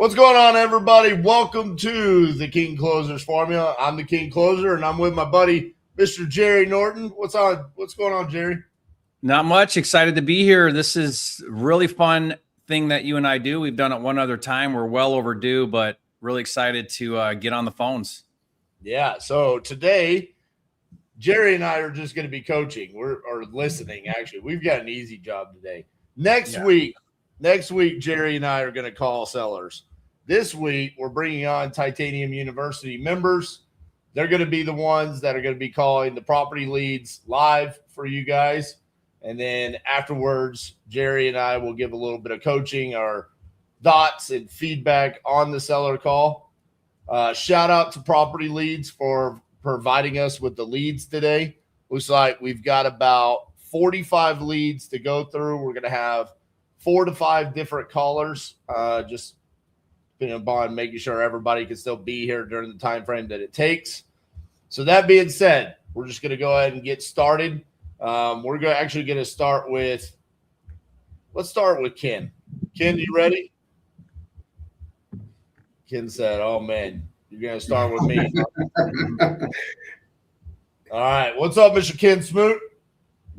What's going on, everybody? Welcome to the King Closers Formula. I'm the King Closer, and I'm with my buddy, Mr. Jerry Norton. What's going on, Jerry? Not much. Excited to be here. This is a really fun thing that you and I do. We've done it one other time. We're well overdue, but really excited to get on the phones. Yeah, so today, Jerry and I are just going to be coaching. Or listening, actually. We've got an easy job today. Next week, Jerry and I are going to call sellers. This week, we're bringing on Titanium University members. They're going to be the ones that are going to be calling the property leads live for you guys. And then afterwards, Jerry and I will give a little bit of coaching, our thoughts and feedback on the seller call. Shout out to Property Leads for providing us with the leads today. Looks like we've got about 45 leads to go through. We're going to have 4 to 5 different callers, just depending upon making sure everybody can still be here during the time frame that it takes. So that being said, we're just going to go ahead and get started. We're actually going to start with, let's start with Ken. Ken, you ready? Ken said, oh, man, you're going to start with me. All right. What's up, Mr. Ken Smoot?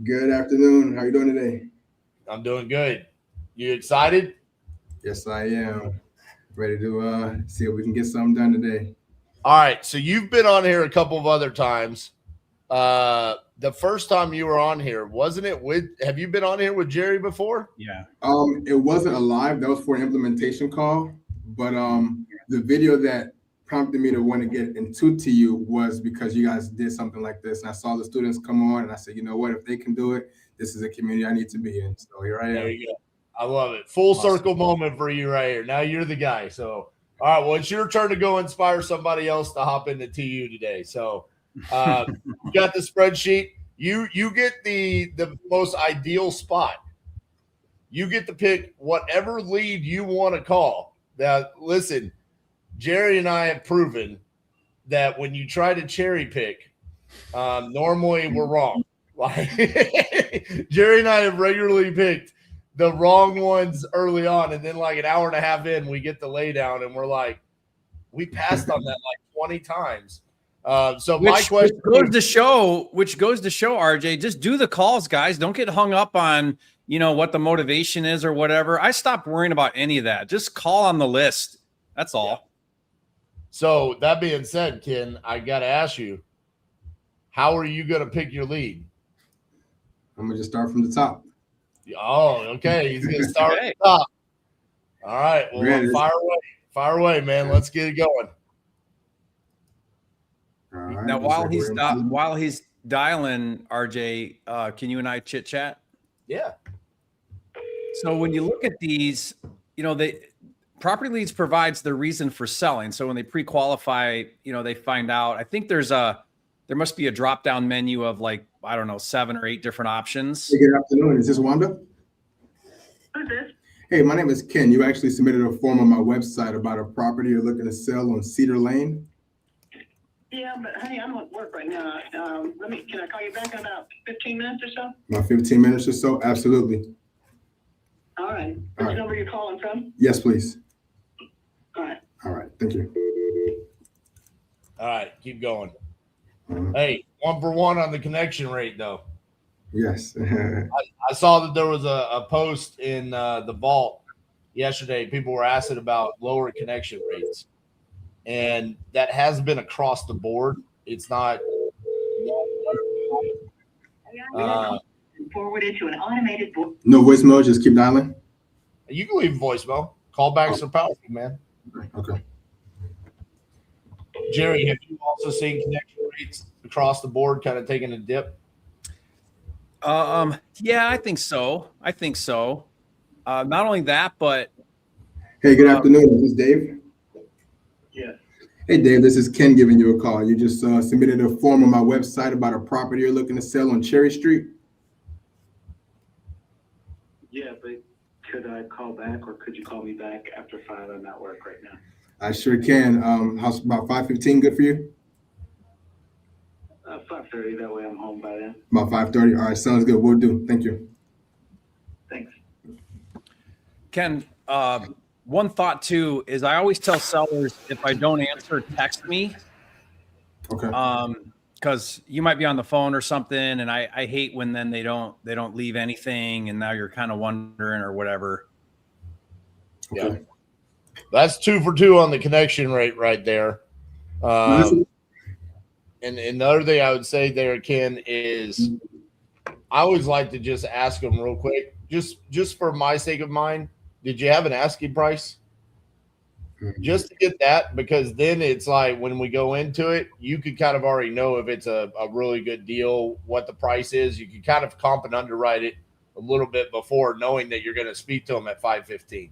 Good afternoon. How you doing today? I'm doing good. You excited? Yes, I am. Ready to see if we can get something done today. All right. So you've been on here a couple of other times. The first time you were on here, wasn't it have you been on here with Jerry before? Yeah. It wasn't a live. That was for an implementation call. But the video that prompted me to want to get into to you was because you guys did something like this. And I saw the students come on and I said, you know what, if they can do it, this is a community I need to be in. So here I am. There you go. I love it. Full circle moment for you right here. Now you're the guy. So, all right, well, it's your turn to go inspire somebody else to hop into TU today. So you got the spreadsheet. You get the most ideal spot. You get to pick whatever lead you want to call. Now, listen, Jerry and I have proven that when you try to cherry pick, normally we're wrong. Like Jerry and I have regularly picked the wrong ones early on, and then like an hour and a half in, we get the laydown, and we're like, we passed on that like 20 times. So my question goes to show, RJ, just do the calls, guys. Don't get hung up on, what the motivation is or whatever. I stopped worrying about any of that. Just call on the list. That's all. Yeah. So that being said, Ken, I got to ask you, how are you going to pick your lead? I'm going to just start from the top. Oh, okay. He's going to start at the top. All right. Well, fire away, man. Let's get it going. Right, now, while he's dialing, RJ, can you and I chit chat? Yeah. So when you look at these, Property Leads provides the reason for selling. So when they pre-qualify, they find out. I think there must be a drop-down menu of 7 or 8 different options. Hey, good afternoon. Is this Wanda? Who's this? Hey, my name is Ken. You actually submitted a form on my website about a property you're looking to sell on Cedar Lane. Yeah, but honey, I'm at work right now. Can I call you back in about 15 minutes or so? About 15 minutes or so? Absolutely. All right. Which number you're calling from? Yes, please. All right. All right. Thank you. All right. Keep going. Hey, 1 for 1 on the connection rate, though. Yes. I saw that there was a post in the vault yesterday. People were asking about lower connection rates. And that has been across the board. It's not forwarded to an automated voice. No voicemail, just keep dialing. You can leave voicemail. Callbacks are powerful, man. Okay. Jerry, have you also seen connection rates across the board kind of taking a dip? Yeah, I think so. Not only that, but hey, good afternoon. Is this Dave? Yeah. Hey, Dave, this is Ken giving you a call. You just submitted a form on my website about a property you're looking to sell on Cherry Street. Yeah, but could I call back or could you call me back after 5? I'm at work right now. I sure can. How's about 5:15 good for you? 5:30, that way I'm home by then. About 5:30. All right, sounds good. We'll do. Thank you. Thanks. Ken, one thought too is I always tell sellers, if I don't answer, text me. Okay. Because you might be on the phone or something, and I hate when then they don't leave anything, and now you're kind of wondering or whatever. Okay. Yeah. That's 2 for 2 on the connection rate right there. And the other thing I would say there, Ken, is I always like to just ask them real quick, just for my sake of mine. Did you have an asking price? Just to get that, because then it's like when we go into it, you could kind of already know if it's a really good deal, what the price is. You can kind of comp and underwrite it a little bit before knowing that you're going to speak to them at 5:15.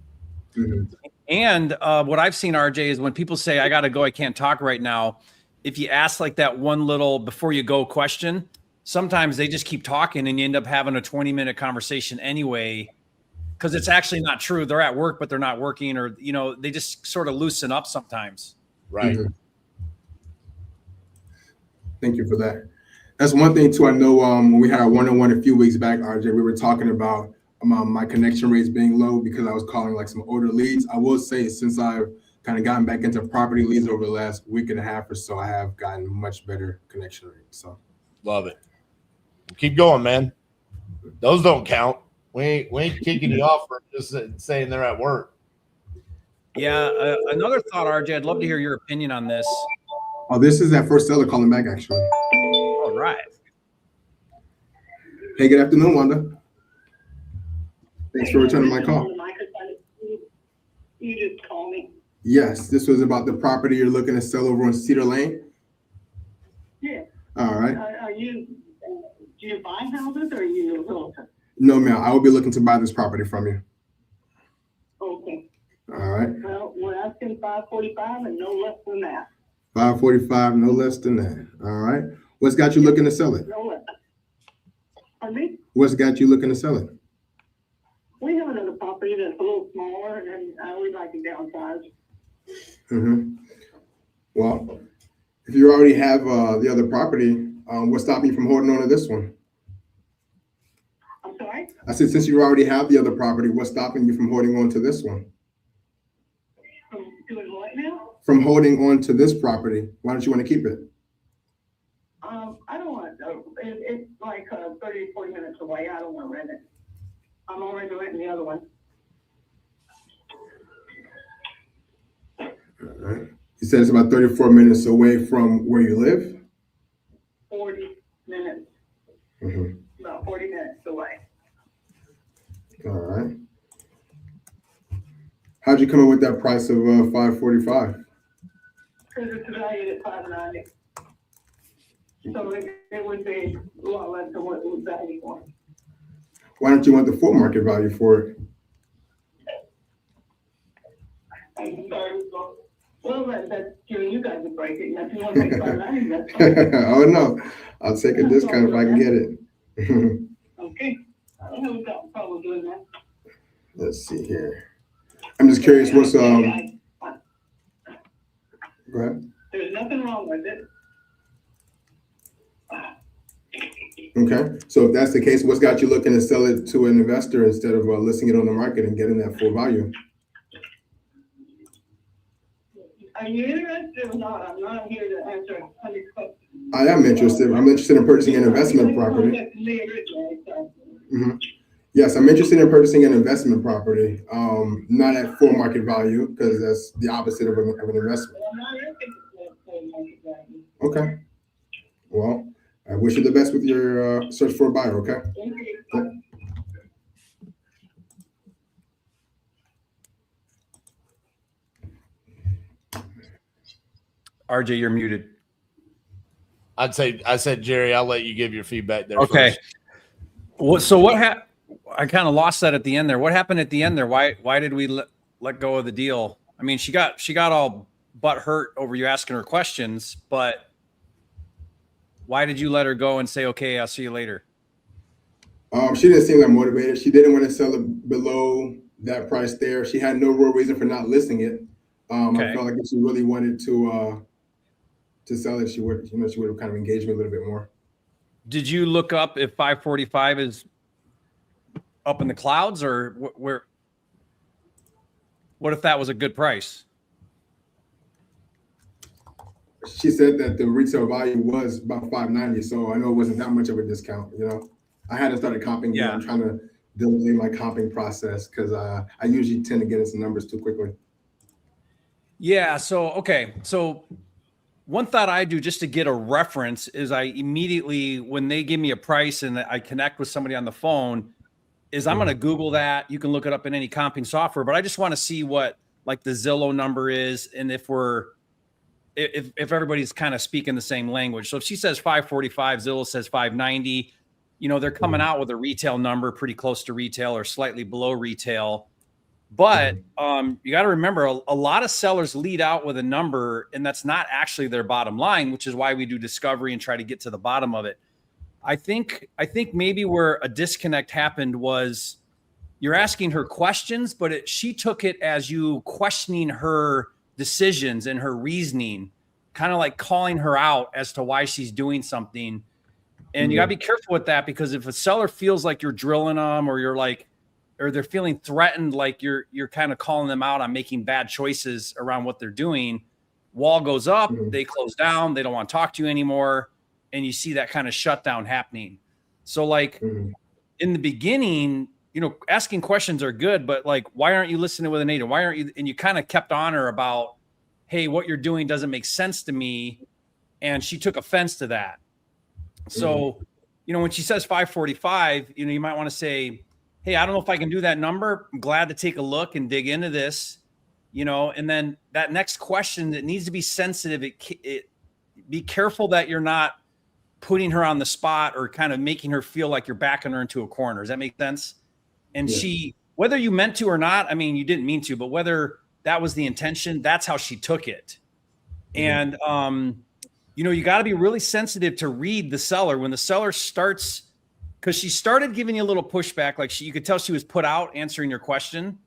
Mm-hmm. And what I've seen, RJ, is when people say, I got to go, I can't talk right now. If you ask like that one little before you go question, sometimes they just keep talking and you end up having a 20-minute conversation anyway, because it's actually not true. They're at work, but they're not working, or, you know, they just sort of loosen up sometimes. Right. Mm-hmm. Thank you for that. That's one thing too. I know when we had our one-on-one a few weeks back, RJ, we were talking about my connection rates being low because I was calling like some older leads. I will say since I've kind of gotten back into property leads over the last week and a half or so, I have gotten much better connection rate. So love it. Keep going, man. Those don't count. We ain't kicking you off for just saying they're at work. Yeah. Another thought, RJ, I'd love to hear your opinion on this. Oh, this is that first seller calling back, actually. All right. Hey, good afternoon, Wanda. Thanks for returning my call. You just call me. Yes, this was about the property you're looking to sell over on Cedar Lane. Yeah. All right. Do you buy houses or are you a realtor? No, ma'am. I will be looking to buy this property from you. Okay. All right. Well, we're asking 545 and no less than that. 545, no less than that. All right. What's got you looking to sell it? No less. Pardon me? What's got you looking to sell it? We have another property that's a little smaller and we'd like to downsize. Mm-hmm. Well, if you already have the other property, what's stopping you from holding on to this one? I'm sorry? I said, since you already have the other property, what's stopping you from holding on to this one? From doing what now? From holding on to this property. Why don't you want to keep it? I don't want to. It's like 30, 40 minutes away. I don't want to rent it. I'm already renting the other one. All right. You said it's about 34 minutes away from where you live? 40 minutes. Mm-hmm. About 40 minutes away. All right. How'd you come up with that price of 545? Because it's valued at 590. So it would be a lot less than what it was valued for. Why don't you want the full market value for it? Well, that's giving you guys a break. If you want to make 590, that's fine. Oh no, I'll take a discount if I can get it. Okay. I don't know who's got a problem doing that. Let's see here. I'm just curious what's go ahead. There's nothing wrong with it. Okay, so if that's the case, what's got you looking to sell it to an investor instead of listing it on the market and getting that full value? Are you interested or not? I'm not here to answer 100 questions. I am interested. I'm interested in purchasing an investment property. Mm-hmm. Yes, I'm interested in purchasing an investment property, not at full market value, because that's the opposite of an investment. Okay. Well, I wish you the best with your search for a buyer, okay? Yep. RJ, you're muted. I said, Jerry, I'll let you give your feedback there. Okay. First. Well, so what happened? I kind of lost that at the end there. What happened at the end there? Why did we let go of the deal? I mean, she got all butt hurt over you asking her questions, but why did you let her go and say, okay, I'll see you later? She didn't seem that motivated. She didn't want to sell it below that price there. She had no real reason for not listing it. Okay. I felt like if she really wanted to sell it, she would have kind of engaged me a little bit more. Did you look up if 545 is up in the clouds, or What if that was a good price? She said that the retail value was about $590, so I know it wasn't that much of a discount. I hadn't started comping yet. Yeah. I'm trying to delay my comping process because I usually tend to get into numbers too quickly. Yeah. So, okay. So one thought I do just to get a reference is I immediately, when they give me a price and I connect with somebody on the phone, is I'm going to Google that. You can look it up in any comping software, but I just want to see what like the Zillow number is. And if everybody's kind of speaking the same language. So if she says 545, Zillow says 590, they're coming out with a retail number pretty close to retail or slightly below retail. But you got to remember, a lot of sellers lead out with a number, and that's not actually their bottom line, which is why we do discovery and try to get to the bottom of it. I think maybe where a disconnect happened was you're asking her questions, but she took it as you questioning her decisions and her reasoning, kind of like calling her out as to why she's doing something. And you got to be careful with that, because if a seller feels like you're drilling them, or they're feeling threatened, like you're kind of calling them out on making bad choices around what they're doing, wall goes up, they close down, they don't want to talk to you anymore. And you see that kind of shutdown happening. So like in the beginning, asking questions are good, but like, why aren't you listening with an agent? Why aren't you? And you kind of kept on her about, hey, what you're doing doesn't make sense to me. And she took offense to that. So, when she says 545, you might want to say, hey, I don't know if I can do that number. I'm glad to take a look and dig into this, and then that next question that needs to be sensitive. Be careful that you're not putting her on the spot or kind of making her feel like you're backing her into a corner. Does that make sense? And she, whether you meant to or not, I mean, you didn't mean to, but whether that was the intention, that's how she took it. And, you got to be really sensitive to read the seller when the seller starts, because she started giving you a little pushback. Like you could tell she was put out answering your question.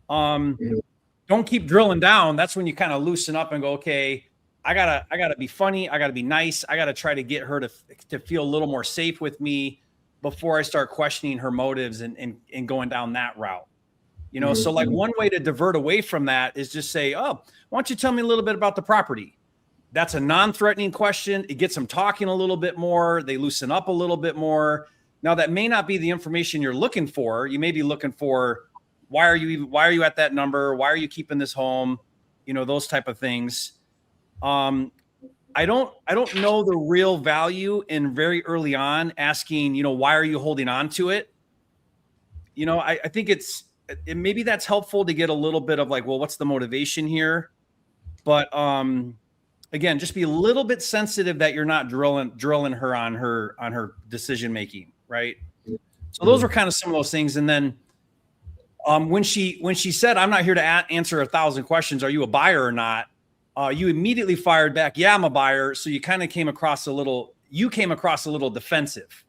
Don't keep drilling down. That's when you kind of loosen up and go, okay, I gotta be funny. I gotta be nice. I gotta try to get her to feel a little more safe with me before I start questioning her motives and going down that route. So like one way to divert away from that is just say, oh, why don't you tell me a little bit about the property? That's a non-threatening question. It gets them talking a little bit more. They loosen up a little bit more. Now that may not be the information you're looking for. You may be looking for, why are you at that number? Why are you keeping this home? Those type of things. I don't know the real value in very early on asking, why are you holding on to it? I think maybe that's helpful to get a little bit of like, well, what's the motivation here? But, again, just be a little bit sensitive that you're not drilling her on her decision-making. Right. So those were kind of some of those things. And then, when she said, I'm not here to answer 1,000 questions. Are you a buyer or not? You immediately fired back, yeah, I'm a buyer. So you kind of came across a little defensive.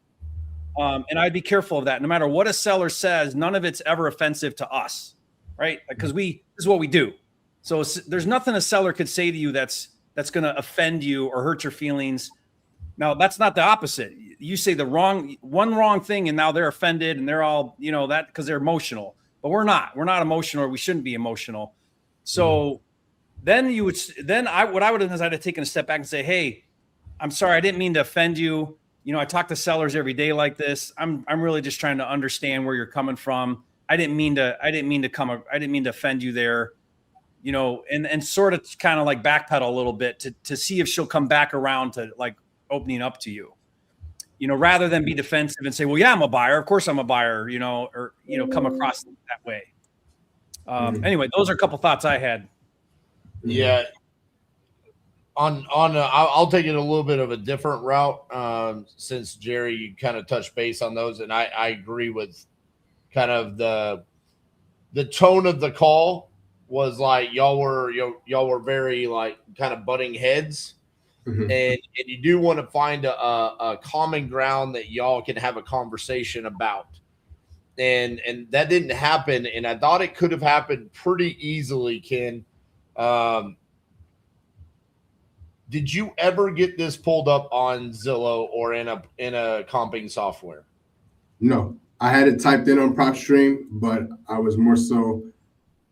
And I'd be careful of that. No matter what a seller says, none of it's ever offensive to us, right? Because this is what we do. So there's nothing a seller could say to you that's going to offend you or hurt your feelings. Now, that's not the opposite. You say one wrong thing and now they're offended and they're all, that because they're emotional. But we're not emotional, or we shouldn't be emotional. So then what I would have done is I'd have taken a step back and say, hey, I'm sorry, I didn't mean to offend you. I talk to sellers every day like this. I'm really just trying to understand where you're coming from. I didn't mean to offend you there, and sort of kind of like backpedal a little bit to see if she'll come back around to like opening up to you, rather than be defensive and say, well, yeah, I'm a buyer. Of course I'm a buyer, or come across that way. Anyway, those are a couple thoughts I had. Yeah. I'll take it a little bit of a different route, since Jerry, you kind of touched base on those, and I agree with kind of the tone of the call was like y'all were very like kind of butting heads, and you do want to find a common ground that y'all can have a conversation about, and that didn't happen, and I thought it could have happened pretty easily, Ken. Did you ever get this pulled up on Zillow or in a comping software? No, I had it typed in on PropStream, but I was more so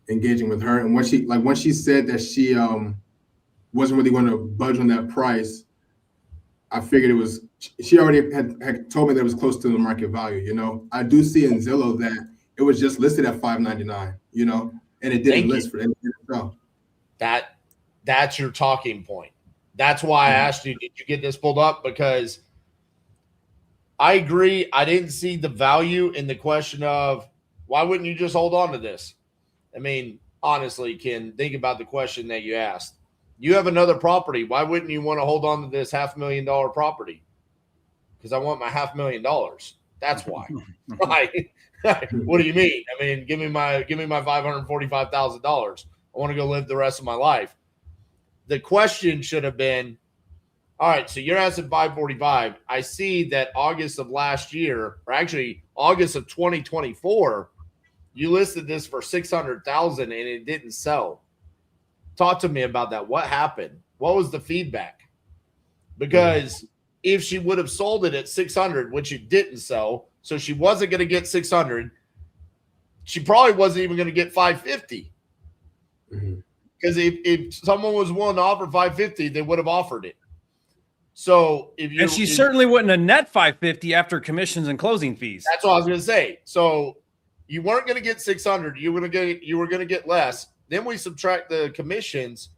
engaging with her. And when she said that she wasn't really going to budge on that price, I figured she already had told me that it was close to the market value. You know, I do see in Zillow that it was just listed at $599. You know, and it didn't list for anything. So that's your talking point. That's why I asked you, did you get this pulled up? Because I agree. I didn't see the value in the question of why wouldn't you just hold on to this? I mean, honestly, Ken, think about the question that you asked. You have another property. Why wouldn't you want to hold on to this $500,000 property? Because I want my $500,000. That's why. What do you mean? I mean, give me my $545,000. I want to go live the rest of my life. The question should have been, all right, so you're asking 545. I see that August of last year, or actually August of 2024, you listed this for $600,000 and it didn't sell. Talk to me about that. What happened? What was the feedback? Because if she would have sold it at 600, which it didn't sell, so she wasn't going to get 600, she probably wasn't even going to get 550. Because if someone was willing to offer 550, they would have offered it. So she certainly wouldn't have net 550 after commissions and closing fees. That's what I was going to say. So you weren't going to get 600. You were going to get less. Then we subtract the commissions.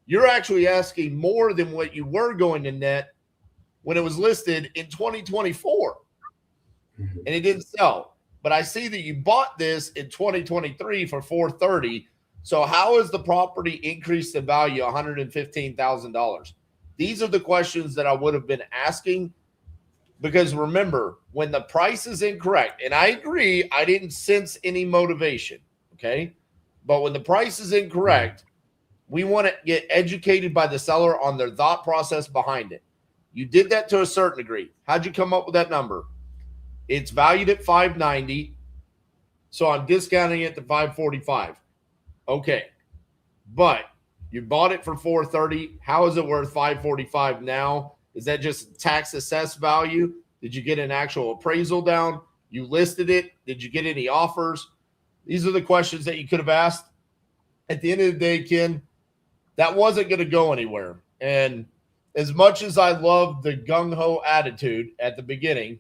You're actually asking more than what you were going to net when it was listed in 2024, and it didn't sell. But I see that you bought this in 2023 for $430. So how has the property increased in value $115,000? These are the questions that I would have been asking, because remember, when the price is incorrect, and I agree, I didn't sense any motivation, okay? But when the price is incorrect, we want to get educated by the seller on their thought process behind it. You did that to a certain degree. How'd you come up with that number? It's valued at $590, so I'm discounting it to $545. Okay, but you bought it for $430. How is it worth $545 now? Is that just tax assessed value? Did you get an actual appraisal down? You listed it. Did you get any offers? These are the questions that you could have asked. At the end of the day, Ken, that wasn't going to go anywhere. And as much as I love the gung-ho attitude at the beginning,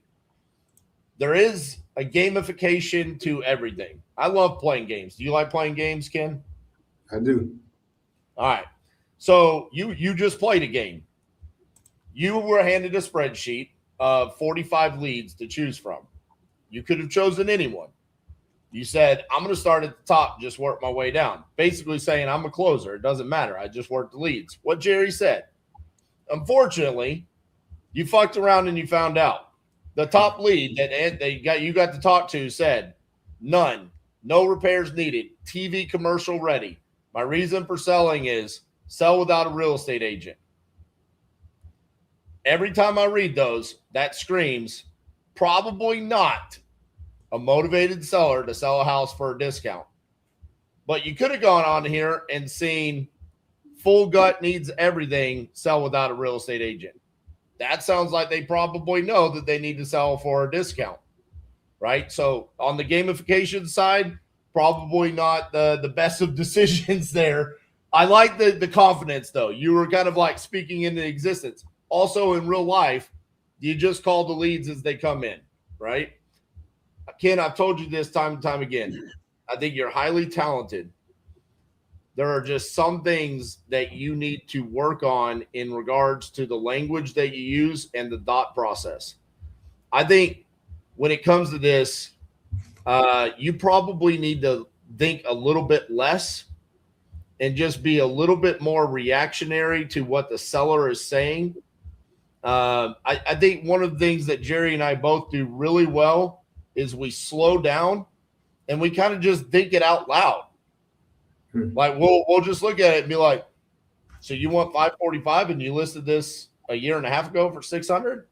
there is a gamification to everything. I love playing games. Do you like playing games, Ken? I do. All right. So you just played a game. You were handed a spreadsheet of 45 leads to choose from. You could have chosen anyone. You said, I'm going to start at the top, just work my way down. Basically saying, I'm a closer. It doesn't matter. I just work the leads. What Jerry said. Unfortunately, you fucked around and you found out. The top lead that you got to talk to said, none, no repairs needed, TV commercial ready. My reason for selling is sell without a real estate agent. Every time I read those, that screams probably not a motivated seller to sell a house for a discount. But you could have gone on here and seen full gut needs everything, sell without a real estate agent. That sounds like they probably know that they need to sell for a discount, right? So on the gamification side, probably not the best of decisions there. I like the confidence, though. You were kind of like speaking into existence. Also, in real life, you just call the leads as they come in, right? Ken, I've told you this time and time again. I think you're highly talented. There are just some things that you need to work on in regards to the language that you use and the thought process. I think when it comes to this, you probably need to think a little bit less and just be a little bit more reactionary to what the seller is saying. I think one of the things that Jerry and I both do really well is we slow down and we kind of just think it out loud. Like we'll just look at it and be like, so you want 545 and you listed this a year and a half ago for 600?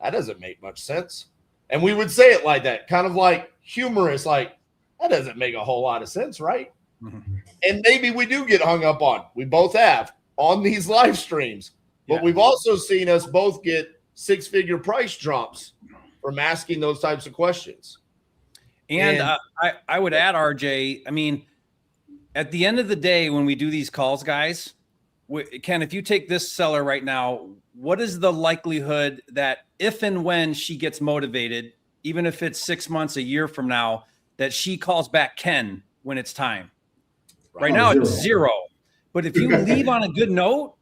That doesn't make much sense. And we would say it like that, kind of like humorous, like that doesn't make a whole lot of sense, right? And maybe we do get hung up on. We both have on these live streams, but we've also seen us both get six-figure price drops from asking those types of questions. And I would add, RJ, I mean, at the end of the day, when we do these calls, guys, Ken, if you take this seller right now, what is the likelihood that if and when she gets motivated, even if it's 6 months, a year from now, that she calls back Ken when it's time? Right now, it's 0. But if you leave on a good note,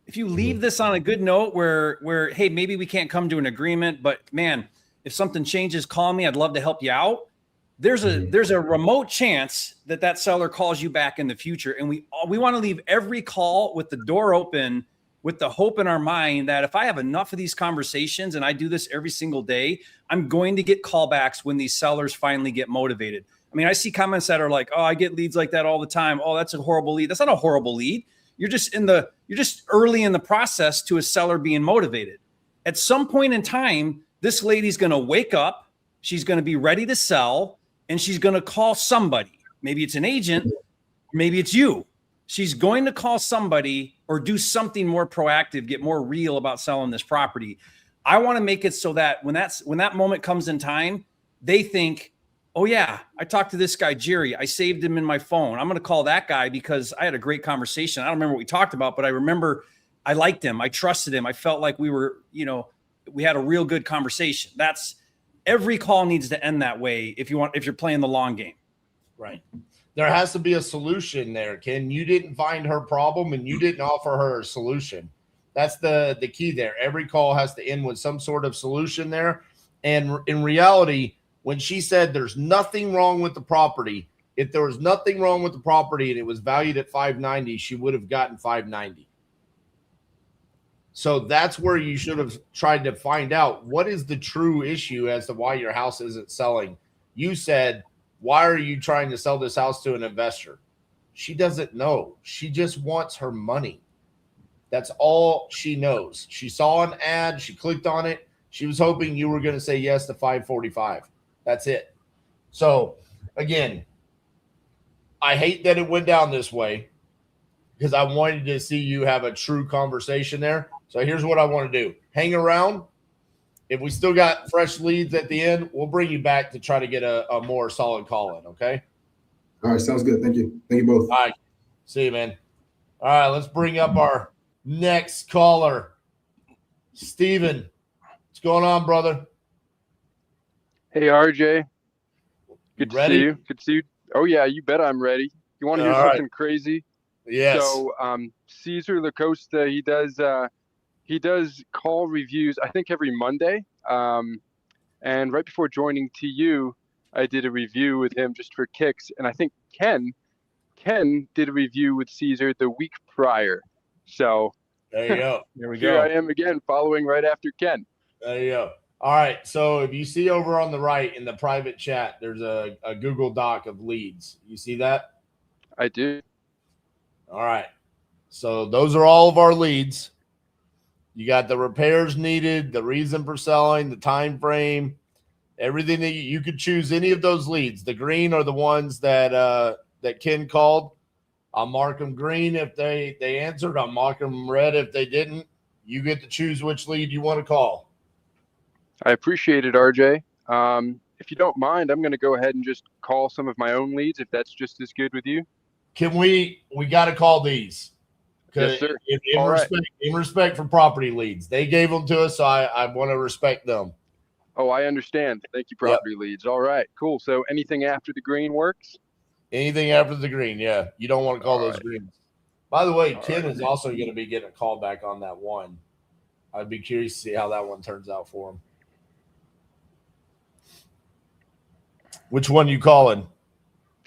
if you leave this on a good note where, hey, maybe we can't come to an agreement, but man, if something changes, call me. I'd love to help you out. There's a remote chance that seller calls you back in the future. And we want to leave every call with the door open, with the hope in our mind that if I have enough of these conversations, and I do this every single day, I'm going to get callbacks when these sellers finally get motivated. I mean, I see comments that are like, oh, I get leads like that all the time. Oh, that's a horrible lead. That's not a horrible lead. You're just early in the process to a seller being motivated. At some point in time, this lady's going to wake up. She's going to be ready to sell, and she's going to call somebody. Maybe it's an agent. Maybe it's you. She's going to call somebody or do something more proactive, get more real about selling this property. I want to make it so that when that moment comes in time, they think, oh yeah, I talked to this guy, Jerry. I saved him in my phone. I'm going to call that guy because I had a great conversation. I don't remember what we talked about, but I remember I liked him. I trusted him. I felt like we had a real good conversation. That's every call needs to end that way if you're playing the long game. Right. There has to be a solution there, Ken. You didn't find her problem and you didn't offer her a solution. That's the key there. Every call has to end with some sort of solution there. And in reality, when she said there's nothing wrong with the property, if there was nothing wrong with the property and it was valued at $590, she would have gotten $590. So that's where you should have tried to find out what is the true issue as to why your house isn't selling. You said, why are you trying to sell this house to an investor? She doesn't know. She just wants her money. That's all she knows. She saw an ad. She clicked on it. She was hoping you were going to say yes to $545. That's it. So, again, I hate that it went down this way because I wanted to see you have a true conversation there. So here's what I want to do. Hang around. If we still got fresh leads at the end, we'll bring you back to try to get a more solid call in, okay? All right, sounds good. Thank you. Thank you both. All right. See you, man. All right, let's bring up our next caller. Steven. What's going on, brother? Hey, RJ. Good to ready? see you. Good to see you. Oh, yeah, you bet I'm ready. You want to hear something crazy? Yes. So Cesar Lacosta, he does call reviews, I think, every Monday. And right before joining TU, I did a review with him just for kicks. And I think Ken did a review with Cesar the week prior. So there you go. There we here go. I am again, following right after Ken. There you go. All right. So if you see over on the right in the private chat, there's a Google Doc of leads. You see that? I do. All right. So those are all of our leads. You got the repairs needed, the reason for selling, the time frame, everything that you could choose any of those leads. The green are the ones that Ken called. I'll mark them green if they answered. I'll mark them red if they didn't. You get to choose which lead you want to call. I appreciate it, RJ. If you don't mind, I'm going to go ahead and just call some of my own leads, if that's just as good with you. Can we got to call these. Yes, sir. In respect for property leads. They gave them to us, so I want to respect them. Oh, I understand. Thank you, property leads. All right, cool. So anything after the green works? Anything after the green, yeah. You don't want to call those greens. By the way, Ken is also going to be getting a call back on that one. I'd be curious to see how that one turns out for him. Which one you calling?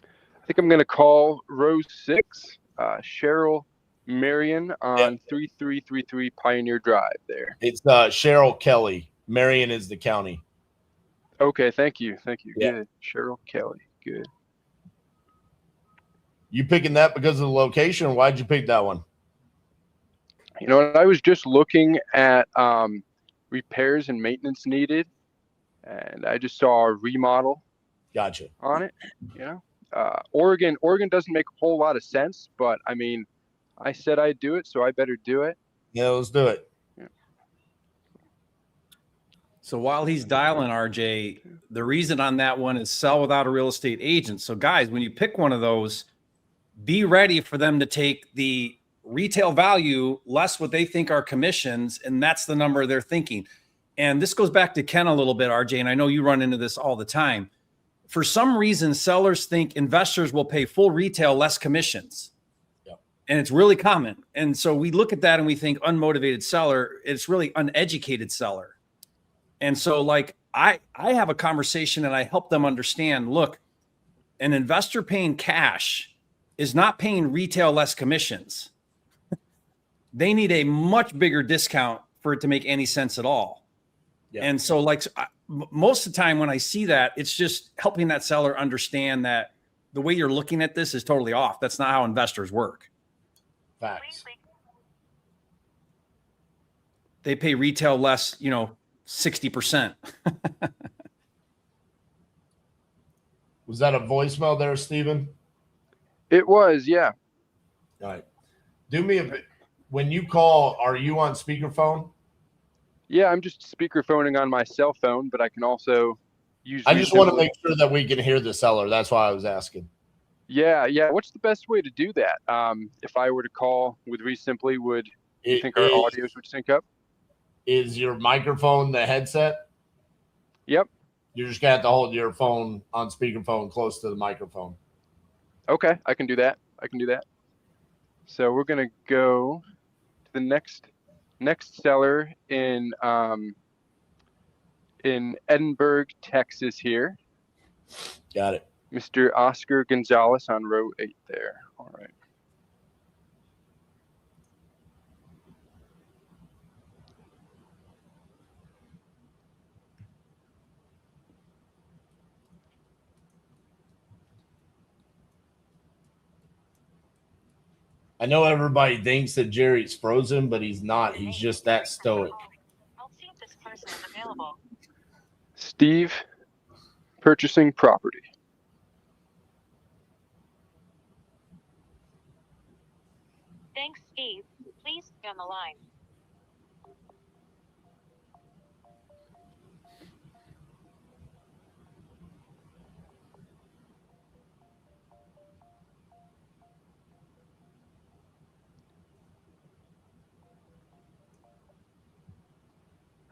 I think I'm going to call row 6, Cheryl Marion on 3333 Pioneer Drive there. It's Cheryl Kelly. Marion is the county. Okay, thank you. Thank you. Yeah. Good. Cheryl Kelly. Good. You picking that because of the location? Why'd you pick that one? You know, I was just looking at repairs and maintenance needed, and I just saw a remodel Gotcha. on it. You know, Oregon doesn't make a whole lot of sense, but I mean, I said I'd do it, so I better do it. Yeah, let's do it. Yeah. So while he's dialing, RJ, the reason on that one is sell without a real estate agent. So guys, when you pick one of those, be ready for them to take the retail value less what they think are commissions, and that's the number they're thinking. And this goes back to Ken a little bit, RJ, and I know you run into this all the time. For some reason, sellers think investors will pay full retail less commissions. Yep. And it's really common. And so we look at that and we think unmotivated seller, it's really uneducated seller. And so like I have a conversation and I help them understand, look, an investor paying cash is not paying retail less commissions. They need a much bigger discount for it to make any sense at all. Yeah. And so like most of the time when I see that, it's just helping that seller understand that the way you're looking at this is totally off. That's not how investors work. Facts. They pay retail less, 60%. Was that a voicemail there, Steven? It was, yeah. All right. Do me a bit. When you call, are you on speakerphone? Yeah, I'm just speakerphoning on my cell phone, but I can also use. I just want to make sure that we can hear the seller. That's why I was asking. Yeah. What's the best way to do that? If I were to call with Resimply, would you think our audios would sync up? Is your microphone the headset? Yep. You're just gonna have to hold your phone on speakerphone close to the microphone. Okay, I can do that. So we're gonna go to the next seller in Edinburgh, Texas here. Got it. Mr. Oscar Gonzalez on row 8 there. All right. I know everybody thinks that Jerry's frozen, but he's not. He's just that stoic. I'll see if this person is available. Steve, purchasing property. Thanks, Steve. Please stay on the line.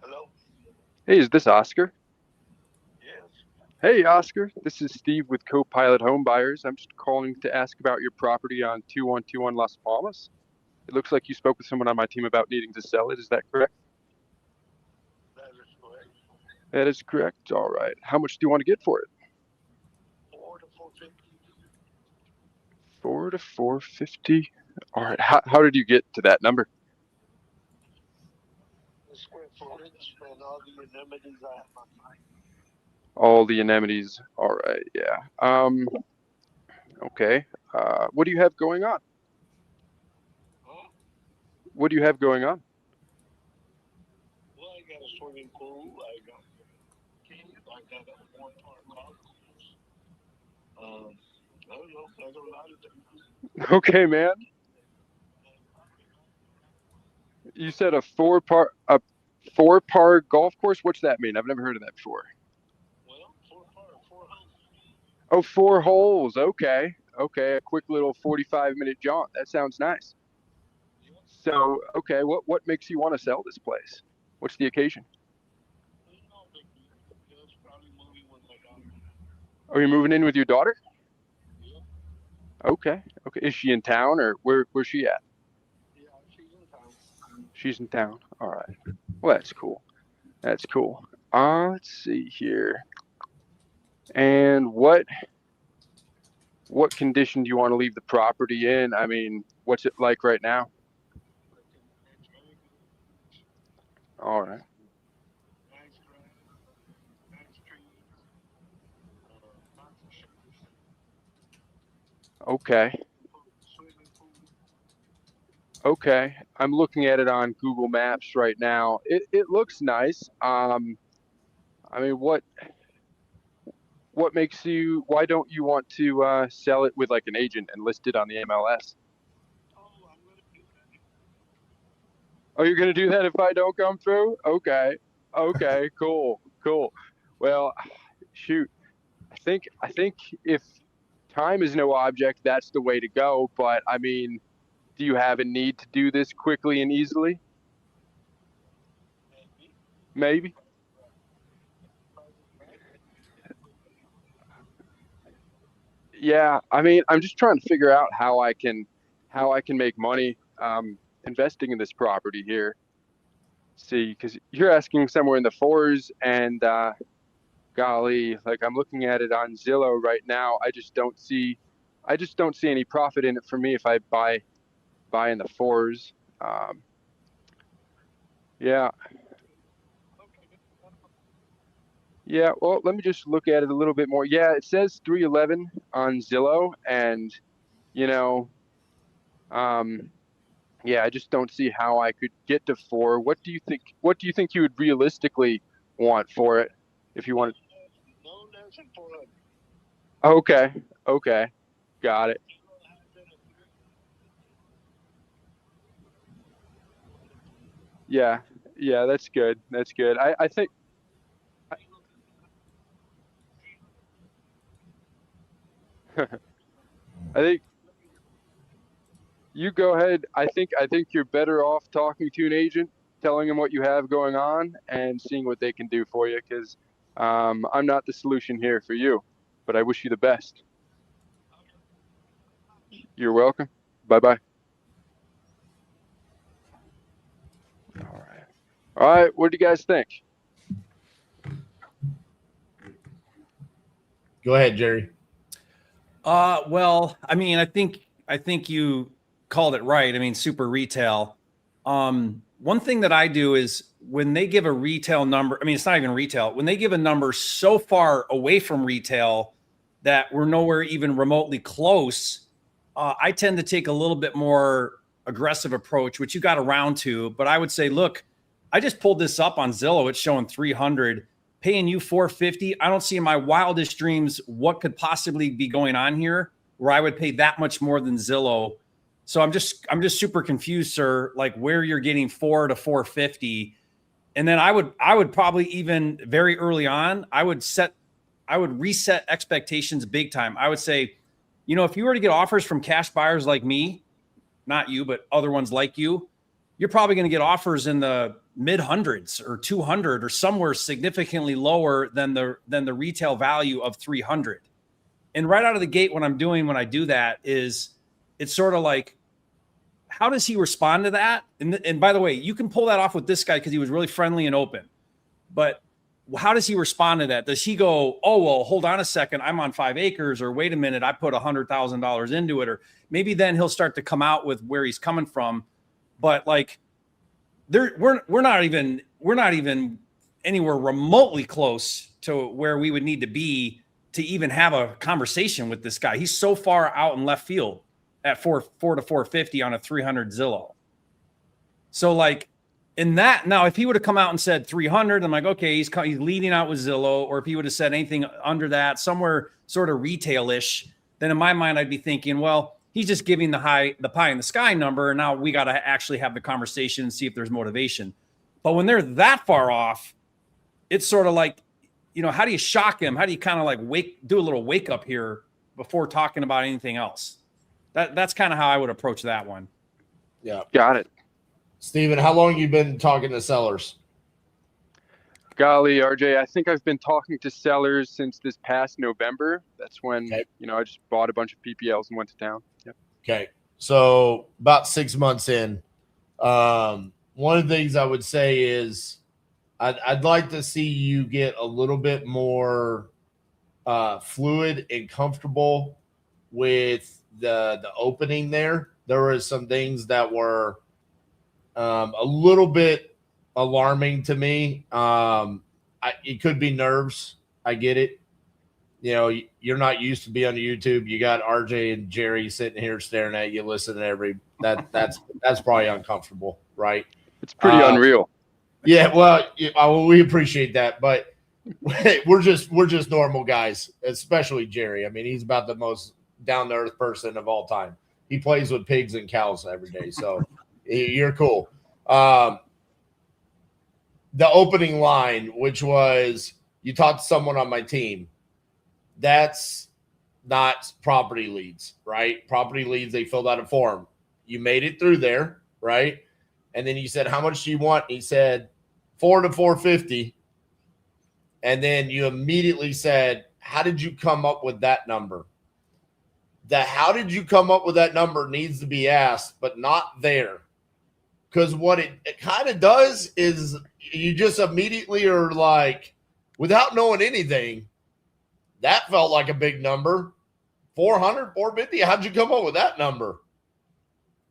Hello? Hey, is this Oscar? Yes. Hey, Oscar. This is Steve with Copilot Home Buyers. I'm just calling to ask about your property on 2121 Las Palmas. It looks like you spoke with someone on my team about needing to sell it. Is that correct? That is correct. That is correct. All right. How much do you want to get for it? 4 to 450. 4 to 450. All right. How did you get to that number? The square footage and all the amenities I have on mine. All the amenities. All right. Yeah. Okay. What do you have going on? Huh? What do you have going on? Well, I got a swimming pool. I got a 1-part golf course. I don't know. I got a lot of things. Okay, man. You said a four-par golf course? What's that mean? I've never heard of that before. Well, 4 holes. Oh, 4 holes. Okay. A quick little 45-minute jaunt. That sounds nice. Yep. So, okay, what makes you want to sell this place? What's the occasion? No big deal. Just probably moving with my daughter. Are you moving in with your daughter? Yep. Okay. Is she in town or where's she at? Yeah, she's in town. She's in town. All right. Well, that's cool. Let's see here. And what condition do you want to leave the property in? I mean, what's it like right now? It's very good. All right. Nice grass, nice trees, lots of shutters, Okay. swimming pool. Okay. I'm looking at it on Google Maps right now. It looks nice. I mean, what makes you, why don't you want to sell it with like an agent and list it on the MLS? Oh, I'm gonna do that. Oh, you're gonna do that if I don't come through? Okay. Cool. Well, shoot. I think if time is no object, that's the way to go. But I mean, do you have a need to do this quickly and easily? Maybe. Yeah, I mean, I'm just trying to figure out how I can make money investing in this property here. See, because you're asking somewhere in the fours, and golly, like I'm looking at it on Zillow right now. I just don't see any profit in it for me if I buy in the fours. Yeah, yeah. Well, let me just look at it a little bit more. Yeah, it says 311 on Zillow, and you know, um, yeah, I just don't see how I could get to 4. What do you think? What do you think you would realistically want for it if you wanted? No less than 400. Okay, okay, got it. Yeah, yeah, that's good. That's good. I think I think you go ahead. I think you're better off talking to an agent, telling them what you have going on, and seeing what they can do for you. Because I'm not the solution here for you, but I wish you the best. You're welcome. Bye bye. All right. All right. What do you guys think? Go ahead, Jerry. Well, I mean, I think you called it right. I mean, super retail. One thing that I do is when they give a retail number, I mean, it's not even retail. When they give a number so far away from retail that we're nowhere even remotely close, I tend to take a little bit more aggressive approach, which you got around to. But I would say, look, I just pulled this up on Zillow. It's showing 300, paying you 450. I don't see in my wildest dreams what could possibly be going on here where I would pay that much more than Zillow. So I'm just super confused, sir, like where you're getting 4 to 450. And then I would probably even very early on, I would reset expectations big time. I would say, you know, if you were to get offers from cash buyers like me, not you, but other ones like you, you're probably going to get offers in the mid hundreds or 200 or somewhere significantly lower than the retail value of 300. And right out of the gate, what I'm doing when I do that is it's sort of like, how does he respond to that? And by the way, you can pull that off with this guy because he was really friendly and open. But how does he respond to that? Does he go, oh, well, hold on a second, I'm on 5 acres, or wait a minute, I put $100,000 into it, or maybe then he'll start to come out with where he's coming from. But like, we're not even anywhere remotely close to where we would need to be to even have a conversation with this guy. He's so far out in left field at 4 to 450 on a 300 Zillow. So like in that, now if he would have come out and said 300, I'm like, okay, he's leading out with Zillow. Or if he would have said anything under that, somewhere sort of retail-ish, then in my mind, I'd be thinking, well, he's just giving the pie in the sky number. And now we got to actually have the conversation and see if there's motivation. But when they're that far off, it's sort of like, you know, how do you shock him? How do you kind of like do a little wake up here before talking about anything else? That's kind of how I would approach that one. Yeah. Got it. Steven, how long you been talking to sellers? Golly, RJ, I think I've been talking to sellers since this past November. That's when, you know, I just bought a bunch of PPLs and went to town. Yep. Okay. So about 6 months in, one of the things I would say is I'd like to see you get a little bit more fluid and comfortable with the opening there. There were some things that were a little bit alarming to me. It could be nerves. I get it. You know, you're not used to be on YouTube. You got RJ and Jerry sitting here staring at you, listening to that's probably uncomfortable, right? It's pretty unreal. Yeah, well, we appreciate that, but we're just normal guys, especially Jerry. I mean, he's about the most down to earth person of all time. He plays with pigs and cows every day, so you're cool. The opening line, which was you talked to someone on my team, that's not property leads, right? Property leads, they filled out a form. You made it through there, right? And then you said, how much do you want? He said, 4 to 450. And then you immediately said, how did you come up with that number? The how did you come up with that number needs to be asked, but not there. Because what it kind of does is you just immediately are like, without knowing anything, that felt like a big number. 400, 450, how'd you come up with that number?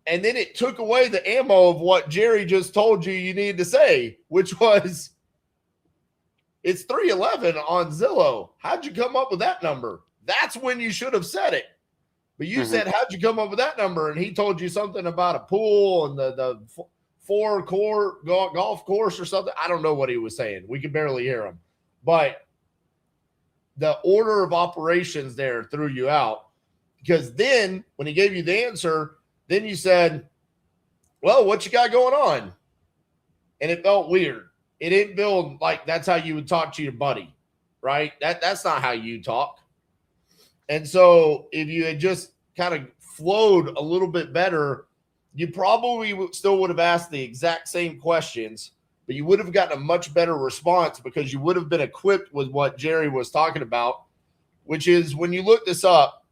And then it took away the ammo of what Jerry just told you needed to say, which was, it's 311 on Zillow. How'd you come up with that number? That's when you should have said it. But you said, how'd you come up with that number? And he told you something about a pool and the 4-court golf course or something. I don't know what he was saying. We could barely hear him. But the order of operations there threw you out. Because then when he gave you the answer, then you said, well, what you got going on? And it felt weird. It didn't feel like that's how you would talk to your buddy, right? That's not how you talk. And so if you had just kind of flowed a little bit better, you probably still would have asked the exact same questions, but you would have gotten a much better response because you would have been equipped with what Jerry was talking about, which is when you look this up,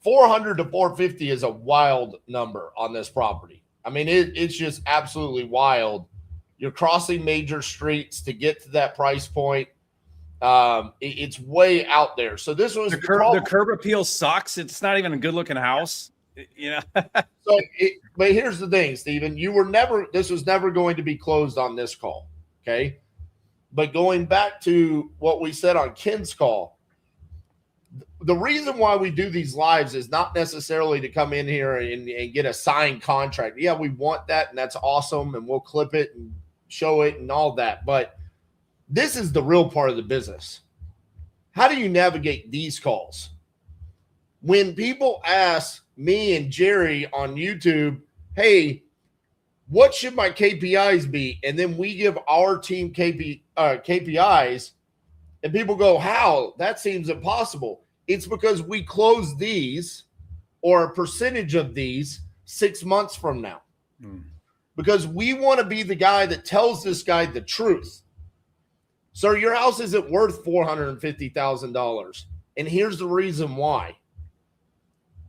400 to 450 is a wild number on this property. I mean, it's just absolutely wild. You're crossing major streets to get to that price point. It's way out there. So this was the curb appeal sucks. It's not even a good looking house. But here's the thing, Stephen, this was never going to be closed on this call. Okay. But going back to what we said on Ken's call, the reason why we do these lives is not necessarily to come in here and get a signed contract. Yeah, we want that, and that's awesome, and we'll clip it and show it and all that. But this is the real part of the business. How do you navigate these calls? When people ask me and Jerry on YouTube, hey, what should my KPIs be? And then we give our team KPIs, and people go, how? That seems impossible. It's because we close these or a percentage of these 6 months from now. Because we want to be the guy that tells this guy the truth. Sir, your house isn't worth $450,000. And here's the reason why.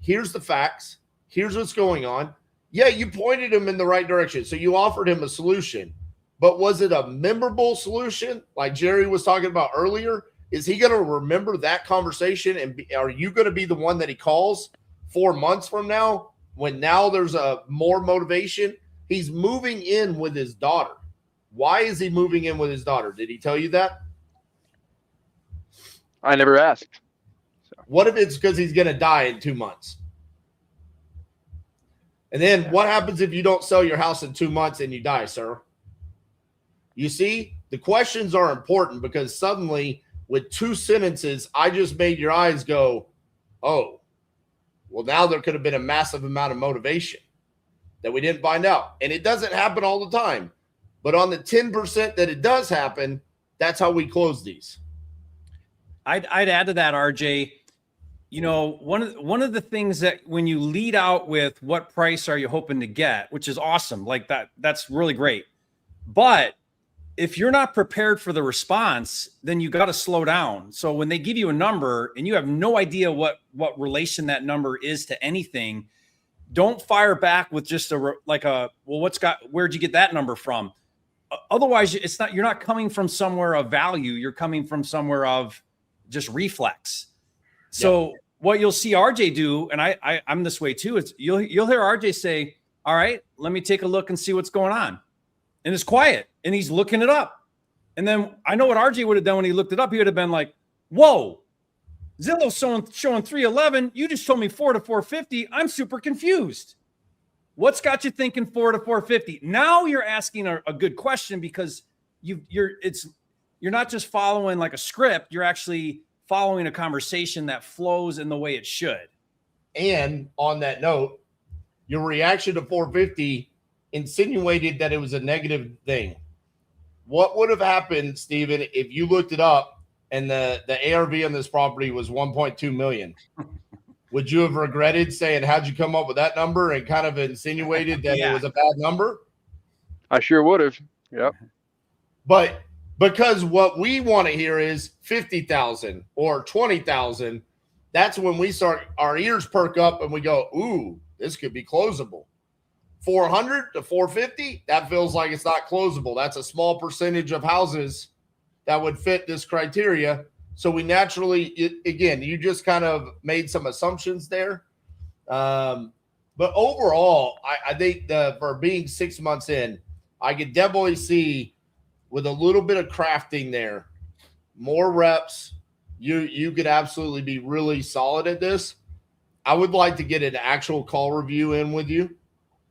Here's the facts. Here's what's going on. Yeah, you pointed him in the right direction. So you offered him a solution. But was it a memorable solution like Jerry was talking about earlier? Is he going to remember that conversation? And are you going to be the one that he calls 4 months from now when now there's a more motivation? He's moving in with his daughter. Why is he moving in with his daughter? Did he tell you that? I never asked. So. What if it's because he's going to die in 2 months? And then what happens if you don't sell your house in 2 months and you die, sir? You see, the questions are important because suddenly with 2 sentences, I just made your eyes go, oh, well, now there could have been a massive amount of motivation that we didn't find out. And it doesn't happen all the time. But on the 10% that it does happen, that's how we close these. I'd add to that, RJ. You know, one of the things that when you lead out with what price are you hoping to get, which is awesome, like that's really great. But if you're not prepared for the response, then you got to slow down. So when they give you a number and you have no idea what relation that number is to anything, don't fire back with just where'd you get that number from? Otherwise, you're not coming from somewhere of value. You're coming from somewhere of just reflex. So what you'll see RJ do, and I'm this way too, is you'll hear RJ say, all right, let me take a look and see what's going on. And it's quiet and he's looking it up. And then I know what RJ would have done when he looked it up. He would have been like, whoa, Zillow's showing 311. You just told me 4 to 450. I'm super confused. What's got you thinking 4 to 450? Now you're asking a good question because you're not just following like a script. You're actually following a conversation that flows in the way it should. And on that note, your reaction to 450 insinuated that it was a negative thing. What would have happened, Stephen, if you looked it up and the ARV on this property was 1.2 million. Would you have regretted saying, how'd you come up with that number, and kind of insinuated that it was a bad number? I sure would have. Yep. But because what we want to hear is 50,000 or 20,000, that's when we start, our ears perk up and we go, ooh, this could be closable. 400 to 450, that feels like it's not closable. That's a small percentage of houses that would fit this criteria. So we naturally, again, you just kind of made some assumptions there. But overall, I think for being 6 months in, I could definitely see with a little bit of crafting there, more reps, you could absolutely be really solid at this. I would like to get an actual call review in with you.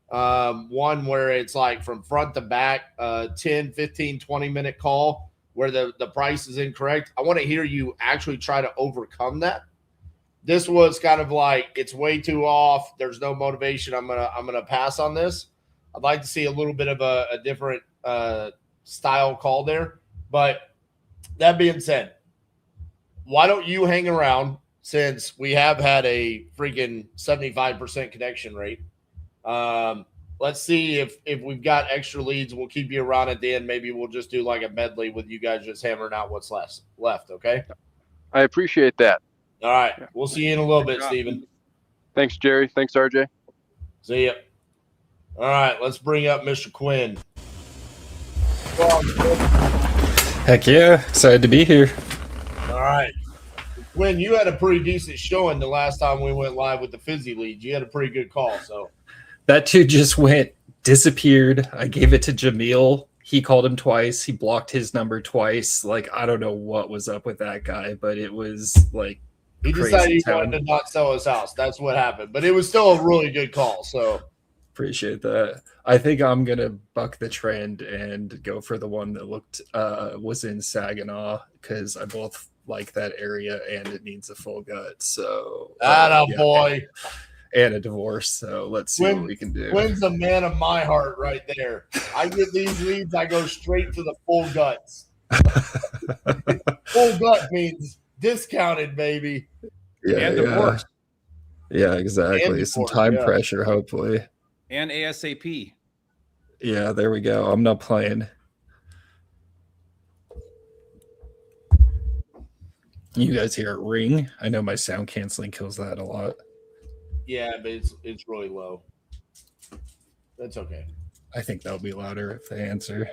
One where it's like from front to back, 10, 15, 20-minute call where the price is incorrect. I want to hear you actually try to overcome that. This was kind of like, it's way too off. There's no motivation. I'm gonna pass on this. I'd like to see a little bit of a different style call there. But that being said, why don't you hang around, since we have had a freaking 75% connection rate? Let's see if we've got extra leads. We'll keep you around at the end. Maybe we'll just do like a medley with you guys just hammering out what's left. Okay. I appreciate that. All right. We'll see you in a little bit, Steven. Thanks, Jerry. Thanks, RJ. See ya. All right. Let's bring up Mr. Quinn. Heck yeah. Excited to be here. All right. Quinn, you had a pretty decent showing the last time we went live with the Fizzy leads. You had a pretty good call. So that dude just disappeared. I gave it to Jamil. He called him twice. He blocked his number twice. Like, I don't know what was up with that guy, but it was like he decided he wanted to not sell his house. That's what happened. But it was still a really good call. So appreciate that. I think I'm gonna buck the trend and go for the one that was in Saginaw, because I both like that area and it needs a full gut. So boy. And a divorce. So let's see what we can do. Quinn's a man of my heart right there. I get these leads, I go straight to the full guts. Full gut means discounted, baby. Yeah, and divorce. Yeah, exactly. Some time pressure, hopefully. And ASAP. Yeah, there we go. I'm not playing. You guys hear it ring? I know my sound canceling kills that a lot. Yeah, but it's really low. That's okay. I think that'll be louder if they answer.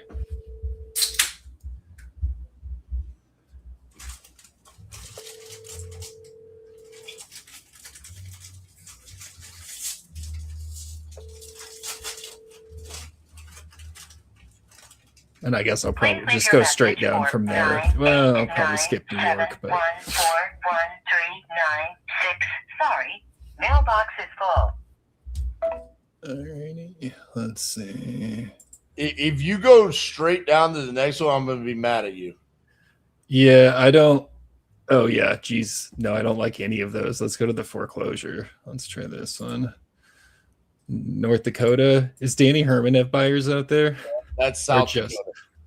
And I guess I'll probably just go straight down from there. Well, I'll probably skip New York, but 1413996. Sorry, mailbox is full. Alrighty, let's see. If you go straight down to the next one, I'm going to be mad at you. Yeah, I don't. Oh yeah, geez, no, I don't like any of those. Let's go to the foreclosure. Let's try this one. North Dakota. Is Danny Herman have buyers out there? That's South Dakota.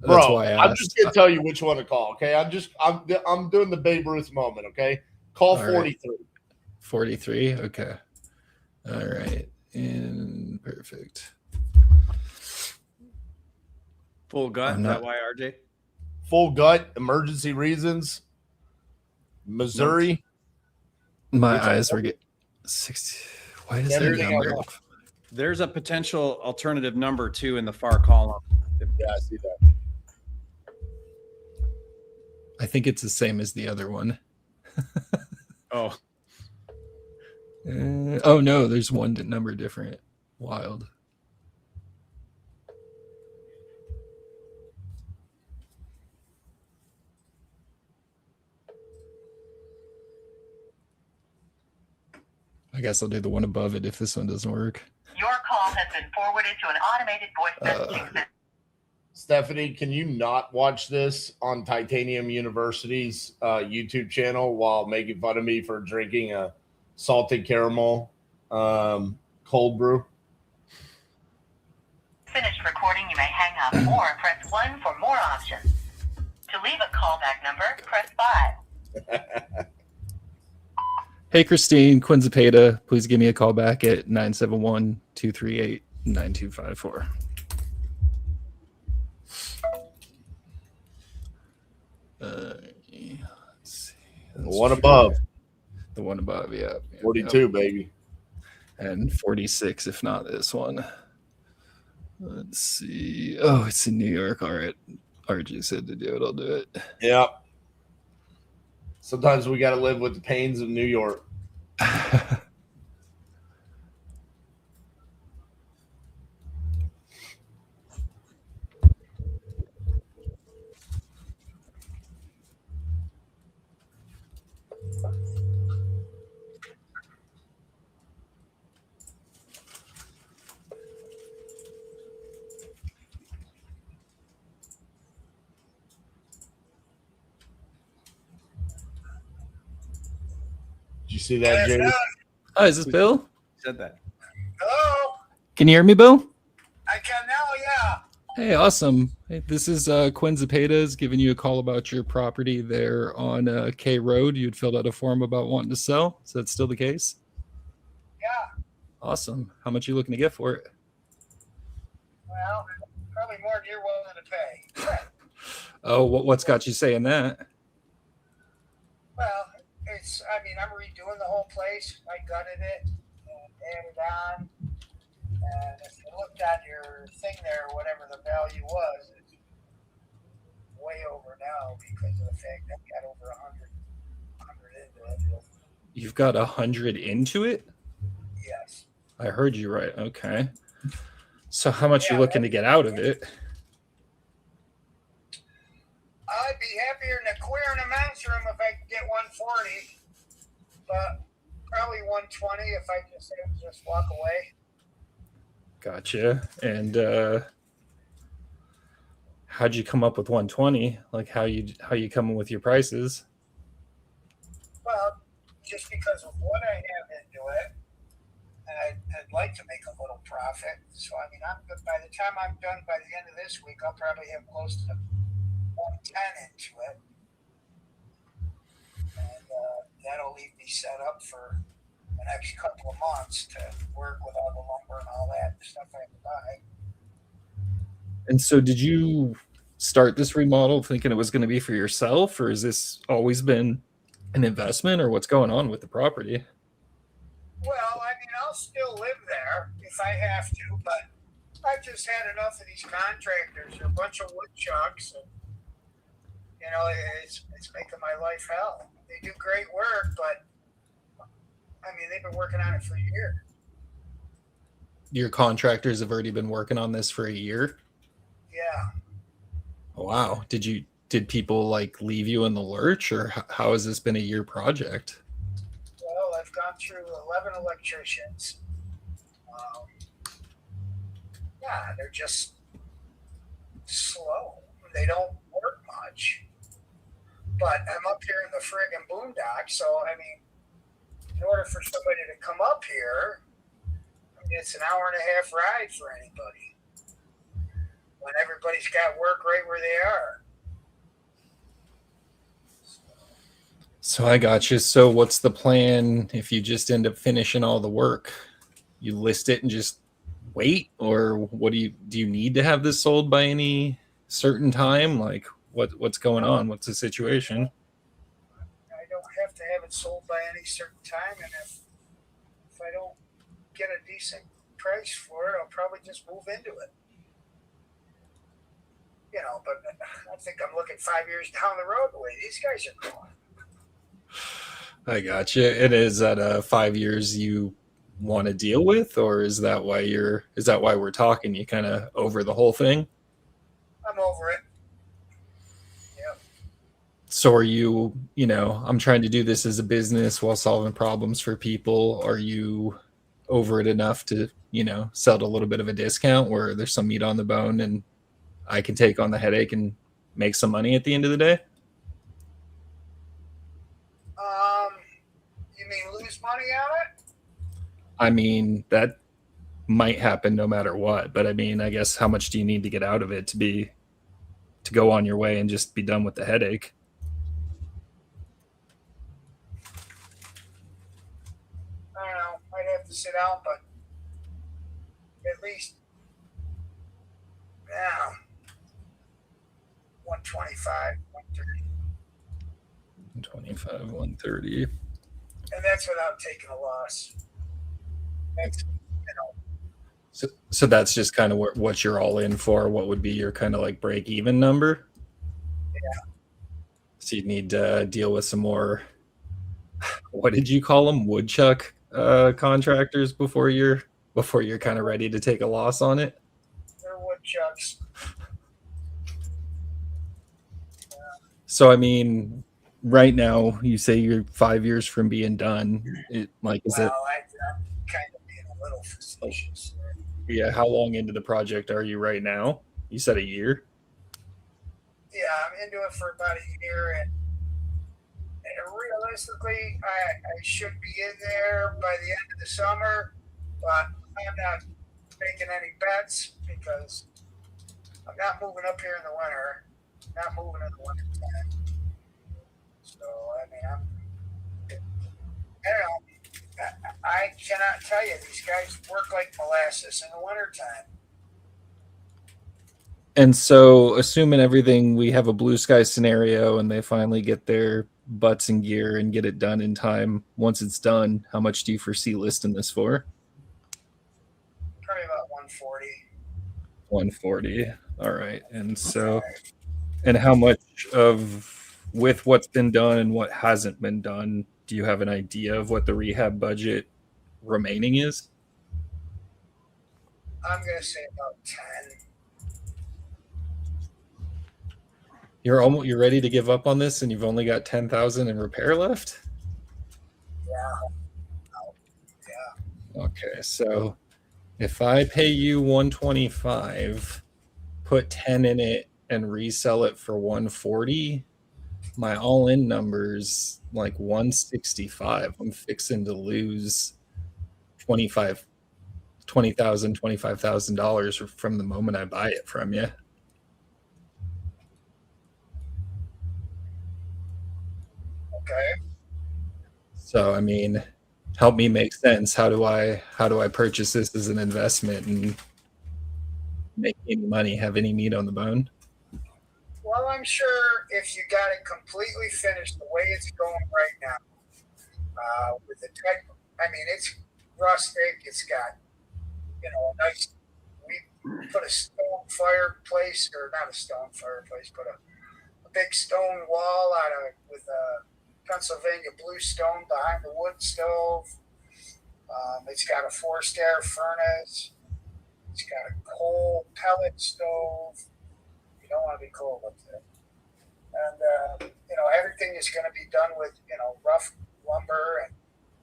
Bro, that's why I'm just gonna tell you which one to call. Okay, I'm doing the Babe Ruth moment. Okay, call 43. Right. 43. Okay. All right. And perfect. Full gut. Is that why, RJ? Full gut. Emergency reasons. Missouri. My eyes were getting 60. Why does that number? There's a potential alternative number too in the far column. Yeah, I see that. I think it's the same as the other one. Oh. Oh no, there's one number different. Wild. I guess I'll do the one above it if this one doesn't work. Your call has been forwarded to an automated voice messaging system. Stephanie, can you not watch this on Titanium University's YouTube channel while making fun of me for drinking a salted caramel cold brew? Finished recording, you may hang up or press 1 for more options. To leave a callback number, press 5. Hey, Christine, Quinn Zapata, please give me a call back at 971-238-9254. Let's see. The one above. The one above, yeah. 42, baby. And 46, if not this one. Let's see. Oh, it's in New York. All right. RG said to do it. I'll do it. Yeah. Sometimes we got to live with the pains of New York. Did you see that, Jerry? Hi, is this Bill? Said that. Hello, Can you hear me, Bill? I can now, yeah. Hey, awesome. Hey, this is Quinn Zapata's giving you a call about your property there on K Road. You'd filled out a form about wanting to sell. Is that still the case? Yeah, Awesome. How much are you looking to get for it? well, probably more than you're willing to pay. Oh, what's got you saying that? Well, I'm redoing the whole place. I gutted it and added on. And if you looked at your thing there, whatever the value was, it's way over now because of the fact that I got over 100 into it. You've got 100 into it? Yes. I heard you right. Okay. So how much you looking to get out of it? I'd be happier than a queer in a men's room if I could get 140, but probably 120 if I just walk away. Gotcha. And how'd you come up with 120? Like how you coming with your prices? Well, just because of what I have into it, and I'd like to make a little profit. So by the time I'm done by the end of this week, I'll probably have close to 110 into it, and that'll leave me set up for the next couple of months to work with all the lumber and all that stuff I have to buy. And so did you start this remodel thinking it was going to be for yourself, or has this always been an investment, or what's going on with the property? Well, I'll still live there if I have to, but I've just had enough of these contractors. They're a bunch of woodchucks, and it's making my life hell. They do great work, but they've been working on it for a year. Your contractors have already been working on this for a year? Yeah. Wow. Did people leave you in the lurch, or how has this been a year project? Well, I've gone through 11 electricians. They're just slow. They don't work much. But I'm up here in the friggin' boondocks, so in order for somebody to come up here, it's an hour and a half ride for anybody. When everybody's got work right where they are. So I got you. So what's the plan if you just end up finishing all the work? You list it and just wait, or what do you need to have this sold by any certain time? Like what's going on? What's the situation? I don't have to have it sold by any certain time, and if I don't get a decent price for it, I'll probably just move into it. But I think I'm looking 5 years down the road the way these guys are going. I got you. And is that 5 years you want to deal with, or is that why we're talking? You kind of over the whole thing? I'm over it. Yep. So are you, I'm trying to do this as a business while solving problems for people. Are you over it enough to, sell at a little bit of a discount where there's some meat on the bone and I can take on the headache and make some money at the end of the day? You mean lose money on it? That might happen no matter what, but I guess how much do you need to get out of it to be to go on your way and just be done with the headache. I don't know. I'd have to sit down, but at least now 125, 130. 25, 130. And that's without taking a loss. That's, So that's just kind of what you're all in for. What would be your kind of like break even number? Yeah. So you'd need to deal with some more, what did you call them? Woodchuck contractors before you're kind of ready to take a loss on it? They're woodchucks. So, I mean, right now you say you're 5 years from being done. I'm kind of being a little facetious. Yeah, how long into the project are you right now? You said a year? Yeah, I'm into it for about a year, and realistically, I should be in there by the end of the summer, but I'm not making any bets because I'm not moving up here in the winter. Not moving in the winter time. So, I mean, I don't know. I cannot tell you. These guys work like molasses in the wintertime. And so, assuming everything, we have a blue sky scenario and they finally get their butts in gear and get it done in time. Once it's done, how much do you foresee listing this for? Probably about 140. 140. All right. And so, and how much with what's been done and what hasn't been done, do you have an idea of what the rehab budget remaining is? I'm going to say about 10. You're ready to give up on this and you've only got 10,000 in repair left? Yeah. Okay, so if I pay you 125, put 10 in it and resell it for 140, my all-in numbers like 165. I'm fixing to lose $25,000 from the moment I buy it from you. Okay. So, I mean, help me make sense. How do I purchase this as an investment and make any money, have any meat on the bone? Well, I'm sure if you got it completely finished the way it's going right now, with the type, I mean, it's rustic. It's got, a nice. We put a stone fireplace, or not a stone fireplace, but a big stone wall with a Pennsylvania blue stone behind the wood stove. It's got a forced air furnace. It's got a coal pellet stove. You don't want to be cold up there. And, everything is going to be done with, rough lumber, and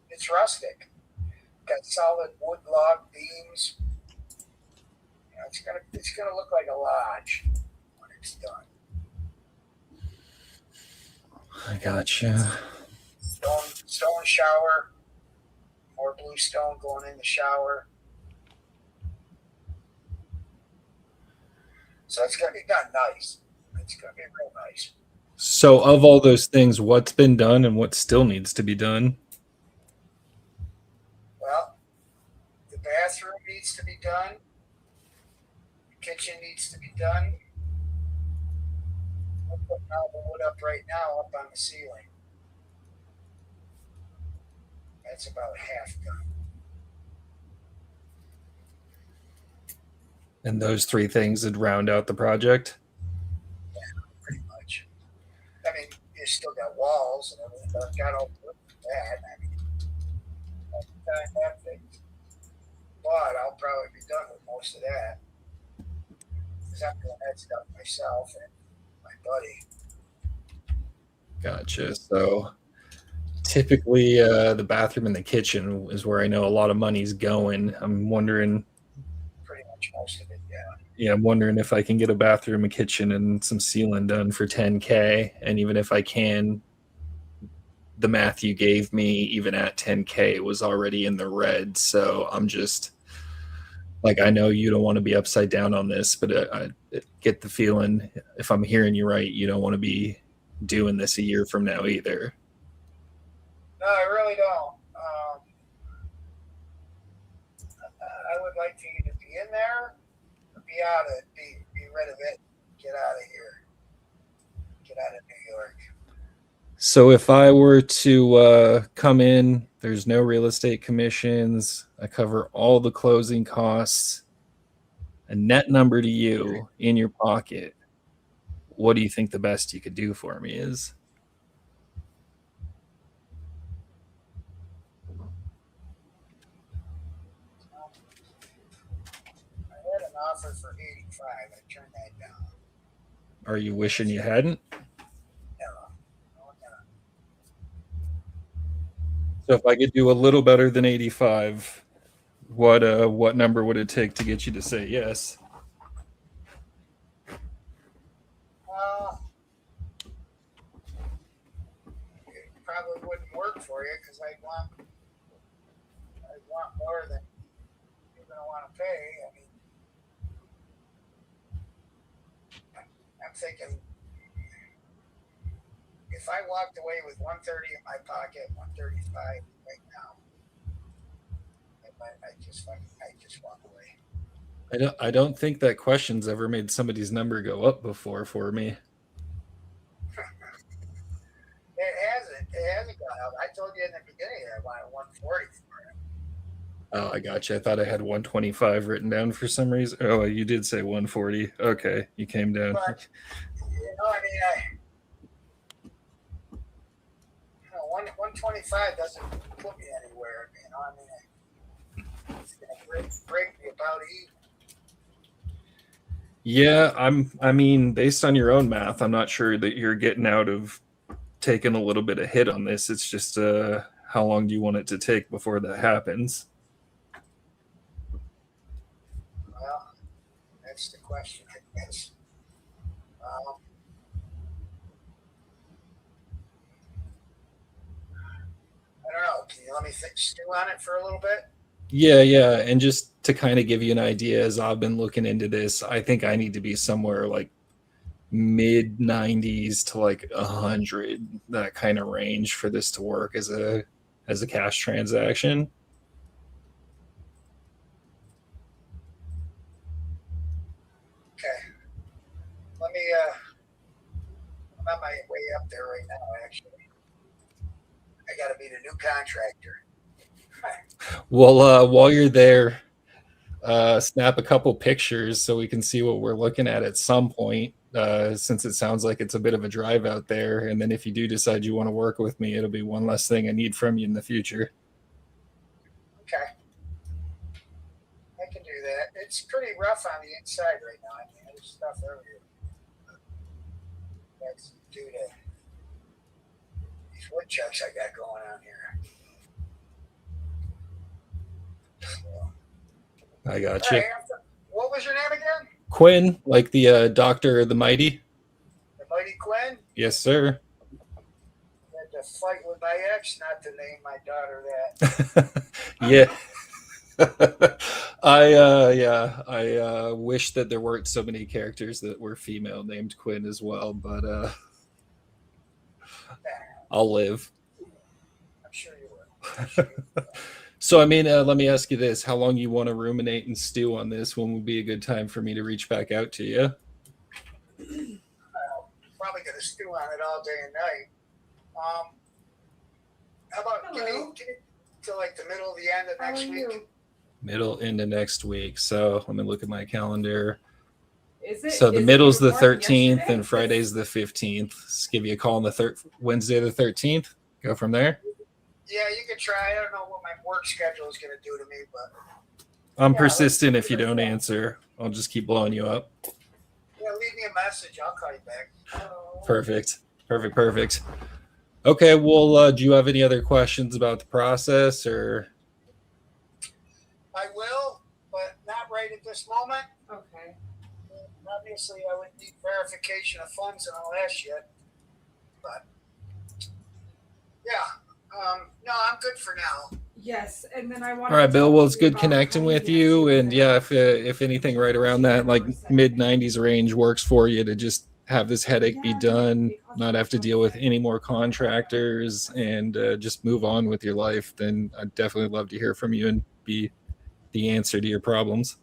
it's rustic. Got solid wood log beams. It's gonna look like a lodge when it's done. I gotcha. Stone shower, more blue stone going in the shower. So it's gonna be done nice. It's gonna be real nice. So of all those things, what's been done and what still needs to be done? Well, the bathroom needs to be done. The kitchen needs to be done. I'm putting all the wood up right now up on the ceiling. That's about half done. And those three things would round out the project? Yeah, pretty much. I mean, you still got walls and everything, but I've got all the wood for that. I mean, that thing. But I'll probably be done with most of that. Because I'm doing that stuff myself and my buddy. Gotcha. So typically the bathroom and the kitchen is where I know a lot of money's going. I'm wondering. Pretty much most of it, yeah. Yeah, I'm wondering if I can get a bathroom, a kitchen, and some ceiling done for $10K. And even if I can, the math you gave me, even at $10K, was already in the red. So I'm just like, I know you don't want to be upside down on this, but I get the feeling, if I'm hearing you right, you don't want to be doing this a year from now either. No, I really don't. I would like to either be in there or be out of it, be rid of it, get out of here, get out of New York. So if I were to come in, there's no real estate commissions. I cover all the closing costs. A net number to you in your pocket. What do you think the best you could do for me is? I had an offer for 85. I turned that down. Are you wishing you hadn't? No. So if I could do a little better than 85, what number would it take to get you to say yes? It probably wouldn't work for you because I'd want more than you're going to want to pay. I mean, I'm thinking if I walked away with 130 in my pocket, 135 right now, I just walk away. I don't think that question's ever made somebody's number go up before for me. It hasn't gone up. I told you in the beginning I wanted 140 for it. Oh, I got you. I thought I had 125 written down for some reason. Oh, you did say 140. Okay, you came down. But, I mean, 125 doesn't put me anywhere. I mean, it's going to break me about even. Yeah, I mean, based on your own math, I'm not sure that you're getting out of taking a little bit of hit on this. It's just how long do you want it to take before that happens? Well, that's the question, I guess. I don't know. Can you let me stew on it for a little bit? Yeah. And just to kind of give you an idea, as I've been looking into this, I think I need to be somewhere like mid 90s to like 100, that kind of range for this to work as a cash transaction. Okay. Let me, I'm on my way up there right now, actually. I got to meet a new contractor. Well, while you're there, snap a couple pictures so we can see what we're looking at some point, since it sounds like it's a bit of a drive out there. And then if you do decide you want to work with me, it'll be one less thing I need from you in the future. Okay. I can do that. It's pretty rough on the inside right now. I mean, there's stuff everywhere. That's due to these woodchucks I got going on here. I got you. Right, what was your name again? Quinn, like the Doctor the Mighty. The Mighty Quinn? Yes, sir. I had to fight with my ex not to name my daughter that. Yeah. I wish that there weren't so many characters that were female named Quinn as well, but I'll live. I'm sure you will. So, I mean, let me ask you this. How long you want to ruminate and stew on this? When would be a good time for me to reach back out to you? Probably going to stew on it all day and night. How about give me till like the middle of the end of next week? Middle into next week. So let me look at my calendar. So the middle's the 13th and Friday's the 15th. Just give you a call on the Wednesday the 13th. Go from there. Yeah, you can try. I don't know what my work schedule is going to do to me, but I'm persistent. If you don't answer, I'll just keep blowing you up. yeah, leave me a message. I'll call you back. Perfect. Okay. Well, do you have any other questions about the process, or? I will, but not right at this moment. Okay. Obviously, I would need verification of funds and all that shit. But yeah, No, I'm good for now. Yes, and then I want. All right, Bill. Well, it's good connecting with you. And yeah, if anything right around that like mid 90s range works for you to just have this headache be done, not have to deal with any more contractors, and just move on with your life, then I'd definitely love to hear from you and be the answer to your problems.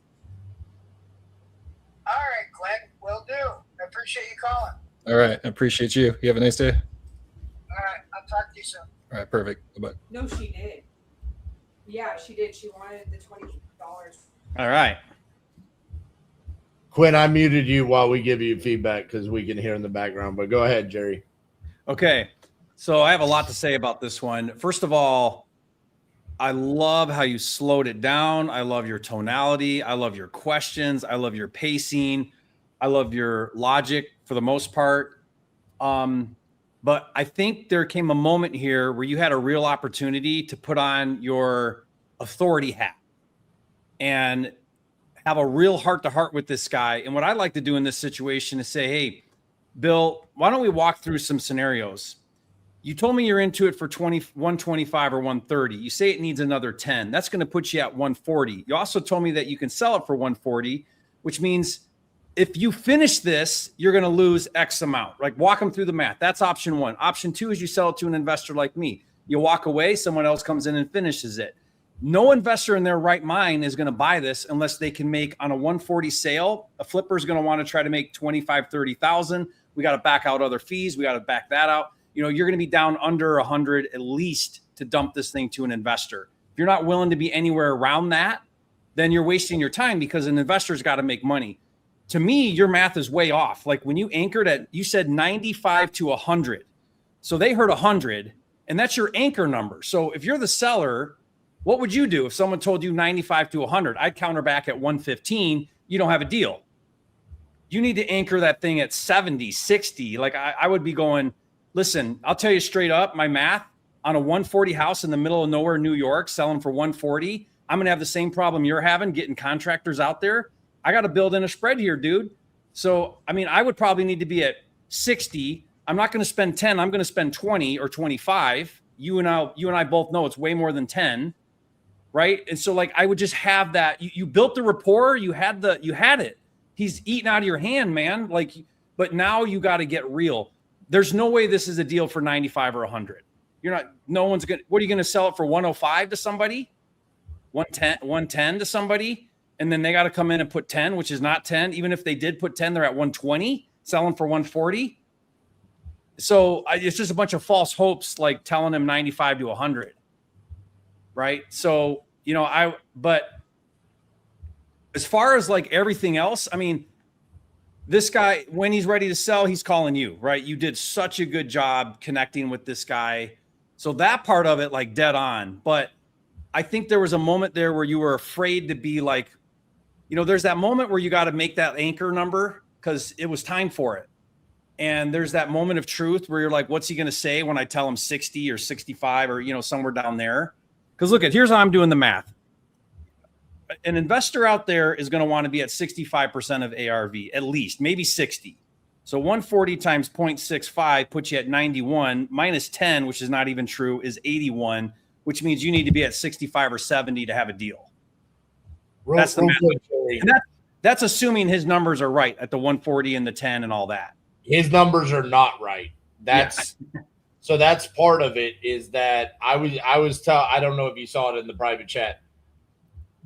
All right, Glenn, will do. I appreciate you calling. All right, I appreciate you. You have a nice day. All right, I'll talk to you soon. All right, perfect. Bye-bye. No, she did. Yeah, she did. She wanted the $20. All right. Quinn, I muted you while we give you feedback because we can hear in the background, but go ahead, Jerry. Okay. So I have a lot to say about this one. First of all, I love how you slowed it down. I love your tonality. I love your questions. I love your pacing. I love your logic for the most part. But I think there came a moment here where you had a real opportunity to put on your authority hat and have a real heart-to-heart with this guy. And what I like to do in this situation is say, hey, Bill, why don't we walk through some scenarios? You told me you're into it for 125 or 130. You say it needs another 10. That's going to put you at 140. You also told me that you can sell it for 140, which means if you finish this, you're going to lose X amount. Like, walk them through the math. That's option one. Option two is you sell it to an investor like me. You walk away, someone else comes in and finishes it. No investor in their right mind is going to buy this unless they can make on a 140 sale. A flipper is going to want to try to make 25, 30,000. We got to back out other fees. We got to back that out. You know, you're going to be down under 100 at least to dump this thing to an investor. If you're not willing to be anywhere around that, then you're wasting your time because an investor's got to make money. To me, your math is way off. Like when you anchored at, you said 95 to 100. So they heard 100 and that's your anchor number. So if you're the seller, what would you do if someone told you 95 to 100? I'd counter back at 115. You don't have a deal. You need to anchor that thing at 70, 60. Like I would be going, listen, I'll tell you straight up, my math on a 140 house in the middle of nowhere, New York, selling for 140, I'm going to have the same problem you're having getting contractors out there. I got to build in a spread here, dude. So, I mean, I would probably need to be at 60. I'm not going to spend 10. I'm going to spend 20 or 25. You and I both know it's way more than 10. Right. And so like, I would just have that. You built the rapport. You had it. He's eating out of your hand, man. Like, but now you got to get real. There's no way this is a deal for 95 or 100. No one's going to, what are you going to sell it for 105 to somebody? 110 to somebody? And then they got to come in and put 10, which is not 10. Even if they did put 10, they're at 120, selling for 140. So it's just a bunch of false hopes, like telling them 95 to 100. Right. So, but as far as like everything else, I mean, this guy, when he's ready to sell, he's calling you, right? You did such a good job connecting with this guy. So that part of it, like dead on. But I think there was a moment there where you were afraid to be like, there's that moment where you got to make that anchor number because it was time for it. And there's that moment of truth where you're like, what's he going to say when I tell him 60 or 65 or, somewhere down there? Because look, here's how I'm doing the math. An investor out there is going to want to be at 65% of ARV, at least, maybe 60. So 140 times 0.65 puts you at 91, minus 10, which is not even true, is 81, which means you need to be at 65 or 70 to have a deal. That's the math. And that's assuming his numbers are right at the 140 and the 10 and all that. His numbers are not right. So that's part of it is that I don't know if you saw it in the private chat.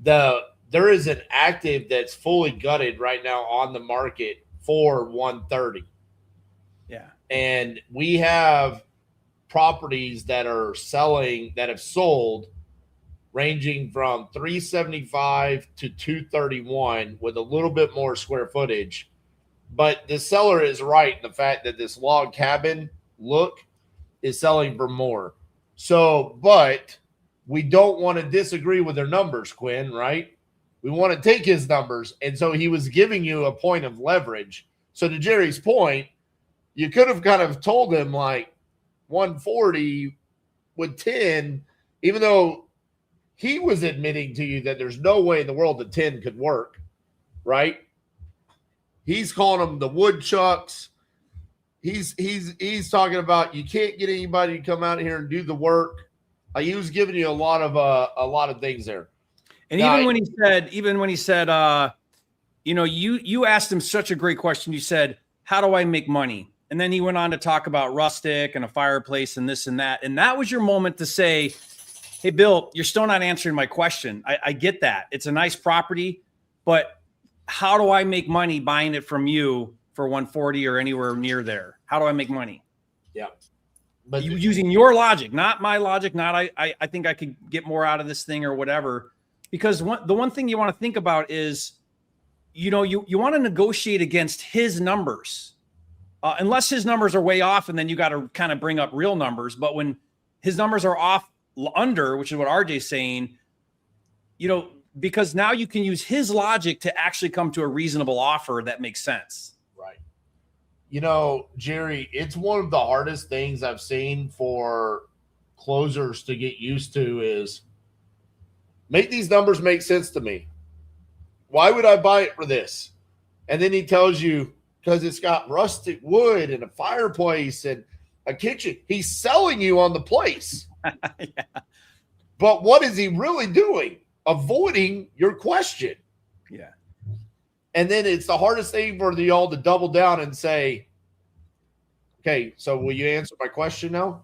There is an active that's fully gutted right now on the market for 130. Yeah. And we have properties that are selling that have sold ranging from 375 to 231 with a little bit more square footage. But the seller is right in the fact that this log cabin look is selling for more. So, but we don't want to disagree with their numbers, Quinn, right? We want to take his numbers. And so he was giving you a point of leverage. So to Jerry's point, you could have kind of told him like 140 with 10, even though he was admitting to you that there's no way in the world that 10 could work, right? He's calling them the woodchucks. He's talking about you can't get anybody to come out here and do the work. He was giving you a lot of things there. And even when he said, you know, you asked him such a great question. You said, how do I make money? And then he went on to talk about rustic and a fireplace and this and that. And that was your moment to say, hey, Bill, you're still not answering my question. I get that. It's a nice property, but how do I make money buying it from you for 140 or anywhere near there? How do I make money? Yeah. But you using your logic, not my logic, not I think I could get more out of this thing or whatever. Because the one thing you want to think about is, you know, you want to negotiate against his numbers, unless his numbers are way off, and then you got to kind of bring up real numbers. But when his numbers are off under, which is what RJ's saying, you know, because now you can use his logic to actually come to a reasonable offer that makes sense. Right. You know, Jerry, it's one of the hardest things I've seen for closers to get used to is make these numbers make sense to me. Why would I buy it for this? And then he tells you, because it's got rustic wood and a fireplace and a kitchen. He's selling you on the place. Yeah. But what is he really doing? Avoiding your question. Yeah. And then it's the hardest thing for y'all to double down and say, okay, so will you answer my question now?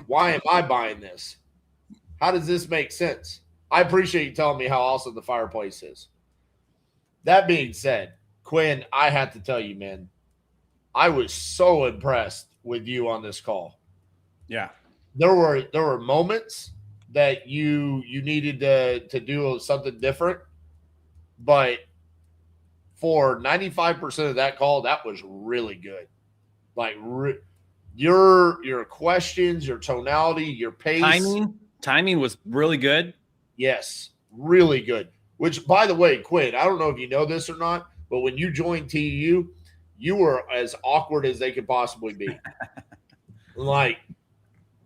Why am I buying this? How does this make sense? I appreciate you telling me how awesome the fireplace is. That being said, Quinn, I have to tell you, man, I was so impressed with you on this call. Yeah. There were moments that you needed to do something different, but for 95% of that call, that was really good. Like your questions, your tonality, your pace, timing was really good. Yes, really good. Which, by the way, Quinn, I don't know if you know this or not, but when you joined TU, you were as awkward as they could possibly be. And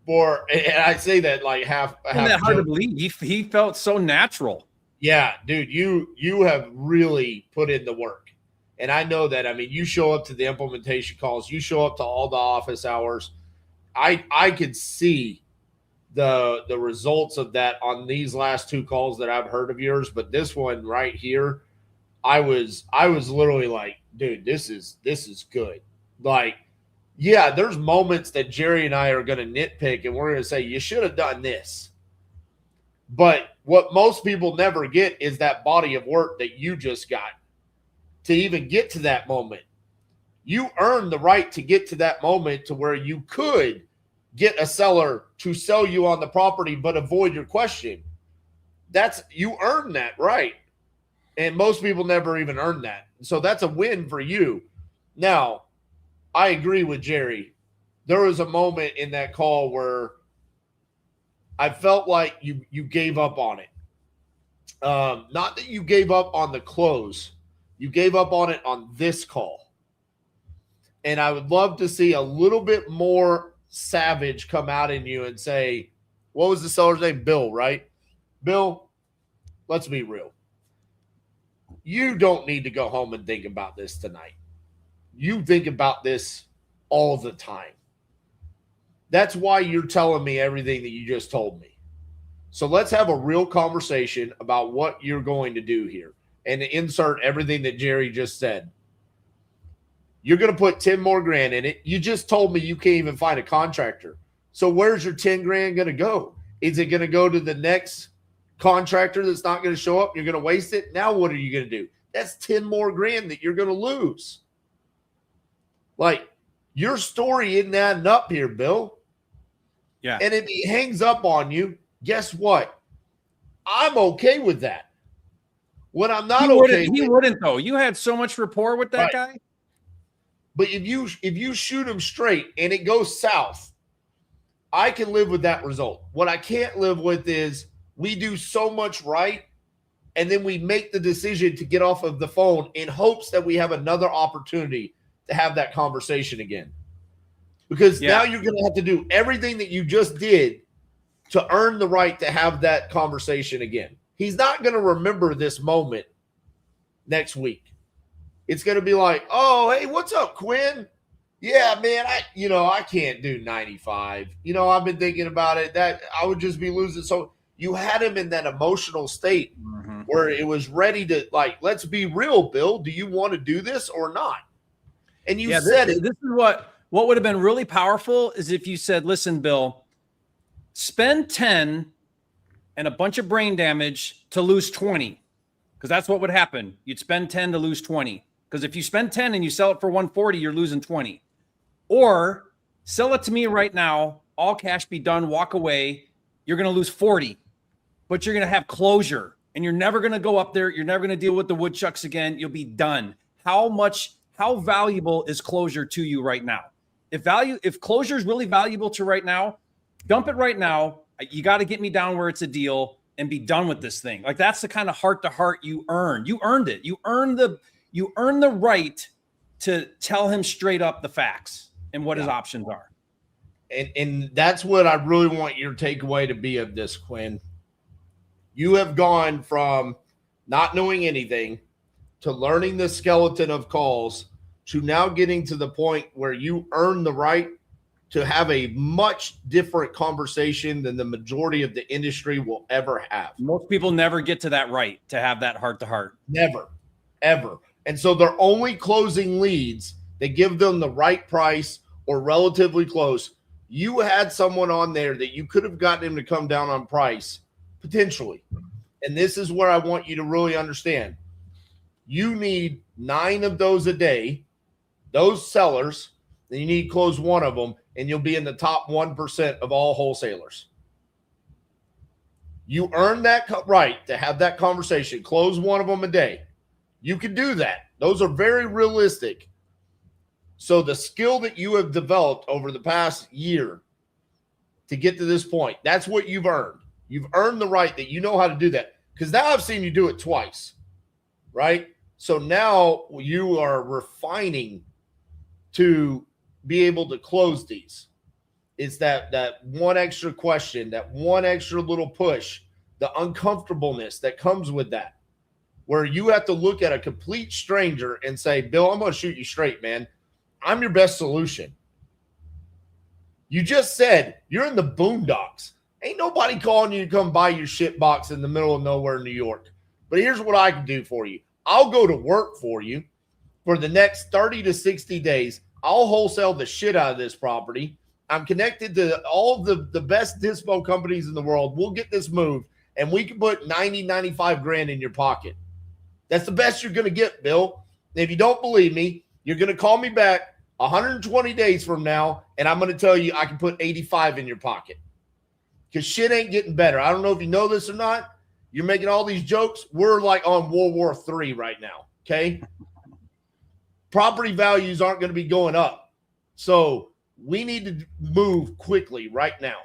I say that like half. Isn't that hard to believe? He felt so natural. Yeah, dude, you have really put in the work. And I know that. I mean, you show up to the implementation calls, you show up to all the office hours. I could see the results of that on these last two calls that I've heard of yours, but this one right here, I was literally like, dude, this is good. Like, yeah, there's moments that Jerry and I are going to nitpick and we're going to say, you should have done this. But what most people never get is that body of work that you just got to even get to that moment. You earned the right to get to that moment to where you could get a seller to sell you on the property, but avoid your question. You earned that right. And most people never even earn that. So that's a win for you. Now, I agree with Jerry. There was a moment in that call where I felt like you gave up on it. Not that you gave up on the close. You gave up on it on this call. And I would love to see a little bit more savage come out in you and say, what was the seller's name? Bill, right? Bill, let's be real. You don't need to go home and think about this tonight. You think about this all the time. That's why you're telling me everything that you just told me. So let's have a real conversation about what you're going to do here and insert everything that Jerry just said. You're going to put 10 more grand in it. You just told me you can't even find a contractor. So where's your 10 grand going to go? Is it going to go to the next contractor that's not going to show up? You're going to waste it. Now what are you going to do? That's 10 more grand that you're going to lose. Like, your story isn't adding up here, Bill. Yeah. And if he hangs up on you, guess what? I'm okay with that. When I'm not okay, he wouldn't though. You had so much rapport with that guy. But if you shoot him straight and it goes south, I can live with that result. What I can't live with is we do so much right, and then we make the decision to get off of the phone in hopes that we have another opportunity to have that conversation again. Because now you're going to have to do everything that you just did to earn the right to have that conversation again. He's not going to remember this moment next week. It's going to be like, oh, hey, what's up, Quinn? Yeah, man, I can't do 95. I've been thinking about it, that I would just be losing. So you had him in that emotional state where it was ready to, like, let's be real, Bill. Do you want to do this or not? And you said it. This is what would have been really powerful is if you said, listen, Bill, spend 10 and a bunch of brain damage to lose 20. Because that's what would happen. You'd spend 10 to lose 20. Because if you spend 10 and you sell it for 140, you're losing 20. Or sell it to me right now, all cash, be done, walk away. You're going to lose 40, but you're going to have closure and you're never going to go up there. You're never going to deal with the woodchucks again. You'll be done. How valuable is closure to you right now? If closure is really valuable to right now, dump it right now. You got to get me down where it's a deal and be done with this thing. Like, that's the kind of heart to heart you earned. You earned it. You earned the right to tell him straight up the facts and what his options are. And that's what I really want your takeaway to be of this, Quinn. You have gone from not knowing anything to learning the skeleton of calls to now getting to the point where you earn the right to have a much different conversation than the majority of the industry will ever have. Most people never get to that right to have that heart to heart. Never, ever. And so they're only closing leads that give them the right price or relatively close. You had someone on there that you could have gotten him to come down on price, potentially. And this is where I want you to really understand. You need 9 of those a day, those sellers, then you need to close one of them, and you'll be in the top 1% of all wholesalers. You earn that right to have that conversation. Close one of them a day. You can do that. Those are very realistic. So the skill that you have developed over the past year to get to this point, that's what you've earned. You've earned the right that you know how to do that. Because now I've seen you do it twice, right? So now you are refining to be able to close these. It's that one extra question, that one extra little push, the uncomfortableness that comes with that, where you have to look at a complete stranger and say, Bill, I'm going to shoot you straight, man. I'm your best solution. You just said you're in the boondocks. Ain't nobody calling you to come buy your shit box in the middle of nowhere in New York. But here's what I can do for you. I'll go to work for you for the next 30 to 60 days. I'll wholesale the shit out of this property. I'm connected to all of the best dispo companies in the world. We'll get this moved, and we can put 90, 95 grand in your pocket. That's the best you're going to get, Bill. And if you don't believe me, you're going to call me back 120 days from now, and I'm going to tell you I can put 85 in your pocket. Because shit ain't getting better. I don't know if you know this or not. You're making all these jokes. We're like on World War III right now, okay? Property values aren't going to be going up. So we need to move quickly right now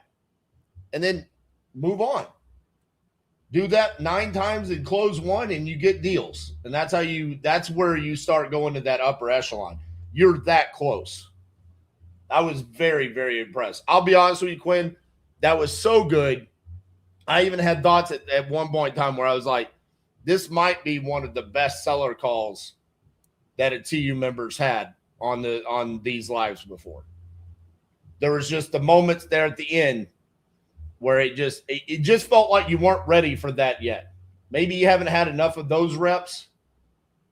and then move on. Do that 9 times and close one, and you get deals. And that's where you start going to that upper echelon. You're that close. I was very, very impressed. I'll be honest with you, Quinn. That was so good. I even had thoughts at one point in time where I was like, this might be one of the best seller calls that a TU members had on these lives before. There was just the moments there at the end where it just felt like you weren't ready for that yet. Maybe you haven't had enough of those reps,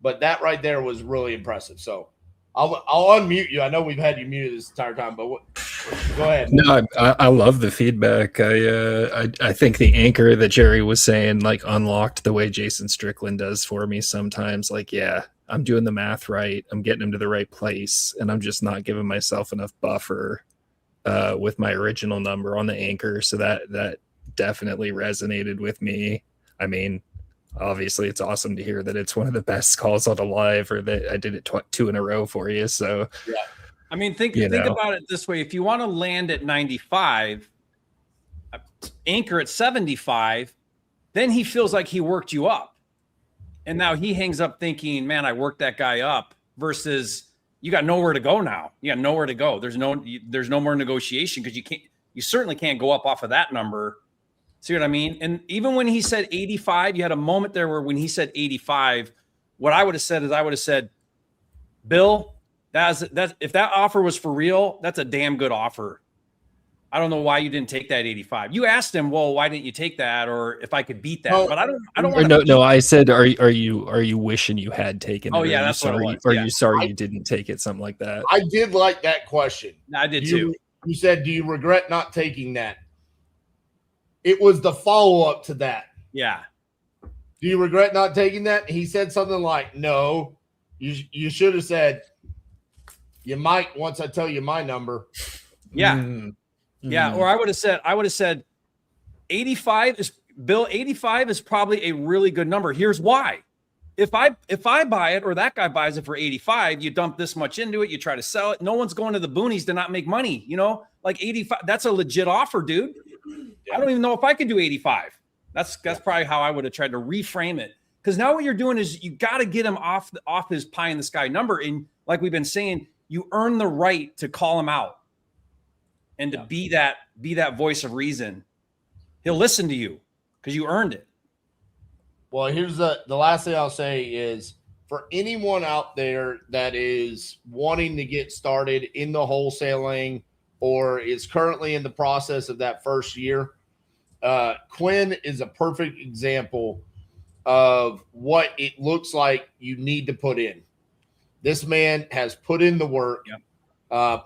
but that right there was really impressive. So I'll unmute you. I know we've had you muted this entire time, but go ahead. No, I love the feedback. I think the anchor that Jerry was saying, like, unlocked the way Jason Strickland does for me sometimes. Like, yeah, I'm doing the math right. I'm getting him to the right place, and I'm just not giving myself enough buffer with my original number on the anchor. So that definitely resonated with me. I mean, obviously it's awesome to hear that it's one of the best calls on a live, or that I did it 2 in a row for you. So yeah. I mean, think about it this way. If you want to land at 95, anchor at 75, then he feels like he worked you up. And now he hangs up thinking, man, I worked that guy up, versus you got nowhere to go now. You got nowhere to go. There's no more negotiation, because you certainly can't go up off of that number. See what I mean? And even when he said 85, you had a moment there where when he said 85, what I would have said is, Bill, That's if that offer was for real, that's a damn good offer. I don't know why you didn't take that 85. You asked him, well, why didn't you take that, or if I could beat that? Oh, but I don't want to. No, I said, are you wishing you had taken it? Oh yeah, are that's you what it sorry? was. Are Yeah. you sorry you didn't take it? Something like that. I did like that question. I did too. You said, do you regret not taking that? It was the follow-up to that. Yeah. Do you regret not taking that? He said something like, no. You should have said, you might once I tell you my number. Yeah. Yeah. Or I would have said 85 is probably a really good number. Here's why. If I buy it or that guy buys it for 85, you dump this much into it, you try to sell it. No one's going to the boonies to not make money, like 85. That's a legit offer, dude. Yeah. I don't even know if I could do 85. That's probably how I would have tried to reframe it. Because now what you're doing is you got to get him off his pie in the sky number. And like we've been saying, you earn the right to call him out and to be that voice of reason. He'll listen to you because you earned it. Well, here's the last thing I'll say is for anyone out there that is wanting to get started in the wholesaling or is currently in the process of that first year, Quinn is a perfect example of what it looks like you need to put in. This man has put in the work. Yep.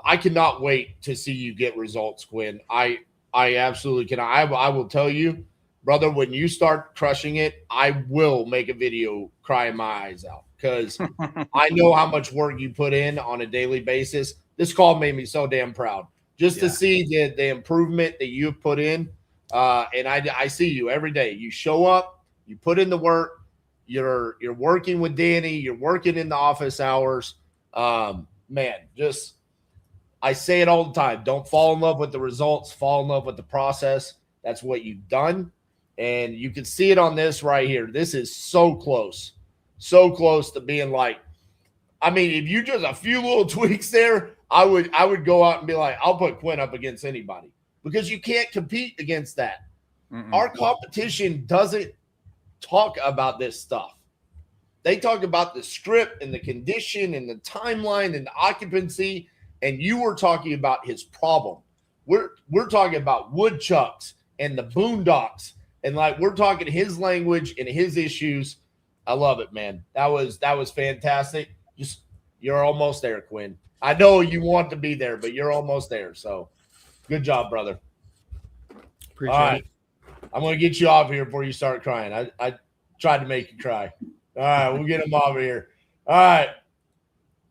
I cannot wait to see you get results, Quinn. I absolutely can. I will tell you, brother, when you start crushing it, I will make a video crying my eyes out because I know how much work you put in on a daily basis. This call made me so damn proud just to see the improvement that you've put in. And I see you every day. You show up, you put in the work. You're working with Danny. You're working in the office hours. Man, just I say it all the time. Don't fall in love with the results. Fall in love with the process. That's what you've done. And you can see it on this right here. This is so close to being like, I mean, if you just a few little tweaks there, I would go out and be like, I'll put Quinn up against anybody because you can't compete against that. Our competition doesn't talk about this stuff. They talk about the script and the condition and the timeline and the occupancy. And you were talking about his problem. We're talking about woodchucks and the boondocks. And like we're talking his language and his issues. I love it, man. That was fantastic. Just you're almost there, Quinn. I know you want to be there, but you're almost there. So good job, brother. Appreciate it. I'm gonna get you off here before you start crying. I tried to make you cry. All right, we'll get him off here. All right.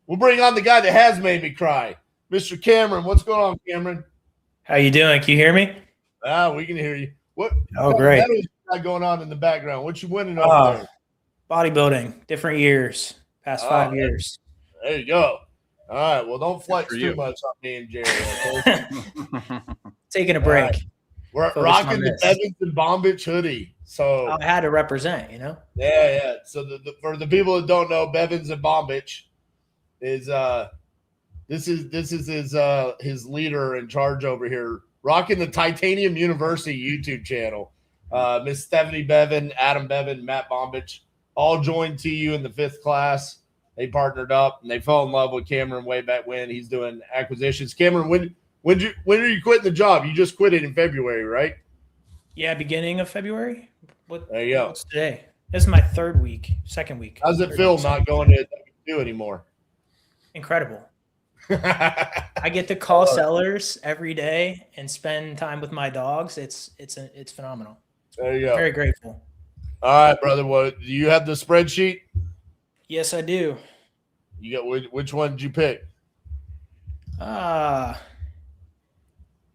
We'll bring on the guy that has made me cry. Mr. Cameron. What's going on, Cameron? How you doing? Can you hear me? We can hear you. What? Oh, great. What is going on in the background? What you winning over there? Bodybuilding, different years, past 5 years. There you go. All right. Well, don't flex too much on me and Jerry. Okay? Taking a break. Right. We're rocking the Bevins and Bombich hoodie. So I had to represent, Yeah. So for the people that don't know, Bevins and Bombich is this is his leader in charge over here, rocking the Titanium University YouTube channel. Miss Stephanie Bevan, Adam Bevan, Matt Bombich all joined TU in the 5th class. They partnered up and they fell in love with Cameron way back when. He's doing acquisitions. Cameron, when are you quitting the job? You just quit it in February, right? Yeah, beginning of February. There you go. What's today? This is my second week. How's it feel not going to do anymore? Incredible. I get to call sellers every day and spend time with my dogs. It's phenomenal. There you go. Very grateful. All right, brother. What do you have the spreadsheet? Yes, I do. You got which one did you pick? I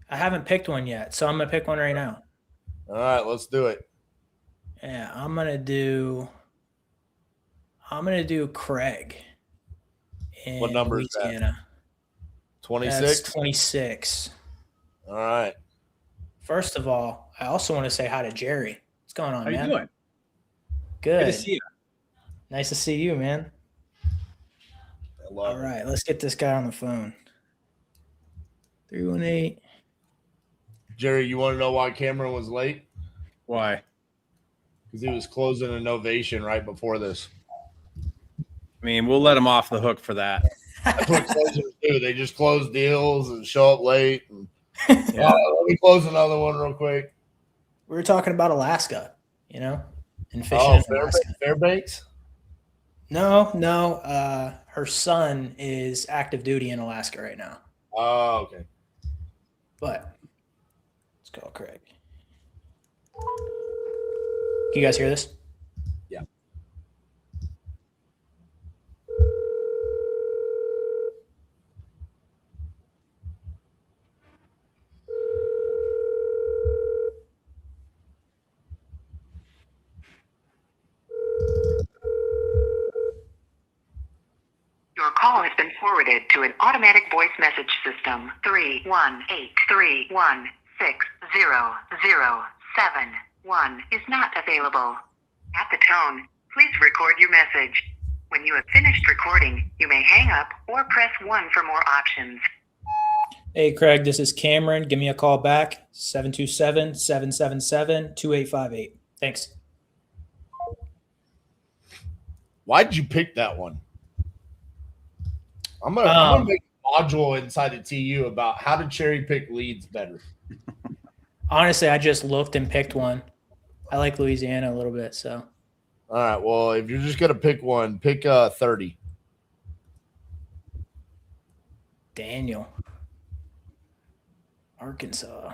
haven't picked one yet, so I'm gonna pick one right now. All right, let's do it. Yeah, I'm gonna do Craig. What number is that? 26? 26. All right. First of all, I also want to say hi to Jerry. What's going on, man? How you doing? Good. Good to see you. Nice to see you, man. All right, let's get this guy on the phone. 318. Jerry, you want to know why Cameron was late? Why? Because he was closing an ovation right before this. I mean, we'll let him off the hook for that. That's what closers do. They just close deals and show up late. And, let me close another one real quick. We were talking about Alaska, and fishing Oh, in Alaska. Fairbanks? No. Her son is active duty in Alaska right now. Oh, okay. But let's go, Craig. Can you guys hear this? Yeah. Your call has been forwarded to an automatic voice message system. 318-316-0007 is not available. At the tone, please record your message. When you have finished recording, you may hang up or press 1 for more options. Hey, Craig, this is Cameron. Give me a call back, 727-777-2858. Thanks. Why did you pick that one? I'm gonna make a module inside of TU about how to cherry pick leads better. Honestly, I just looked and picked one. I like Louisiana a little bit, so. All right. Well, if you're just gonna pick one, pick 30. Daniel, Arkansas.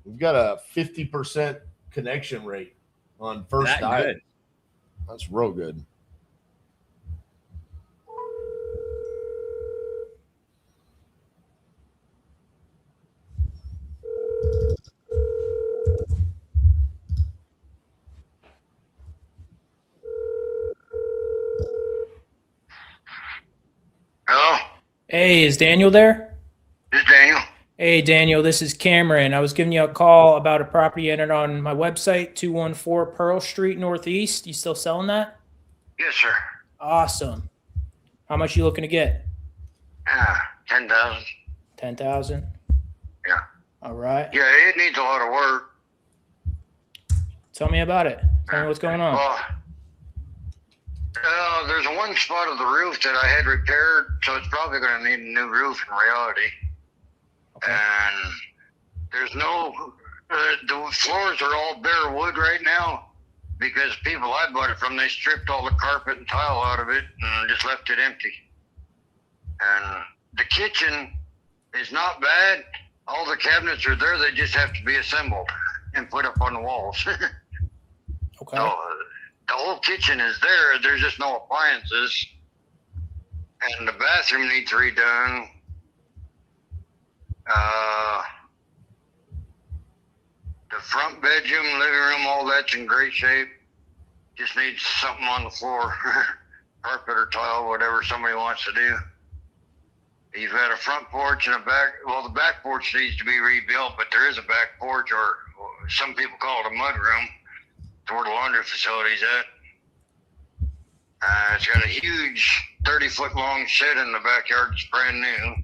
We've got a 50% connection rate on first dial. Good. That's real good. Hello? Hey, is Daniel there? This is Daniel. Hey, Daniel, this is Cameron. I was giving you a call about a property entered on my website, 214 Pearl Street Northeast. You still selling that? Yes, sir. Awesome. How much you looking to get? 10,000. 10,000? Yeah. All right. Yeah, it needs a lot of work. Tell me about it. Tell me what's going on. Well, there's one spot of the roof that I had repaired, so it's probably going to need a new roof in reality. Okay. And there's no, the floors are all bare wood right now because people I bought it from, they stripped all the carpet and tile out of it and just left it empty. And the kitchen is not bad. All the cabinets are there. They just have to be assembled and put up on the walls. Okay. So, the whole kitchen is there. There's just no appliances. And the bathroom needs redone. The front bedroom, living room, all that's in great shape. Just needs something on the floor. Carpet or tile, whatever somebody wants to do. You've got a front porch and a back. Well, the back porch needs to be rebuilt, but there is a back porch, or some people call it a mud room, to where the laundry facility's at. It's got a huge 30-foot long shed in the backyard. It's brand new.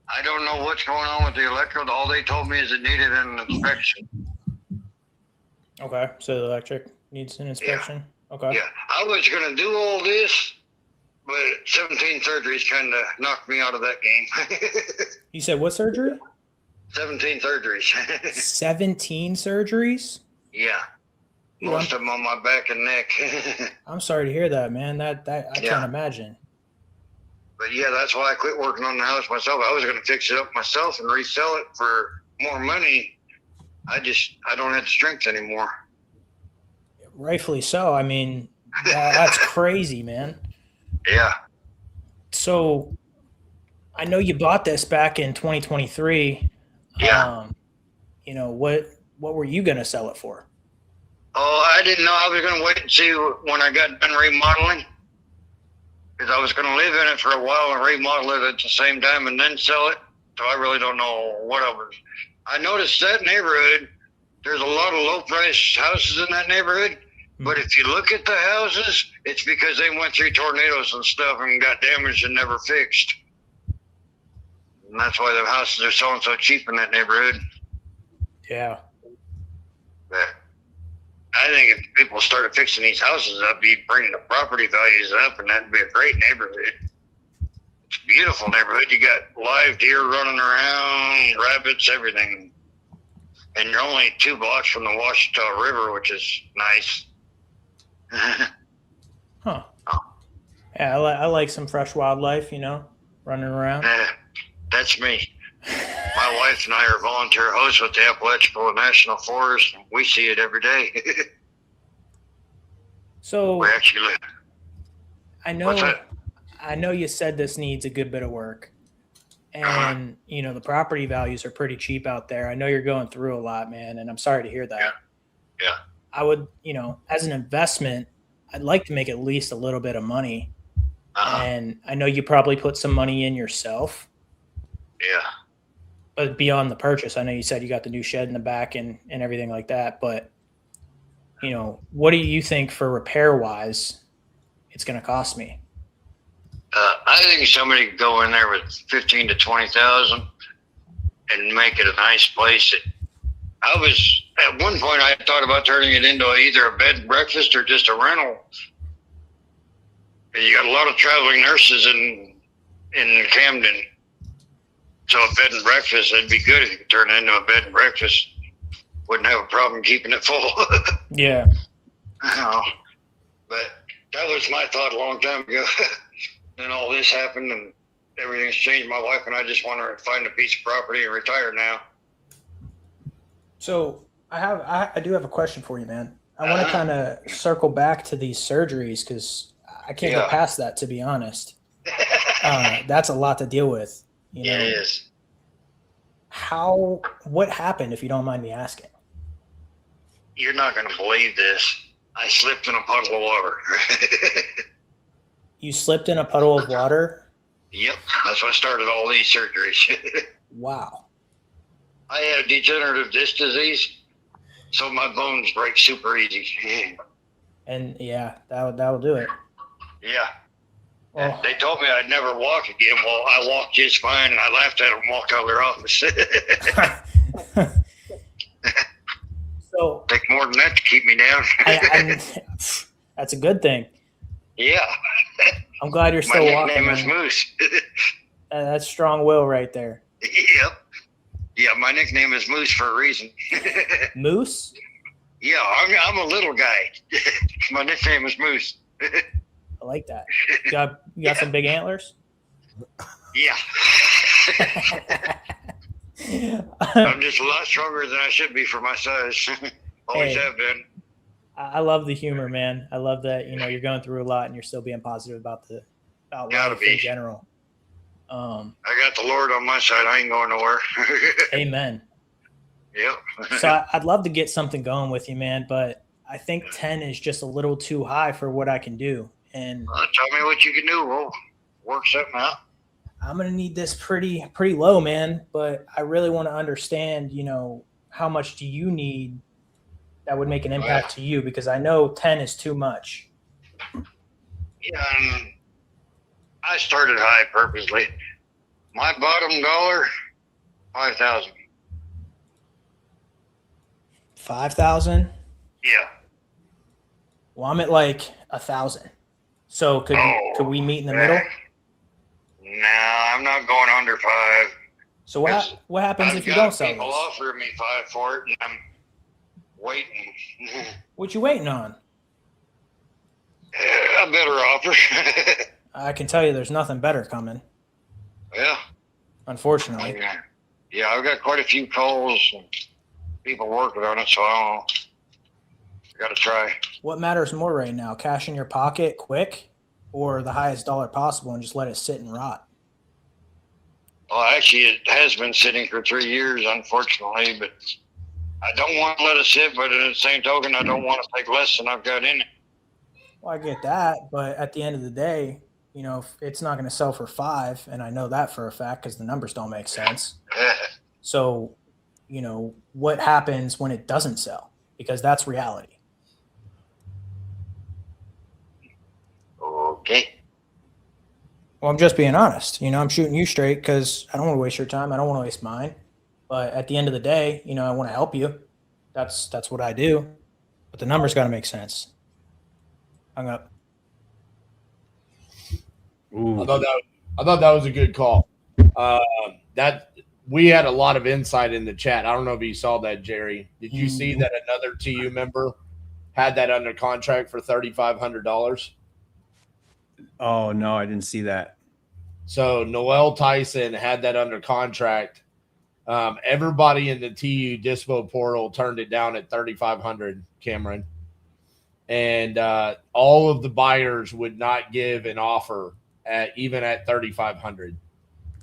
I don't know what's going on with the electrical. All they told me is it needed an inspection. Okay. So the electric needs an inspection. Yeah. Okay. Yeah. I was going to do all this, but 17 surgeries kind of knocked me out of that game. You said what surgery? 17 surgeries. 17 surgeries? Yeah. Most of them on my back and neck. I'm sorry to hear that, man. That I can't imagine. But yeah, that's why I quit working on the house myself. I was going to fix it up myself and resell it for more money. I don't have the strength anymore. Rightfully so. I mean, that's crazy, man. Yeah. So I know you bought this back in 2023. Yeah. What were you going to sell it for? Oh, I didn't know. I was going to wait and see when I got done remodeling. Because I was going to live in it for a while and remodel it at the same time and then sell it. So I really don't know what I was. I noticed that neighborhood, there's a lot of low-priced houses in that neighborhood. But if you look at the houses, it's because they went through tornadoes and stuff and got damaged and never fixed. And that's why the houses are selling so cheap in that neighborhood. Yeah. But I think if people started fixing these houses up, you'd bring the property values up, and that'd be a great neighborhood. It's a beautiful neighborhood. You got live deer running around, rabbits, everything. And you're only 2 blocks from the Washita River, which is nice. Huh. Yeah, I like some fresh wildlife, running around. That's me. My wife and I are volunteer hosts with the Appalachian National Forest, and we see it every day. So we actually live. I know you said this needs a good bit of work. And, the property values are pretty cheap out there. I know you're going through a lot, man, and I'm sorry to hear that. Yeah. I would, as an investment, I'd like to make at least a little bit of money. And I know you probably put some money in yourself. Yeah. But beyond the purchase, I know you said you got the new shed in the back and everything like that. But, what do you think for repair-wise it's going to cost me? I think somebody could go in there with 15 to 20,000 and make it a nice place. I was at one point I thought about turning it into either a bed and breakfast or just a rental. You got a lot of traveling nurses in Camden, so a bed and breakfast, it'd be good if you could turn it into a bed and breakfast. Wouldn't have a problem keeping it full. Yeah. But that was my thought a long time ago. Then all this happened and everything's changed. My wife and I just want to find a piece of property and retire now. So I do have a question for you, man. I want to kind of circle back to these surgeries because I can't get past that, to be honest. That's a lot to deal with. It is. What happened, if you don't mind me asking? You're not going to believe this. I slipped in a puddle of water. You slipped in a puddle of water? Yep. That's what started all these surgeries. Wow. I had degenerative disc disease, so my bones break super easy. And yeah, that will do it. Yeah. Well, they told me I'd never walk again. Well, I walked just fine, and I laughed at them walk out of their office. So take more than that to keep me down. That's a good thing. Yeah. I'm glad you're still walking. My nickname is Moose. That's strong will right there. Yep. Yeah, my nickname is Moose for a reason. Moose? Yeah, I'm a little guy. My nickname is Moose. I like that. You got some big antlers? Yeah. I'm just a lot stronger than I should be for my size. Always have been. I love the humor, man. I love that, you're going through a lot and you're still being positive about life in general. I got the Lord on my side. I ain't going nowhere. Amen. Yep. So I'd love to get something going with you, man, but I think 10 is just a little too high for what I can do. And tell me what you can do. We'll work something out. I'm going to need this pretty low, man, but I really want to understand, how much do you need that would make an impact to you? Because I know 10 is too much. Yeah, I started high purposely. My bottom dollar, 5,000. 5,000? Yeah. Well, I'm at like 1,000. So could we meet in the middle? Nah, I'm not going under 5. So what happens if you don't sell this? People offer me 5 for it, and I'm waiting. What you waiting on? A better offer. I can tell you there's nothing better coming. Yeah. Unfortunately. Yeah, I've got quite a few calls and people working on it, so I don't know. I got to try. What matters more right now? Cash in your pocket quick or the highest dollar possible and just let it sit and rot? Well, actually, it has been sitting for 3 years, unfortunately, but I don't want to let it sit, but at the same token, I don't want to take less than I've got in it. Well, I get that, but at the end of the day, if it's not going to sell for 5, and I know that for a fact because the numbers don't make sense. So, what happens when it doesn't sell? Because that's reality. Okay. Well, I'm just being honest. I'm shooting you straight because I don't want to waste your time. I don't want to waste mine. But at the end of the day, I want to help you. That's what I do. But the numbers got to make sense. Hung up. Ooh. I thought that was a good call. That we had a lot of insight in the chat. I don't know if you saw that, Jerry. Did you see that another TU member had that under contract for $3,500? Oh no, I didn't see that. So Noel Tyson had that under contract. Everybody in the TU Dispo portal turned it down at $3,500, Cameron. And all of the buyers would not give an offer even at $3,500.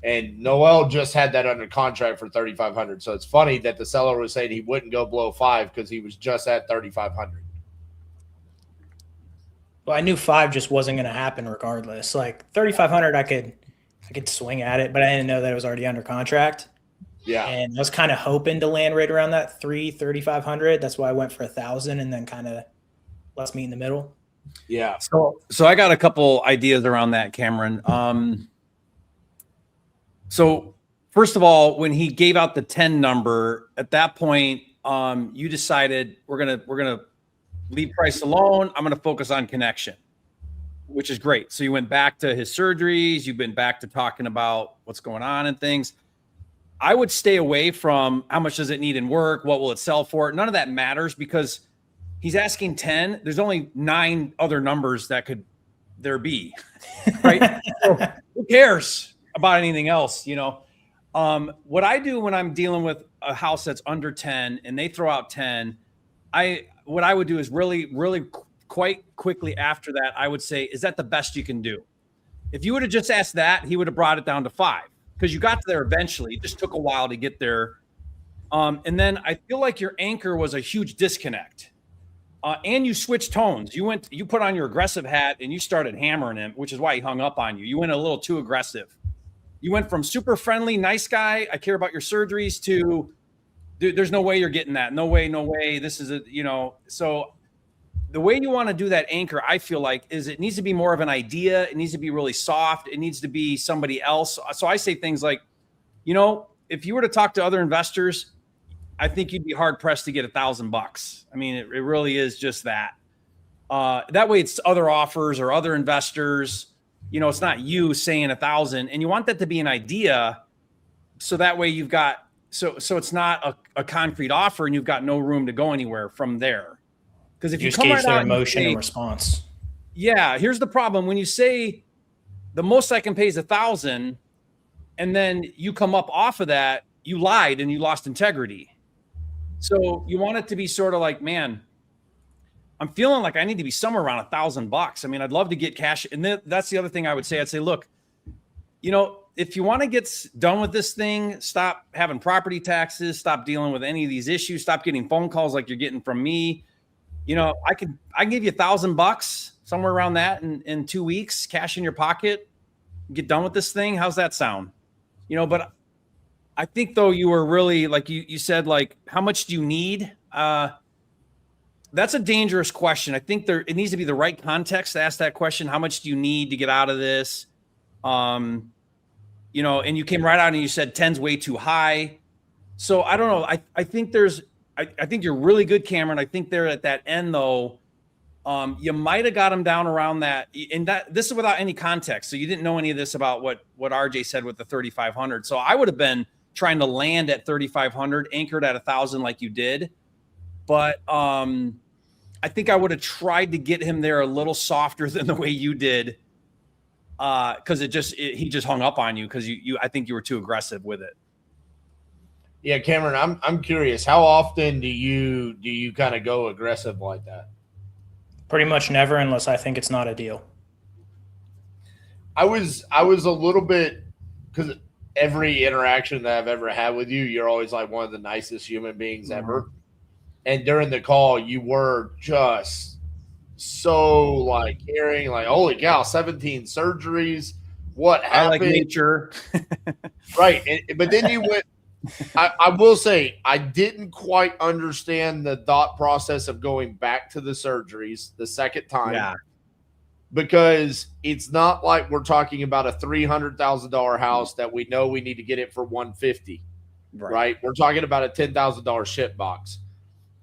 And Noel just had that under contract for $3,500. So it's funny that the seller was saying he wouldn't go below $5,000 because he was just at $3,500. Well, I knew 5 just wasn't going to happen regardless. Like 3,500, I could swing at it, but I didn't know that it was already under contract. Yeah. And I was kind of hoping to land right around that 3,500. That's why I went for 1,000 and then kind of let's meet in the middle. Yeah. So I got a couple ideas around that, Cameron. So first of all, when he gave out the 10 number, at that point, you decided we're gonna leave price alone. I'm gonna focus on connection, which is great. So you went back to his surgeries. You've been back to talking about what's going on and things. I would stay away from how much does it need in work? What will it sell for? None of that matters because he's asking 10. There's only 9 other numbers that could there be, right? So who cares about anything else? What I do when I'm dealing with a house that's under 10 and they throw out 10, what I would do is really quite quickly after that, I would say, is that the best you can do? If you would have just asked that, he would have brought it down to 5 because you got there eventually. It just took a while to get there. And then I feel like your anchor was a huge disconnect. And you switched tones. You put on your aggressive hat and you started hammering him, which is why he hung up on you. You went a little too aggressive. You went from super friendly, nice guy, I care about your surgeries to, dude, there's no way you're getting that. No way. This is so the way you want to do that anchor, I feel like, is it needs to be more of an idea. It needs to be really soft. It needs to be somebody else. So I say things like, if you were to talk to other investors, I think you'd be hard pressed to get $1,000. I mean, it really is just that. That way it's other offers or other investors. It's not you saying 1,000, and you want that to be an idea. So that way you've got, so it's not a concrete offer and you've got no room to go anywhere from there. Because if you just come gauge right their out emotion and and response. Yeah, here's the problem. When you say the most I can pay is 1,000, and then you come up off of that, you lied and you lost integrity. So you want it to be sort of like, man, I'm feeling like I need to be somewhere around $1,000. I mean, I'd love to get cash. And that's the other thing I would say. I'd say, look, if you want to get done with this thing, stop having property taxes, stop dealing with any of these issues, stop getting phone calls like you're getting from me. I can give you $1,000 somewhere around that in 2 weeks, cash in your pocket, get done with this thing. How's that sound? But I think though you were really like you said, like, how much do you need? That's a dangerous question. I think it needs to be the right context to ask that question. How much do you need to get out of this? And you came right out and you said 10's way too high. So I don't know. I think I think you're really good, Cameron. I think they're at that end though. You might have got them down around that, and this is without any context. So you didn't know any of this about what RJ said with the 3,500. So I would have been trying to land at 3,500, anchored at 1,000 like you did. But I think I would have tried to get him there a little softer than the way you did, because he just hung up on you because I think you were too aggressive with it. Yeah, Cameron, I'm curious. How often do you kind of go aggressive like that? Pretty much never, unless I think it's not a deal. I was a little bit, because every interaction that I've ever had with you, you're always like one of the nicest human beings ever. And during the call, you were just so like caring, like, holy cow, 17 surgeries. What happened? I like nature. Right. But then you went, I will say, I didn't quite understand the thought process of going back to the surgeries the second time. Yeah. because it's not like we're talking about a $300,000 house that we know we need to get it for $150,000, right? We're talking about a $10,000 ship box.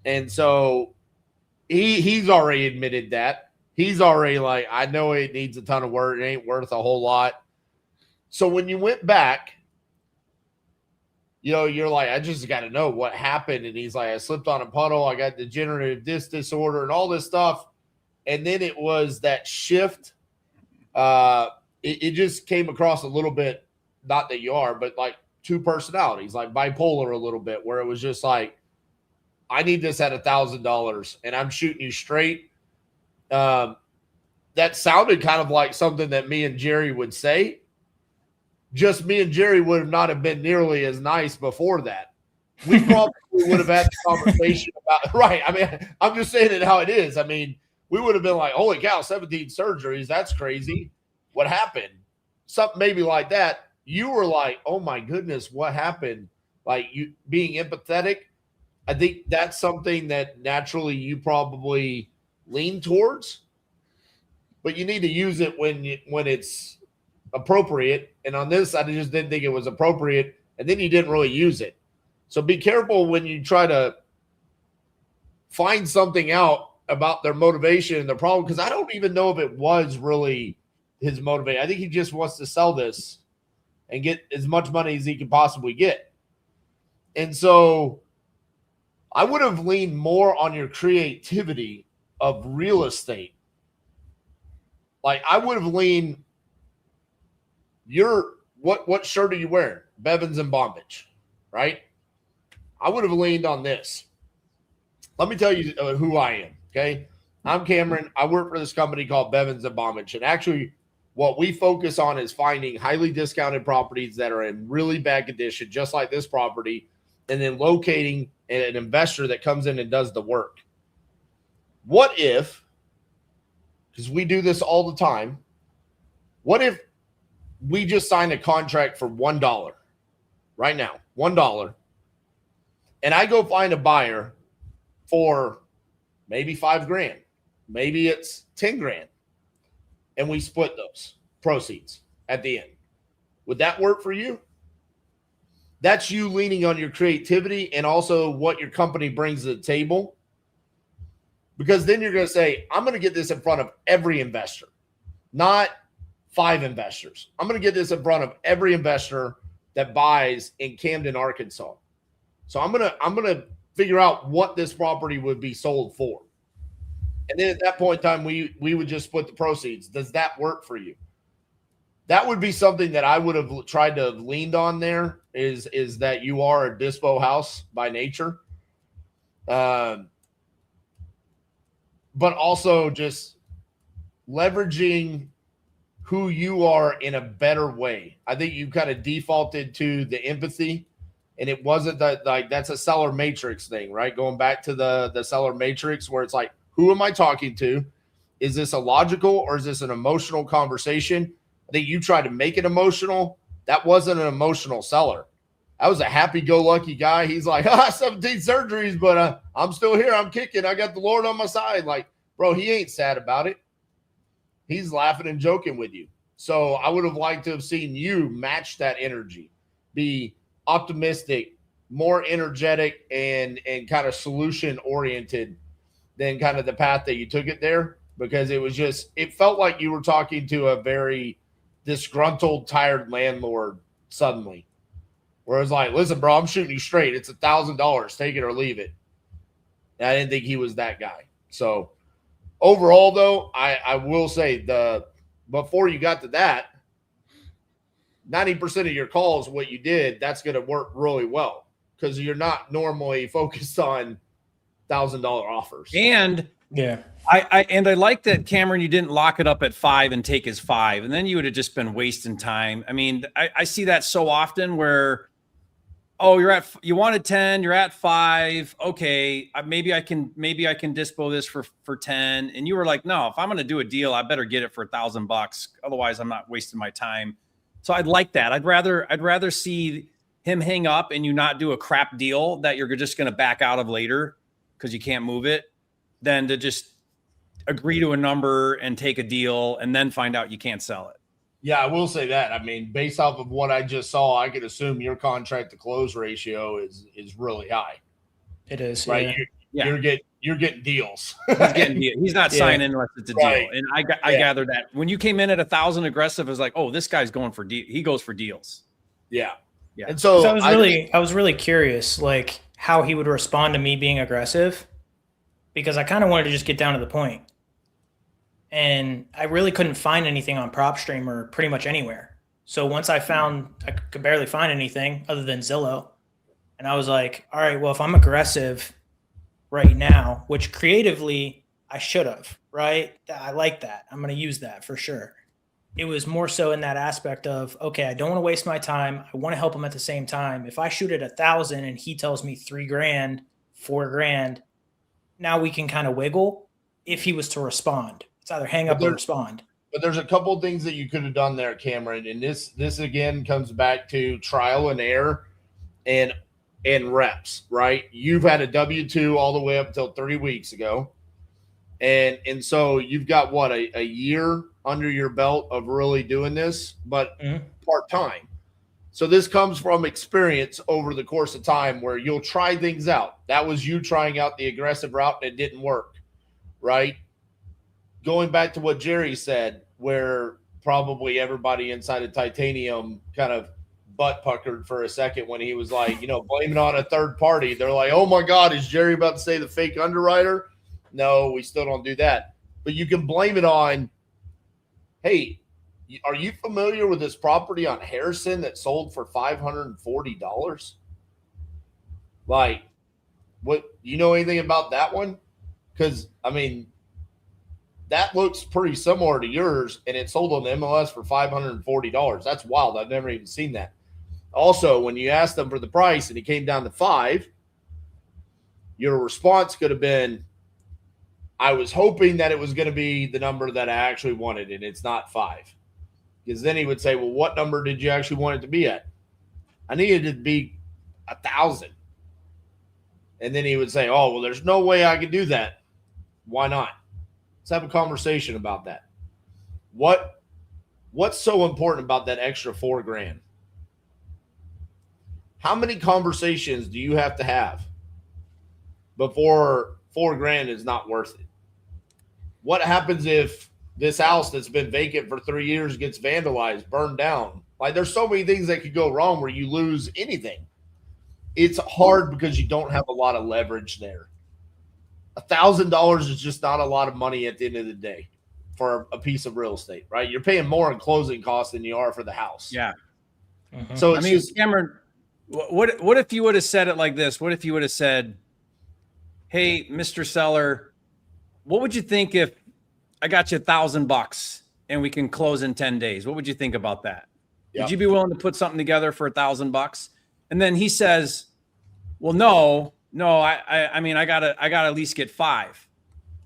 And so he's already admitted that. He's already like, I know it needs a ton of work. It ain't worth a whole lot. So when you went back, you know, you're like, I just got to know what happened. And he's like, I slipped on a puddle. I got degenerative disc disorder and all this stuff. And then it was that shift. It just came across a little bit, not that you are, but like two personalities, like bipolar a little bit, where it was just like, I need this at $1,000 and I'm shooting you straight. That sounded kind of like something that me and Jerry would say. Just me and Jerry would have not have been nearly as nice before that. We probably would have had the conversation about, right. I mean, I'm just saying it how it is. I mean, we would have been like, holy cow, 17 surgeries. That's crazy. What happened? Something maybe like that. You were like, oh my goodness, what happened? Like, you being empathetic. I think that's something that naturally you probably lean towards, but you need to use it when it's appropriate. And on this, I just didn't think it was appropriate. And then you didn't really use it. So be careful when you try to find something out about their motivation and their problem, because I don't even know if it was really his motivation. I think he just wants to sell this and get as much money as he can possibly get. And so I would have leaned more on your creativity of real estate. Like, I would have leaned what shirt are you wearing? Bevins and Bombage, right? I would have leaned on this. Let me tell you who I am, okay? I'm Cameron. I work for this company called Bevins and Bombage. And actually, what we focus on is finding highly discounted properties that are in really bad condition, just like this property, and then locating an investor that comes in and does the work. What if, because we do this all the time, what if we just signed a contract for $1 right now, $1, and I go find a buyer for maybe $5,000, maybe it's $10,000, and we split those proceeds at the end? Would that work for you? That's you leaning on your creativity and also what your company brings to the table. Because then you're going to say, I'm going to get this in front of every investor, not 5 investors. I'm going to get this in front of every investor that buys in Camden, Arkansas. So I'm going to figure out what this property would be sold for. And then at that point in time, we would just split the proceeds. Does that work for you? That would be something that I would have tried to have leaned on there, is that you are a dispo house by nature. But also just leveraging who you are in a better way. I think you kind of defaulted to the empathy, and it wasn't that, like, that's a seller matrix thing, right? Going back to the seller matrix, where it's like, who am I talking to? Is this a logical or is this an emotional conversation? I think you tried to make it emotional. That wasn't an emotional seller. That was a happy-go-lucky guy. He's like, 17 surgeries, but I'm still here. I'm kicking. I got the Lord on my side. Like, bro, he ain't sad about it. He's laughing and joking with you. So I would have liked to have seen you match that energy, be optimistic, more energetic, and kind of solution-oriented than kind of the path that you took it there, because it felt like you were talking to a very disgruntled, tired landlord suddenly, where it's like, listen, bro, I'm shooting you straight. It's $1,000. Take it or leave it. And I didn't think he was that guy. So overall, though, I will say before you got to that, 90% of your calls, what you did, that's going to work really well, because you're not normally focused on $1,000 offers. And yeah, I like that, Cameron, you didn't lock it up at 5 and take his 5, and then you would have just been wasting time. I mean, I see that so often where, oh, you wanted 10, you're at 5. Okay, maybe I can dispo this for 10. And you were like, no, if I'm going to do a deal, I better get it for $1,000. Otherwise, I'm not wasting my time. So I'd like that. I'd rather see him hang up and you not do a crap deal that you're just going to back out of later because you can't move it, than to just agree to a number and take a deal and then find out you can't sell it. Yeah, I will say that. I mean, based off of what I just saw, I could assume your contract to close ratio is really high. It is, right? yeah. You're getting deals. He's not signing unless it's a deal. Right. And I gather that when you came in at 1,000 aggressive, it was like, oh, this guy's going for he goes for deals. Yeah. Yeah. And so I was really curious, like how he would respond to me being aggressive, because I kind of wanted to just get down to the point. And I really couldn't find anything on PropStream or pretty much anywhere. So once I could barely find anything other than Zillow. And I was like, all right, well, if I'm aggressive right now, which creatively I should have, right? I like that. I'm going to use that for sure. It was more so in that aspect of, okay, I don't want to waste my time. I want to help him at the same time. If I shoot at 1,000 and he tells me $3,000, $4,000, now we can kind of wiggle if he was to respond. It's either hang up or respond. But there's a couple of things that you could have done there, Cameron. And this again comes back to trial and error and reps, right? You've had a W-2 all the way up until 3 weeks ago. And so you've got what, a year under your belt of really doing this, but part-time. So this comes from experience over the course of time where you'll try things out. That was you trying out the aggressive route and it didn't work, right? Going back to what Jerry said, where probably everybody inside of Titanium kind of butt puckered for a second when he was like, blame it on a third party. They're like, oh my God, is Jerry about to say the fake underwriter? No, we still don't do that. But you can blame it on, hey, are you familiar with this property on Harrison that sold for $540? Like, what, you know anything about that one? Because, I mean, that looks pretty similar to yours, and it sold on the MLS for $540. That's wild. I've never even seen that. Also, when you asked them for the price and it came down to $5, your response could have been, I was hoping that it was going to be the number that I actually wanted, and it's not $5. Because then he would say, well, what number did you actually want it to be at? I needed it to be 1,000. And then he would say, oh, well, there's no way I could do that. Why not? Let's have a conversation about that. What's so important about that extra $4,000? How many conversations do you have to have before $4,000 is not worth it? What happens if this house that's been vacant for 3 years gets vandalized, burned down? Like, there's so many things that could go wrong where you lose anything. It's hard because you don't have a lot of leverage there. $1,000 is just not a lot of money at the end of the day for a piece of real estate, right? You're paying more in closing costs than you are for the house. Yeah. So it's Cameron, what if you would have said it like this? What if you would have said, hey, Mr. Seller, what would you think if I got you $1,000 and we can close in 10 days? What would you think about that? Yep. Would you be willing to put something together for $1,000? And then he says, well, no, I mean, I gotta at least get 5.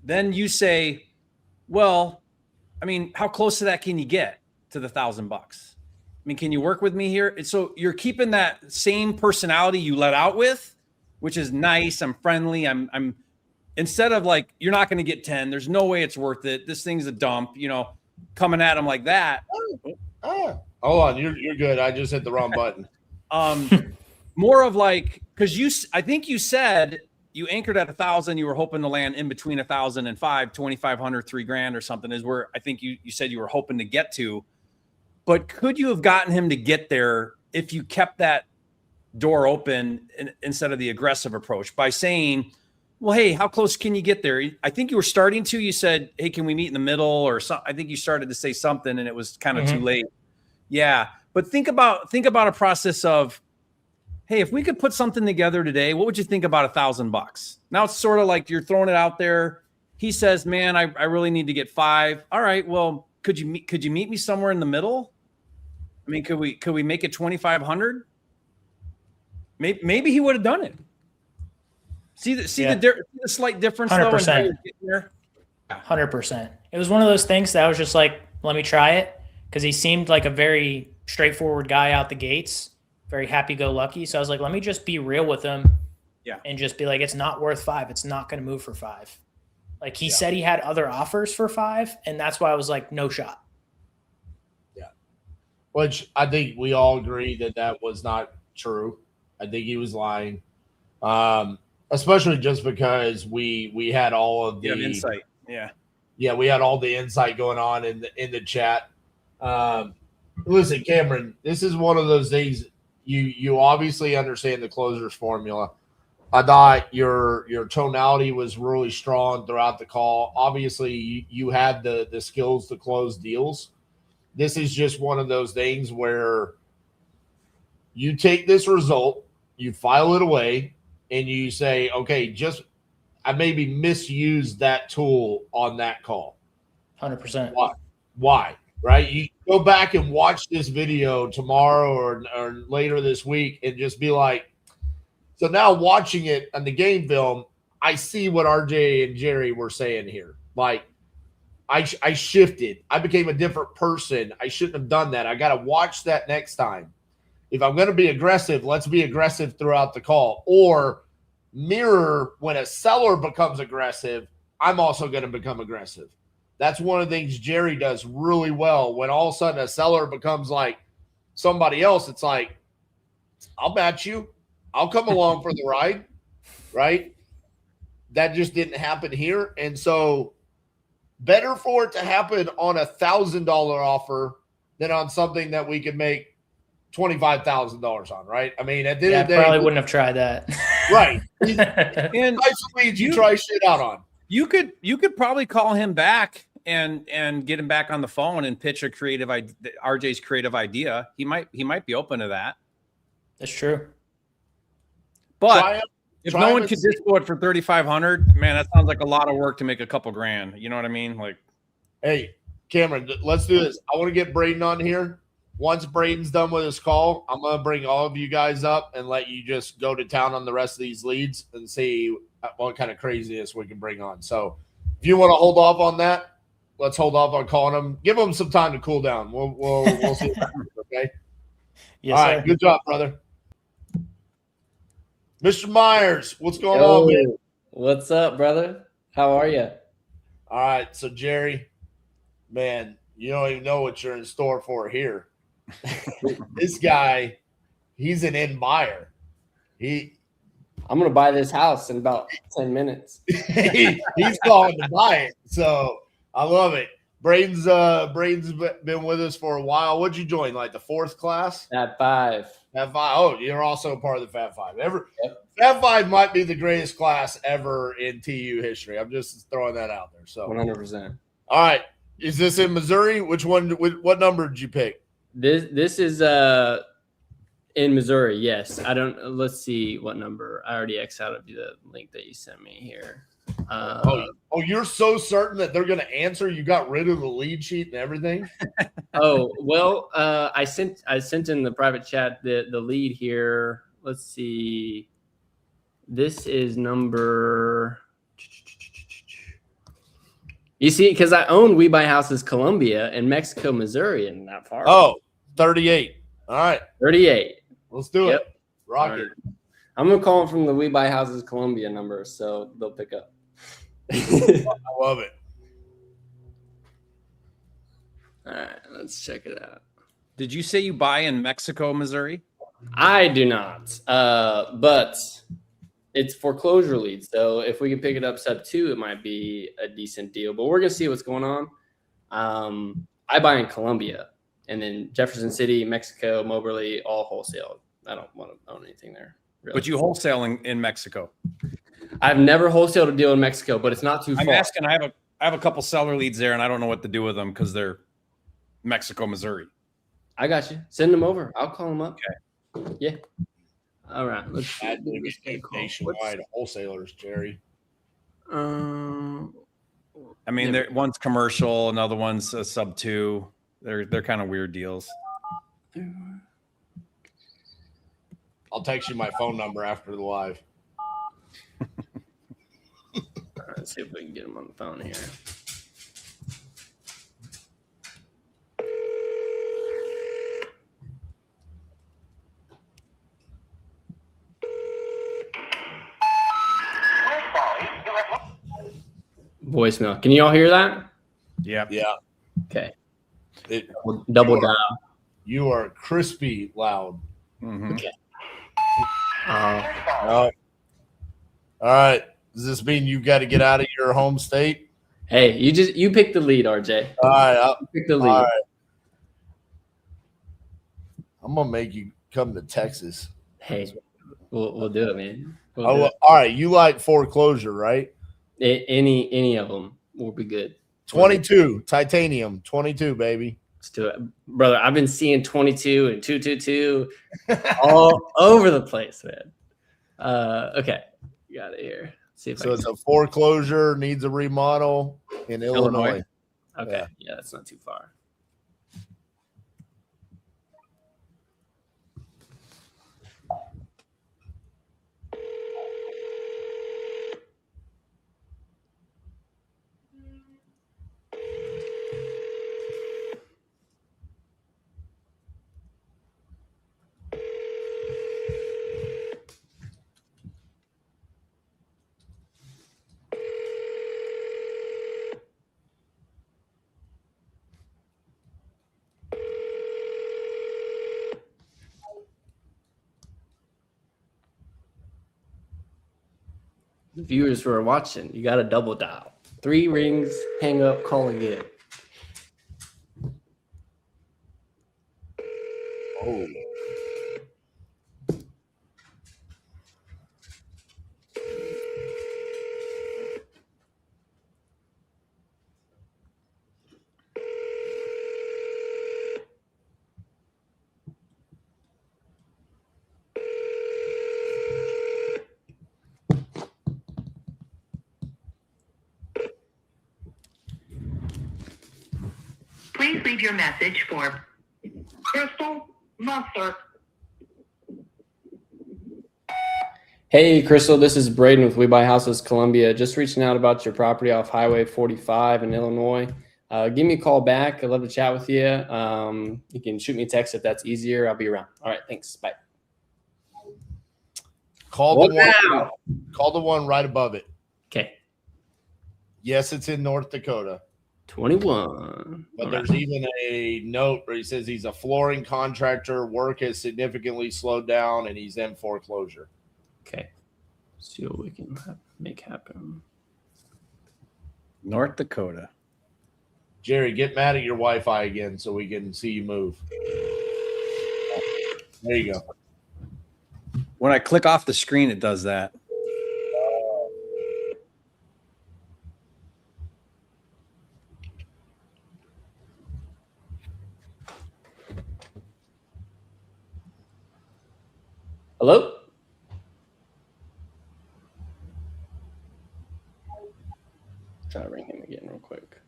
Then you say, well, I mean, how close to that can you get to the $1,000? I mean, can you work with me here? And so you're keeping that same personality you let out with, which is nice. I'm friendly. I'm instead of like, you're not going to get 10. There's no way it's worth it. This thing's a dump, coming at him like that. Hold on. You're good. I just hit the wrong button. More of like, because I think you said you anchored at 1,000. You were hoping to land in between 1,000 and 2,500, $3,000 or something is where I think you said you were hoping to get to. But could you have gotten him to get there if you kept that door open instead of the aggressive approach by saying, well, hey, how close can you get there? I think you were starting to, you said, hey, can we meet in the middle or something? I think you started to say something and it was kind of too late. Yeah. But think about a process of, hey, if we could put something together today, what would you think about $1,000? Now it's sort of like you're throwing it out there. He says, man, I really need to get 5. All right. Well, could you meet me somewhere in the middle? I mean, could we make it 2,500? Maybe he would have done it. See the slight difference 100%. 100%. It was one of those things that I was just like, let me try it, because he seemed like a very straightforward guy out the gates, very happy-go-lucky. So I was like, let me just be real with him, and just be like, it's not worth 5. It's not going to move for 5. Like he said he had other offers for 5, and that's why I was like, no shot. Yeah. Which I think we all agree that was not true. I think he was lying. Especially just because we had all of the insight. Yeah. Yeah, we had all the insight going on in the chat. Listen, Cameron, this is one of those things you obviously understand the closer's formula. I thought your tonality was really strong throughout the call. Obviously, you had the skills to close deals. This is just one of those things where you take this result, you file it away, and you say, okay, I maybe misused that tool on that call. 100%. Why? Right? You go back and watch this video tomorrow or later this week and just be like, so now watching it on the game film, I see what RJ and Jerry were saying here. Like, I shifted. I became a different person. I shouldn't have done that. I got to watch that next time. If I'm going to be aggressive, let's be aggressive throughout the call. Or mirror when a seller becomes aggressive, I'm also going to become aggressive. That's one of the things Jerry does really well. When all of a sudden a seller becomes like somebody else, it's like, I'll match you. I'll come along for the ride, right? That just didn't happen here. And so better for it to happen on $1,000 offer than on something that we could make $25,000 on, right? I mean, at the end of the day, I probably wouldn't have tried that. Right. And you try shit out on. You could probably call him back and get him back on the phone and pitch a creative RJ's creative idea. He might be open to that. That's true. But if no one can just do it for 3,500, man, that sounds like a lot of work to make a couple grand. You know what I mean? Like, hey, Cameron, let's do this. I want to get Braden on here. Once Braden's done with his call, I'm going to bring all of you guys up and let you just go to town on the rest of these leads and see what kind of craziness we can bring on. So if you want to hold off on that, let's hold off on calling them. Give them some time to cool down. We'll see. Okay. Yes, all right. sir. Good job, brother. Mr. Myers, what's going on, man? What's up, brother? How are you? All right. So, Jerry, man, you don't even know what you're in store for here. This guy, he's an end buyer. I'm going to buy this house in about 10 minutes. He's calling to buy it. So, I love it. Braden's been with us for a while. What'd you join? Like the 4th class? Fab 5. Fab 5. Oh, you're also part of the Fab 5. Fab 5 might be the greatest class ever in TU history. I'm just throwing that out there. So 100%. All right. Is this in Missouri? Which one? What number did you pick? This is in Missouri. Yes. Let's see what number. I already X out of the link that you sent me here. You're so certain that they're going to answer? You got rid of the lead sheet and everything? I sent in the private chat the lead here. Let's see. This is number. You see, because I own We Buy Houses Columbia and Mexico, Missouri, and not far. Oh, 38. All right. 38. Let's do it. Rock it. I'm going to call them from the We Buy Houses Columbia number, so they'll pick up. I love it. All right, let's check it out. Did you say you buy in Mexico, Missouri? I do not, but it's foreclosure leads. So if we can pick it up sub 2, it might be a decent deal. But we're going to see what's going on. I buy in Columbia, and then Jefferson City, Mexico, Moberly, all wholesale. I don't want to own anything there. Really. But you wholesale in Mexico. I've never wholesaled a deal in Mexico, but it's not too far. I'm asking. I have a couple seller leads there, and I don't know what to do with them because they're Mexico, Missouri. I got you. Send them over. I'll call them up. Okay. Yeah. All right. Let's nationwide wholesalers, Jerry. I mean, one's commercial, another one's a sub 2. They're kind of weird deals. I'll text you my phone number after the live. All right, let's see if we can get him on the phone here. voicemail. Can you all hear that? Yeah. Yeah. Okay. We'll double dial. You are crispy loud. Mm-hmm. Okay. All right. Does this mean you got to get out of your home state? Hey, you pick the lead, RJ. All right. Pick the lead. All right. I'm gonna make you come to Texas. Hey, we'll do it, man. All right. You like foreclosure, right? Any of them will be good. 22 titanium, 22, baby. Let's do it, brother. I've been seeing 22 and 222 all over the place, man. Okay, got it here. See if so it's a foreclosure, needs a remodel in Illinois. Okay, yeah, that's not too far. The viewers who are watching, you got to double dial. 3 rings, hang up, call again. Oh. Please leave your message for Crystal Mustard. Hey, Crystal, this is Braden with We Buy Houses Columbia. Just reaching out about your property off Highway 45 in Illinois. Give me a call back. I'd love to chat with you. You can shoot me a text if that's easier. I'll be around. All right, thanks. Bye. Call the one right above it. Okay. Yes, it's in North Dakota. 21. But there's even a note where he says he's a flooring contractor. Work has significantly slowed down, and he's in foreclosure. Okay. See what we can make happen. North Dakota. Jerry, get mad at your Wi-Fi again so we can see you move. There you go. When I click off the screen, it does that. Hello? Try to ring him again real quick.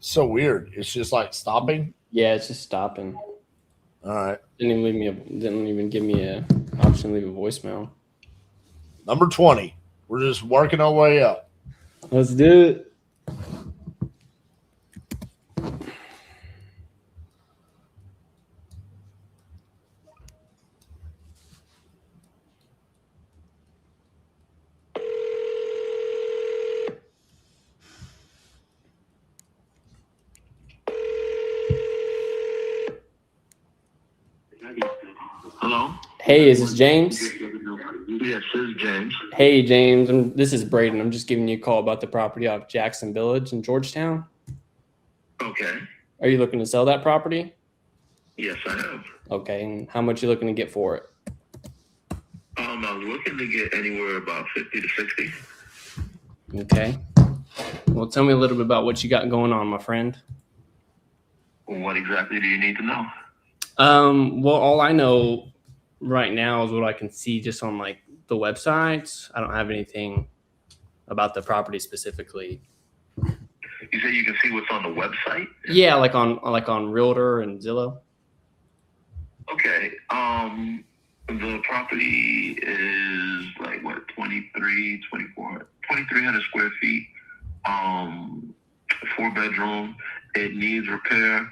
So weird. It's just like stopping. Yeah, it's just stopping. All right. Didn't even give me a option to leave a voicemail. Number 20. We're just working our way up. Let's do it. Hello? Hey, is this James? Yes, this is James. Hey, James. This is Braden. I'm just giving you a call about the property off Jackson Village in Georgetown. Okay. Are you looking to sell that property? Yes, I am. Okay, and how much are you looking to get for it? I'm looking to get anywhere about 50 to 60. Okay. Well, tell me a little bit about what you got going on, my friend. What exactly do you need to know? Well, all I know right now is what I can see just on like the websites. I don't have anything about the property specifically. You say you can see what's on the website? Yeah, like on Realtor and Zillow. Okay. The property is like what, 2,300 square feet. 4-bedroom. It needs repair.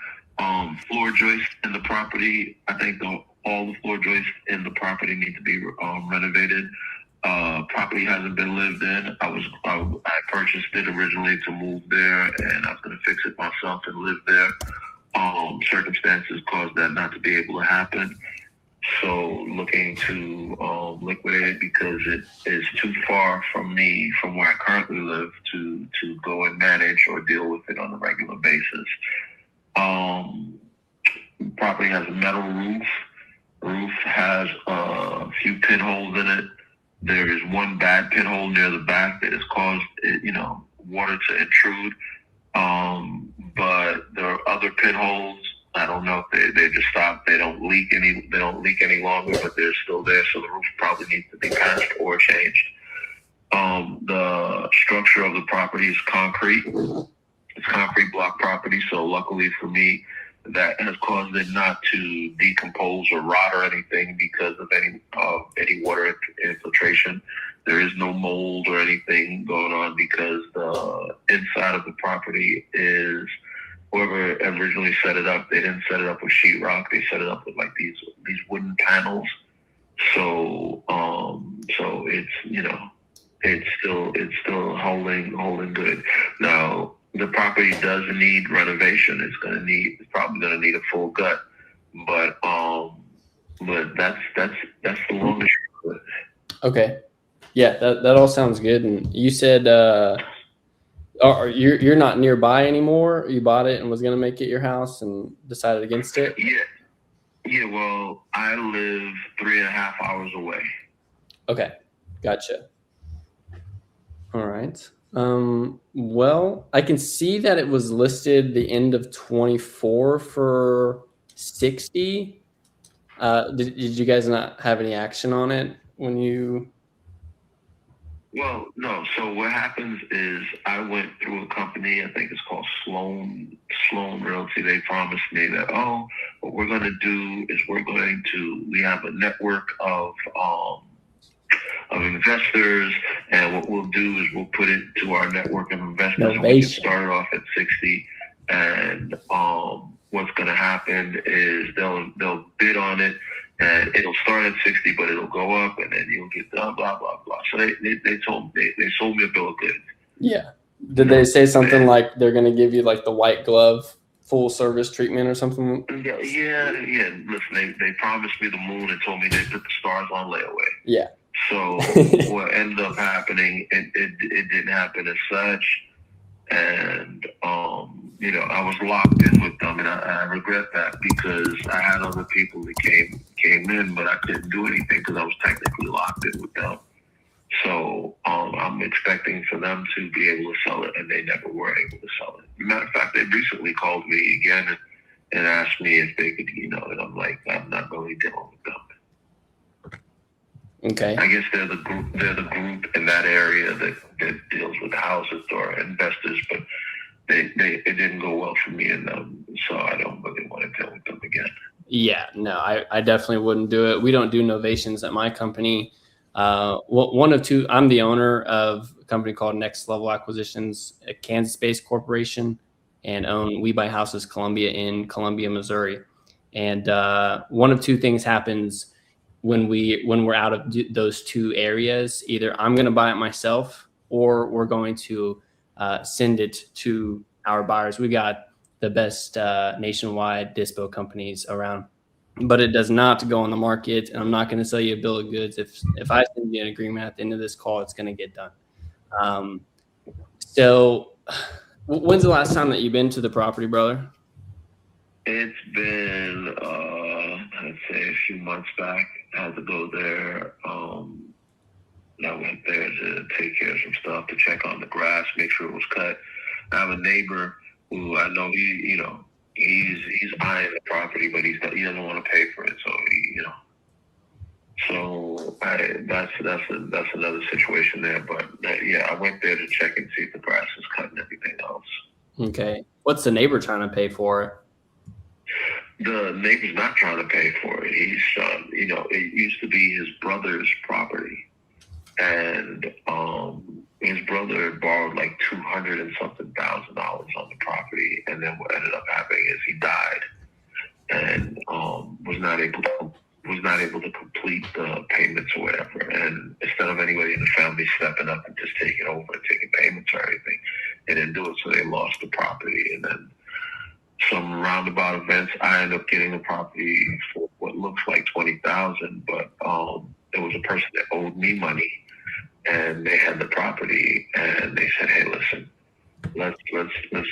Floor joists in the property. I think all the floor joists in the property need to be renovated. Property hasn't been lived in. I purchased it originally to move there, and I was going to fix it myself and live there. Circumstances caused that not to be able to happen. So looking to liquidate it because it is too far from me, from where I currently live, to go and manage or deal with it on a regular basis. Property has a metal roof. Roof has a few pinholes in it. There is one bad pinhole near the back that has caused water to intrude. But there are other pinholes. I don't know if they just stopped. They don't leak any longer, but they're still there. So the roof probably needs to be patched or changed. The structure of the property is concrete. It's concrete block property. So luckily for me, that has caused it not to decompose or rot or anything because of any water infiltration. There is no mold or anything going on because the inside of the property is, whoever originally set it up, they didn't set it up with sheetrock. They set it up with like these wooden panels. So it's still holding good. Now the property does need renovation. It's probably gonna need a full gut, but that's the longest. Okay. Yeah, that all sounds good. And you said you're not nearby anymore. You bought it and was going to make it your house and decided against it. Yeah. Well, I live 3.5 hours away. Okay, gotcha. All right. Well, I can see that it was listed the end of 24 for 60. Did you guys not have any action on it when you? Well, no. So what happens is I went through a company, I think it's called Sloan Realty. They promised me that, what we're going to do is we have a network of investors, and what we'll do is we'll put it to our network of investors. And we can start it off at 60, and what's going to happen is they'll bid on it. And it'll start at 60, but it'll go up, and then you'll get blah blah blah blah. So they sold me a bill of goods. Yeah. Did they say something like they're going to give you like the white glove full service treatment or something? Yeah. Listen, they promised me the moon and told me they put the stars on layaway. Yeah. So what ended up happening, it didn't happen as such, and I was locked in with them, and I regret that because I had other people that came in, but I couldn't do anything because I was technically locked in with them. So I'm expecting for them to be able to sell it, and they never were able to sell it. Matter of fact, they recently called me again and asked me if they could, and I'm like, I'm not really dealing with them. Okay. I guess they're the group in that area that deals with houses or investors, but it didn't go well for me and them, so I don't really want to deal with them again. Yeah, no, I definitely wouldn't do it. We don't do novations at my company. One of two, I'm the owner of a company called Next Level Acquisitions, a Kansas-based corporation, and We Buy Houses Columbia in Columbia, Missouri. And one of two things happens when we're out of those two areas. Either I'm going to buy it myself, or we're going to send it to our buyers. We got the best nationwide dispo companies around, but it does not go on the market. And I'm not going to sell you a bill of goods. If I send you an agreement at the end of this call, it's going to get done. So when's the last time that you've been to the property, brother? It's been, I'd say a few months back. I had to go there. I went there to take care of some stuff, to check on the grass, make sure it was cut. I have a neighbor who I know he's buying the property, but he doesn't want to pay for it. So that's another situation there. But I went there to check and see if the grass is cut and everything else. Okay. What's the neighbor trying to pay for it? The neighbor's not trying to pay for it. He's, it used to be his brother's property, and his brother borrowed like $200 and something thousand on the property, and then what ended up happening is he died, and was not able to complete the payments or whatever. And instead of anybody in the family stepping up and just taking over and taking payments or anything, they didn't do it, so they lost the property. And then some roundabout events, I ended up getting the property for what looks like $20,000, but it was a person that owed me money, and they had the property, and they said, "Hey, listen, let's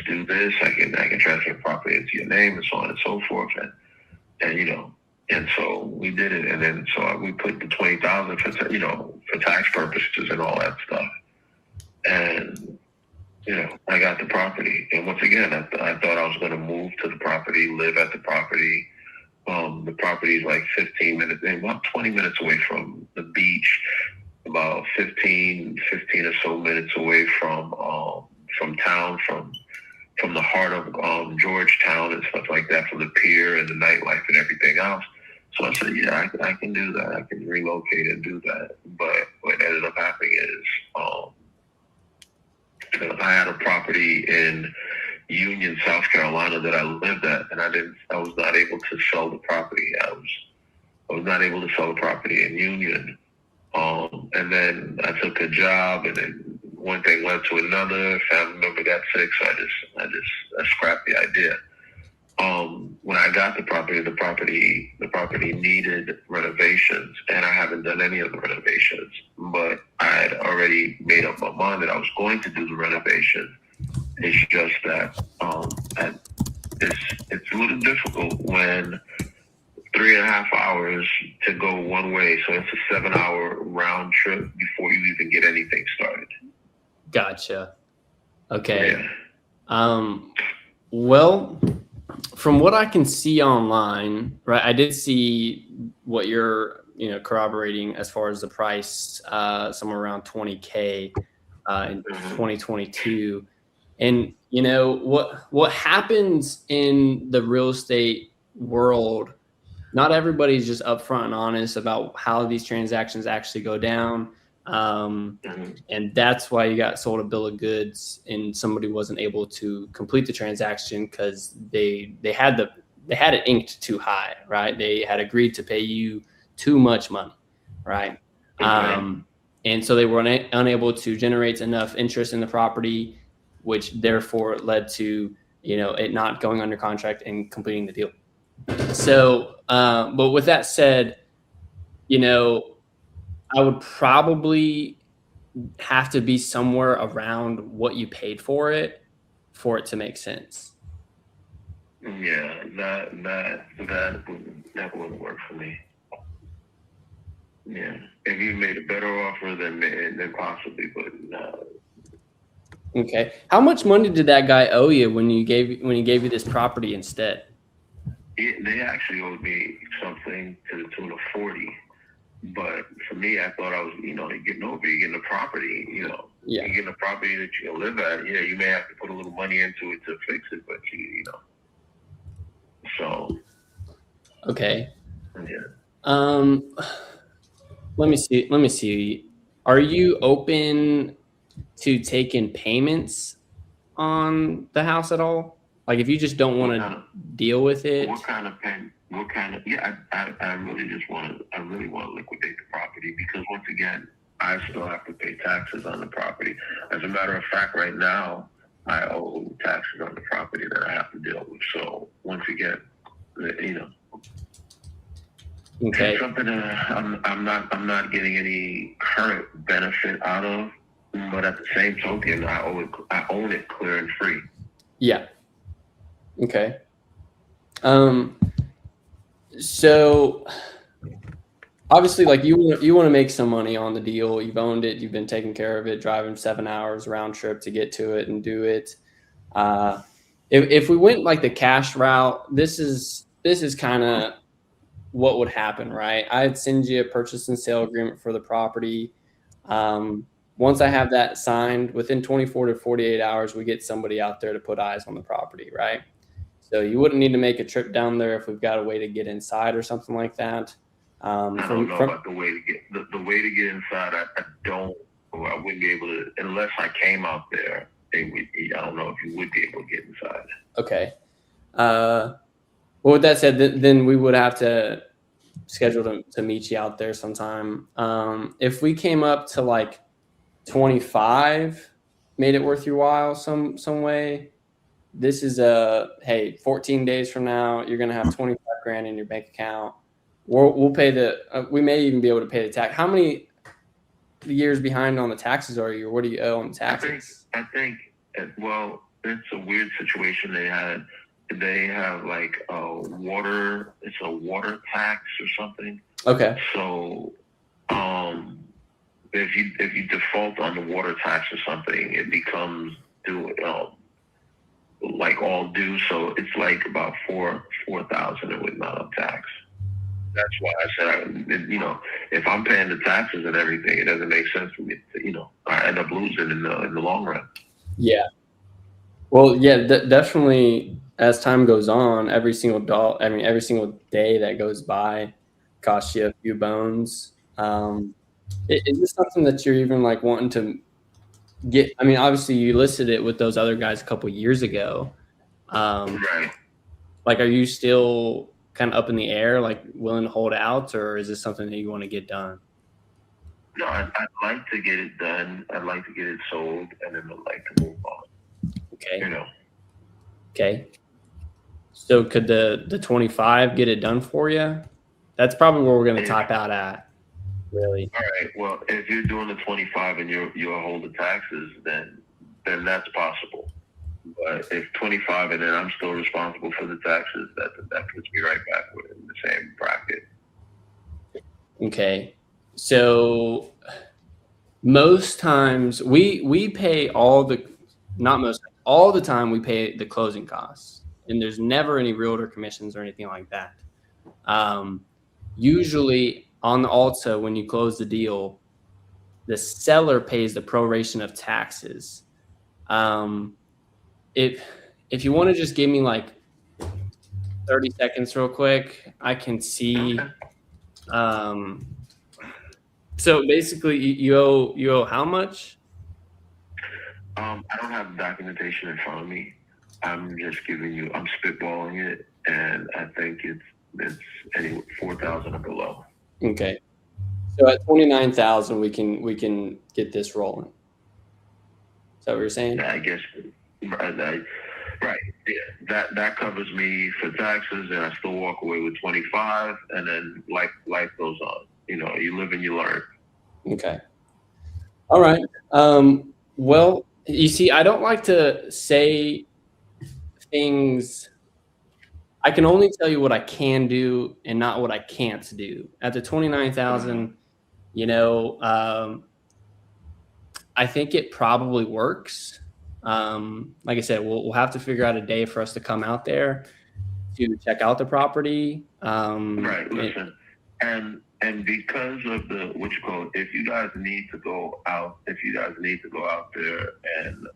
do this. I can transfer the property into your name," and so on and so forth, and so we did it, and then so we put the $20,000 for tax purposes and all that stuff, and I got the property. And once again, I thought I was going to move to the property, live at the property. The property is like 15 minutes, about 20 minutes away from the beach, about 15 or so minutes away from town, from the heart of Georgetown and stuff like that, from the pier and the nightlife and everything else. So I said, yeah, I can do that. I can relocate and do that. But what ended up happening is I had a property in Union, South Carolina that I lived at, and I was not able to sell the property. I was not able to sell the property in Union. And then I took a job, and then one thing led to another. Family member got sick, so I scrapped the idea. When I got the property needed renovations, and I haven't done any of the renovations, but I had already made up my mind that I was going to do the renovation. It's just that it's a little difficult when 3.5 hours to go one way, so it's a 7-hour round trip before you even get anything started. Gotcha. Okay. Yeah. Well, from what I can see online, right, I did see what you're, corroborating as far as the price, somewhere around $20K in 2022. And what happens in the real estate world, not everybody's just upfront and honest about how these transactions actually go down. And that's why you got sold a bill of goods and somebody wasn't able to complete the transaction because they had it inked too high, right? They had agreed to pay you too much money, right? Okay. And so they were unable to generate enough interest in the property, which therefore led to it not going under contract and completing the deal. So, but with that said, I would probably have to be somewhere around what you paid for it to make sense. Yeah, that wouldn't work for me. Yeah, if you made a better offer than possibly, but no. Okay, how much money did that guy owe you when he gave you this property instead? They actually owed me something to the tune of 40. But for me, I thought I was, you're getting a property, Yeah. You're getting a property that you can live at. Yeah, you may have to put a little money into it to fix it, but so. Okay. Yeah. Let me see. Are you open to taking payments on the house at all? Like if you just don't want to deal with it? What kind of payment? I really want to liquidate the property because once again, I still have to pay taxes on the property. As a matter of fact, right now, I owe taxes on the property that I have to deal with. So once again, Okay. It's something that I'm not getting any current benefit out of, but at the same token, I own it clear and free. Yeah. Okay. So obviously, like you want to make some money on the deal. You've owned it. You've been taking care of it, driving 7 hours round trip to get to it and do it. If we went like the cash route, this is kind of what would happen, right? I'd send you a purchase and sale agreement for the property. once I have that signed, within 24 to 48 hours, we get somebody out there to put eyes on the property, right? So you wouldn't need to make a trip down there if we've got a way to get inside or something like that. I don't know about the way to get the way to get inside. I wouldn't be able to unless I came out there. I don't know if you would be able to get inside. Okay. Well, with that said, then we would have to schedule to meet you out there sometime. If we came up to like 25, made it worth your while some way. This is hey, 14 days from now, you're gonna have 25 grand in your bank account. We'll pay we may even be able to pay the tax. How many years behind on the taxes are you, or what do you owe on taxes? I think well, it's a weird situation they have like it's a water tax or something. Okay. So if you default on the water tax or something, it becomes due like all due. So it's like about $4,000 with not on tax. That's why I said, if I'm paying the taxes and everything, it doesn't make sense for me to, I end up losing in the long run. Yeah. Well, yeah, definitely. As time goes on, every single day that goes by costs you a few bones. Is this something that you're even like wanting to get? I mean, obviously you listed it with those other guys a couple years ago. Right. Like, are you still kind of up in the air, like willing to hold out, or is this something that you want to get done? No, I'd like to get it done. I'd like to get it sold, and then I'd like to move on. Okay. Okay. So could the 25 get it done for you? That's probably where we're going to top out at. Really. All right. Well, if you're doing the 25 and you'll hold the taxes, then that's possible. But if 25 and then I'm still responsible for the taxes, that puts me right back in the same bracket. Okay. So most times we pay all the time we pay the closing costs, and there's never any realtor commissions or anything like that. Usually on the Alta, when you close the deal, the seller pays the proration of taxes. If you want to just give me like 30 seconds real quick, I can see. So basically you owe how much? I don't have the documentation in front of me. I'm just I'm spitballing it, and I think it's anywhere 4,000 or below. Okay. So at 29,000, we can get this rolling. Is that what you're saying? I guess. Right. Yeah. That covers me for taxes, and I still walk away with 25, and then life goes on. You live and you learn. Okay. All right. Well, you see, I don't like to say things. I can only tell you what I can do and not what I can't do. At the 29,000, I think it probably works. Like I said, we'll have to figure out a day for us to come out there to check out the property. Right. Listen, and because of if you guys need to go out there, and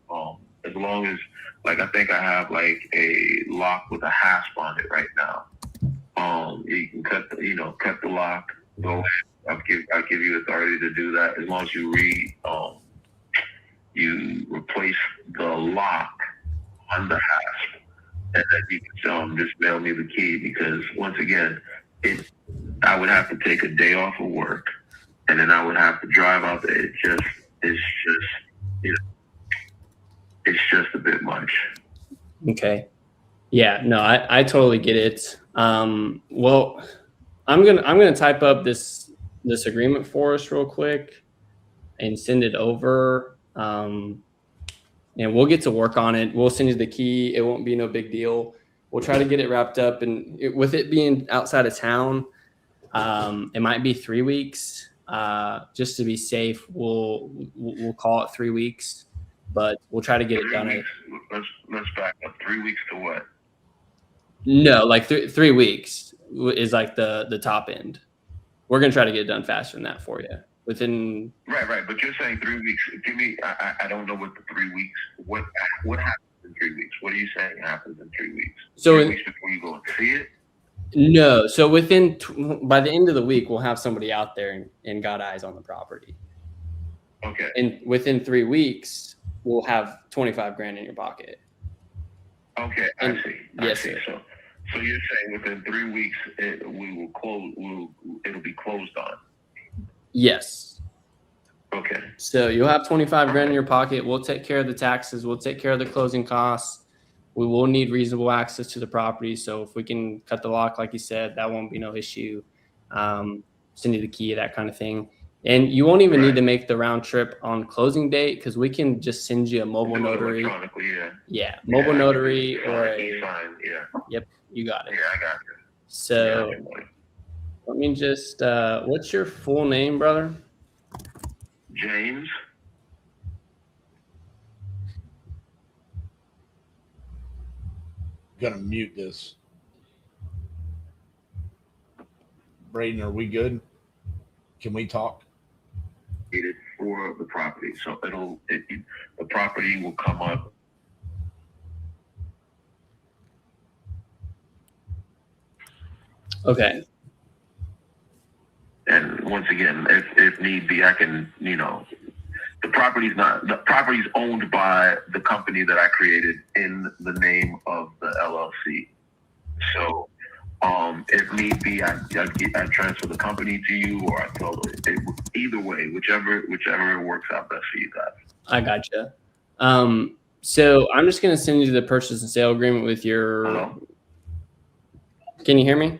as long as, like, I think I have like a lock with a hasp on it right now. You can cut the lock. Go ahead. I'll give you authority to do that as long as you you replace the lock on the hasp, and then you can just mail me the key, because once again, I would have to take a day off of work, and then I would have to drive out there. It's just a bit much. Okay. Yeah, no, I totally get it. Well, I'm gonna type up this agreement for us real quick and send it over. And we'll get to work on it. We'll send you the key. It won't be no big deal. We'll try to get it wrapped up, and with it being outside of town, it might be 3 weeks. Just to be safe, we'll call it 3 weeks, but we'll try to get it done. Let's back up. 3 weeks to what? No, like 3 weeks is like the top end. We're gonna try to get it done faster than that for you. within. Right. But you're saying 3 weeks. Give me. I don't know what the 3 weeks. What happens in 3 weeks? What are you saying happens in 3 weeks? So 3 weeks before you go and see it. No. So by the end of the week, we'll have somebody out there and got eyes on the property. Okay. And within 3 weeks, we'll have 25 grand in your pocket. Okay, I see. Yes, sir. So you're saying within 3 weeks we will close. It'll be closed on. Yes. Okay. So you'll have 25 grand in your pocket. We'll take care of the taxes. We'll take care of the closing costs. We will need reasonable access to the property. So if we can cut the lock, like you said, that won't be no issue. Send you the key, that kind of thing. And you won't even need to make the round trip on closing date because we can just send you a mobile notary. Electronically, yeah. Yeah, mobile notary or a e-sign, yeah. Yep, you got it. Yeah, I got you. So let me just what's your full name, brother? James. Gonna mute this. Braden, are we good? Can we talk? For the property, so the property will come up. Okay. And once again, if need be, I can, the property's owned by the company that I created in the name of the LLC. So, if need be, I transfer the company to you, or I tell them. Either way, whichever works out best for you guys. I gotcha. So I'm just gonna send you the purchase and sale agreement with your. Hello? Can you hear me?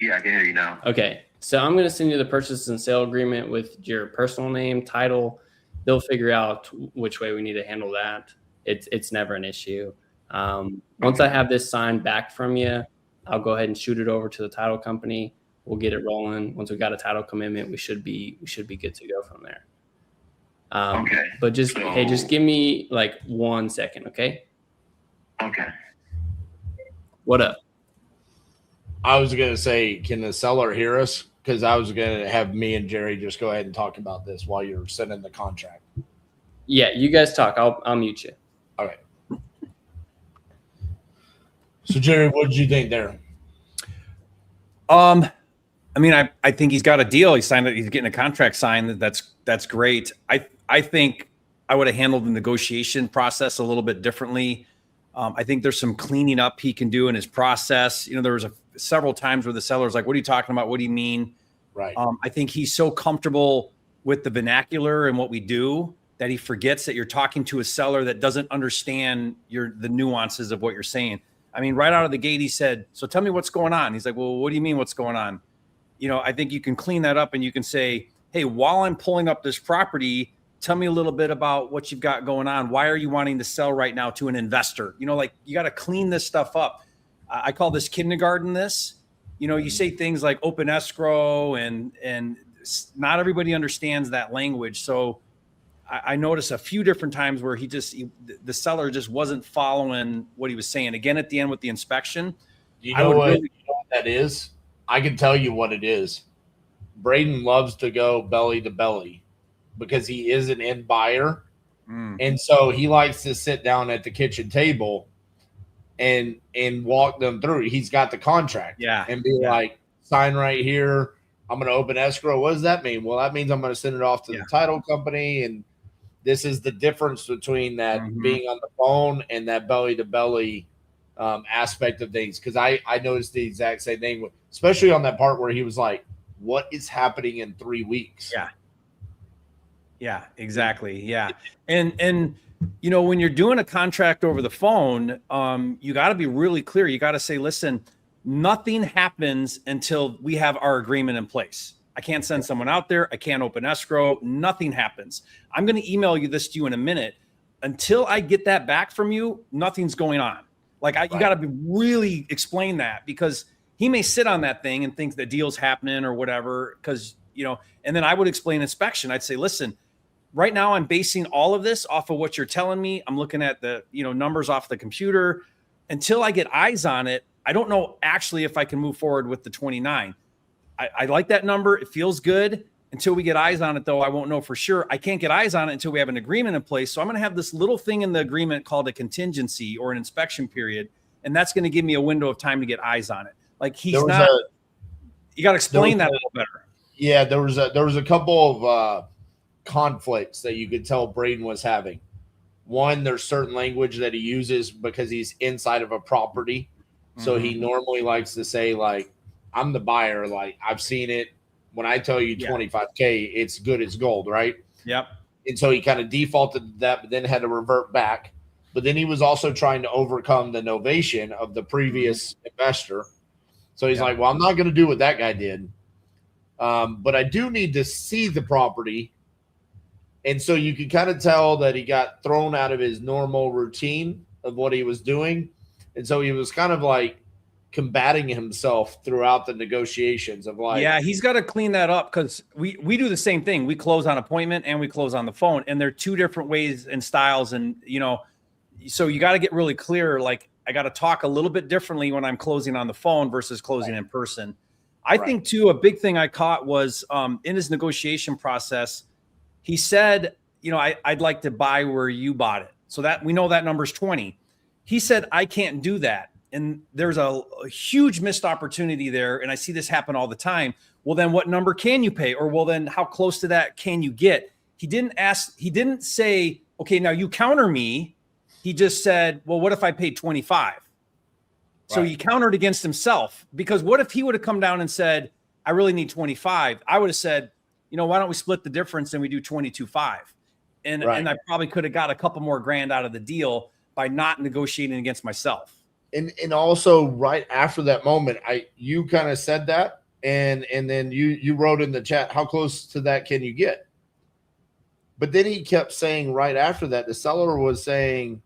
Yeah, I can hear you now. Okay, so I'm gonna send you the purchase and sale agreement with your personal name, title. They'll figure out which way we need to handle that. It's never an issue. Once I have this signed back from you, I'll go ahead and shoot it over to the title company. We'll get it rolling. Once we got a title commitment, we should be good to go from there. Okay. But just give me like 1 second, okay? Okay. What up? I was gonna say, can the seller hear us? Because I was gonna have me and Jerry just go ahead and talk about this while you're sending the contract. Yeah, you guys talk. I'll mute you. All right. So Jerry, what did you think there? I mean, I think he's got a deal. He signed it. He's getting a contract signed. That's great. I think I would have handled the negotiation process a little bit differently. I think there's some cleaning up he can do in his process. There was several times where the seller's like, "What are you talking about? What do you mean?" Right. I think he's so comfortable with the vernacular and what we do that he forgets that you're talking to a seller that doesn't understand the nuances of what you're saying. I mean, right out of the gate, he said, "So tell me what's going on." He's like, "Well, what do you mean what's going on?" I think you can clean that up and you can say, "Hey, while I'm pulling up this property, tell me a little bit about what you've got going on. Why are you wanting to sell right now to an investor?" You got to clean this stuff up. I call this kindergarten this. You say things like open escrow and not everybody understands that language. So I noticed a few different times where the seller just wasn't following what he was saying. Again, at the end with the inspection. You know what that is? I can tell you what it is. Braden loves to go belly to belly because he is an end buyer. And so he likes to sit down at the kitchen table and walk them through. He's got the contract. Yeah. And be like, sign right here. I'm going to open escrow. What does that mean? Well, that means I'm going to send it off to the title company. And this is the difference between that being on the phone and that belly to belly aspect of things. Because I noticed the exact same thing, especially on that part where he was like, what is happening in 3 weeks? Yeah, exactly. Yeah. And when you're doing a contract over the phone, you got to be really clear. You got to say, listen, nothing happens until we have our agreement in place. I can't send someone out there. I can't open escrow. Nothing happens. I'm going to email you this to you in a minute. Until I get that back from you, nothing's going on. You got to be really explain that, because he may sit on that thing and think the deal's happening or whatever. Because, and then I would explain inspection. I'd say, listen, right now I'm basing all of this off of what you're telling me. I'm looking at the, numbers off the computer. Until I get eyes on it, I don't know actually if I can move forward with the 29. I like that number. It feels good. Until we get eyes on it, though, I won't know for sure. I can't get eyes on it until we have an agreement in place. So I'm going to have this little thing in the agreement called a contingency or an inspection period. And that's going to give me a window of time to get eyes on it. Like you got to explain that a little better. Yeah, there was a couple of conflicts that you could tell Braden was having. One, there's certain language that he uses because he's inside of a property. So he normally likes to say, like, I'm the buyer. Like, I've seen it. When I tell you 25K, it's good as gold, right? Yep. And so he kind of defaulted to that, but then had to revert back. But then he was also trying to overcome the novation of the previous investor. So he's like, well, I'm not going to do what that guy did. But I do need to see the property. And so you could kind of tell that he got thrown out of his normal routine of what he was doing. And so he was kind of like combating himself throughout the negotiations of like, yeah, he's got to clean that up because we do the same thing. We close on appointment and we close on the phone, and they're two different ways and styles. And, you know, so you got to get really clear. Like, I got to talk a little bit differently when I'm closing on the phone versus closing in person. I think too, a big thing I caught was in his negotiation process, he said, you know, I'd like to buy where you bought it. So that we know that number's 20. He said, I can't do that. And there's a huge missed opportunity there. And I see this happen all the time. Well, then what number can you pay? Or, well, then how close to that can you get? He didn't say, okay, now you counter me. He just said, well, what if I paid 25? So he countered against himself, because what if he would have come down and said, I really need 25? I would have said, you know, why don't we split the difference and we do 22.5? And I probably could have got a couple more grand out of the deal by not negotiating against myself. And also right after that moment, you kind of said that, and then you wrote in the chat, how close to that can you get? But then he kept saying right after that, the seller was saying,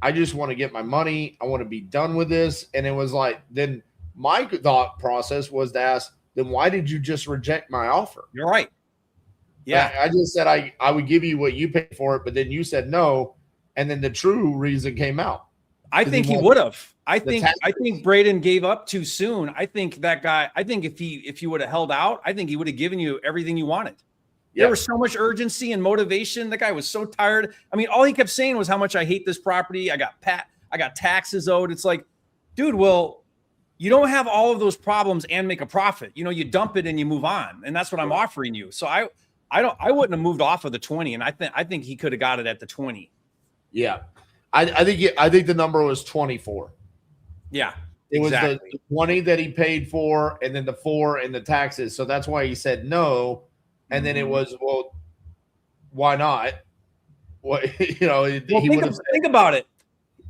I just want to get my money. I want to be done with this. And it was like, then my thought process was to ask, then why did you just reject my offer? You're right. Yeah. I just said I would give you what you paid for it, but then you said no. And then the true reason came out. I think he would have. I think Braden gave up too soon. I think that guy, if he would have held out, I think he would have given you everything you wanted. There was so much urgency and motivation. The guy was so tired. I mean, all he kept saying was how much I hate this property. I got taxes owed. It's like, dude, well, you don't have all of those problems and make a profit. You know, you dump it and you move on. And that's what I'm offering you. So I wouldn't have moved off of the 20. And I think he could have got it at the 20. Yeah. I think the number was 24. Yeah. It was the 20 that he paid for, and then the 4 and the taxes. So that's why he said no. And then it was, well, why not? What, you know, think about it.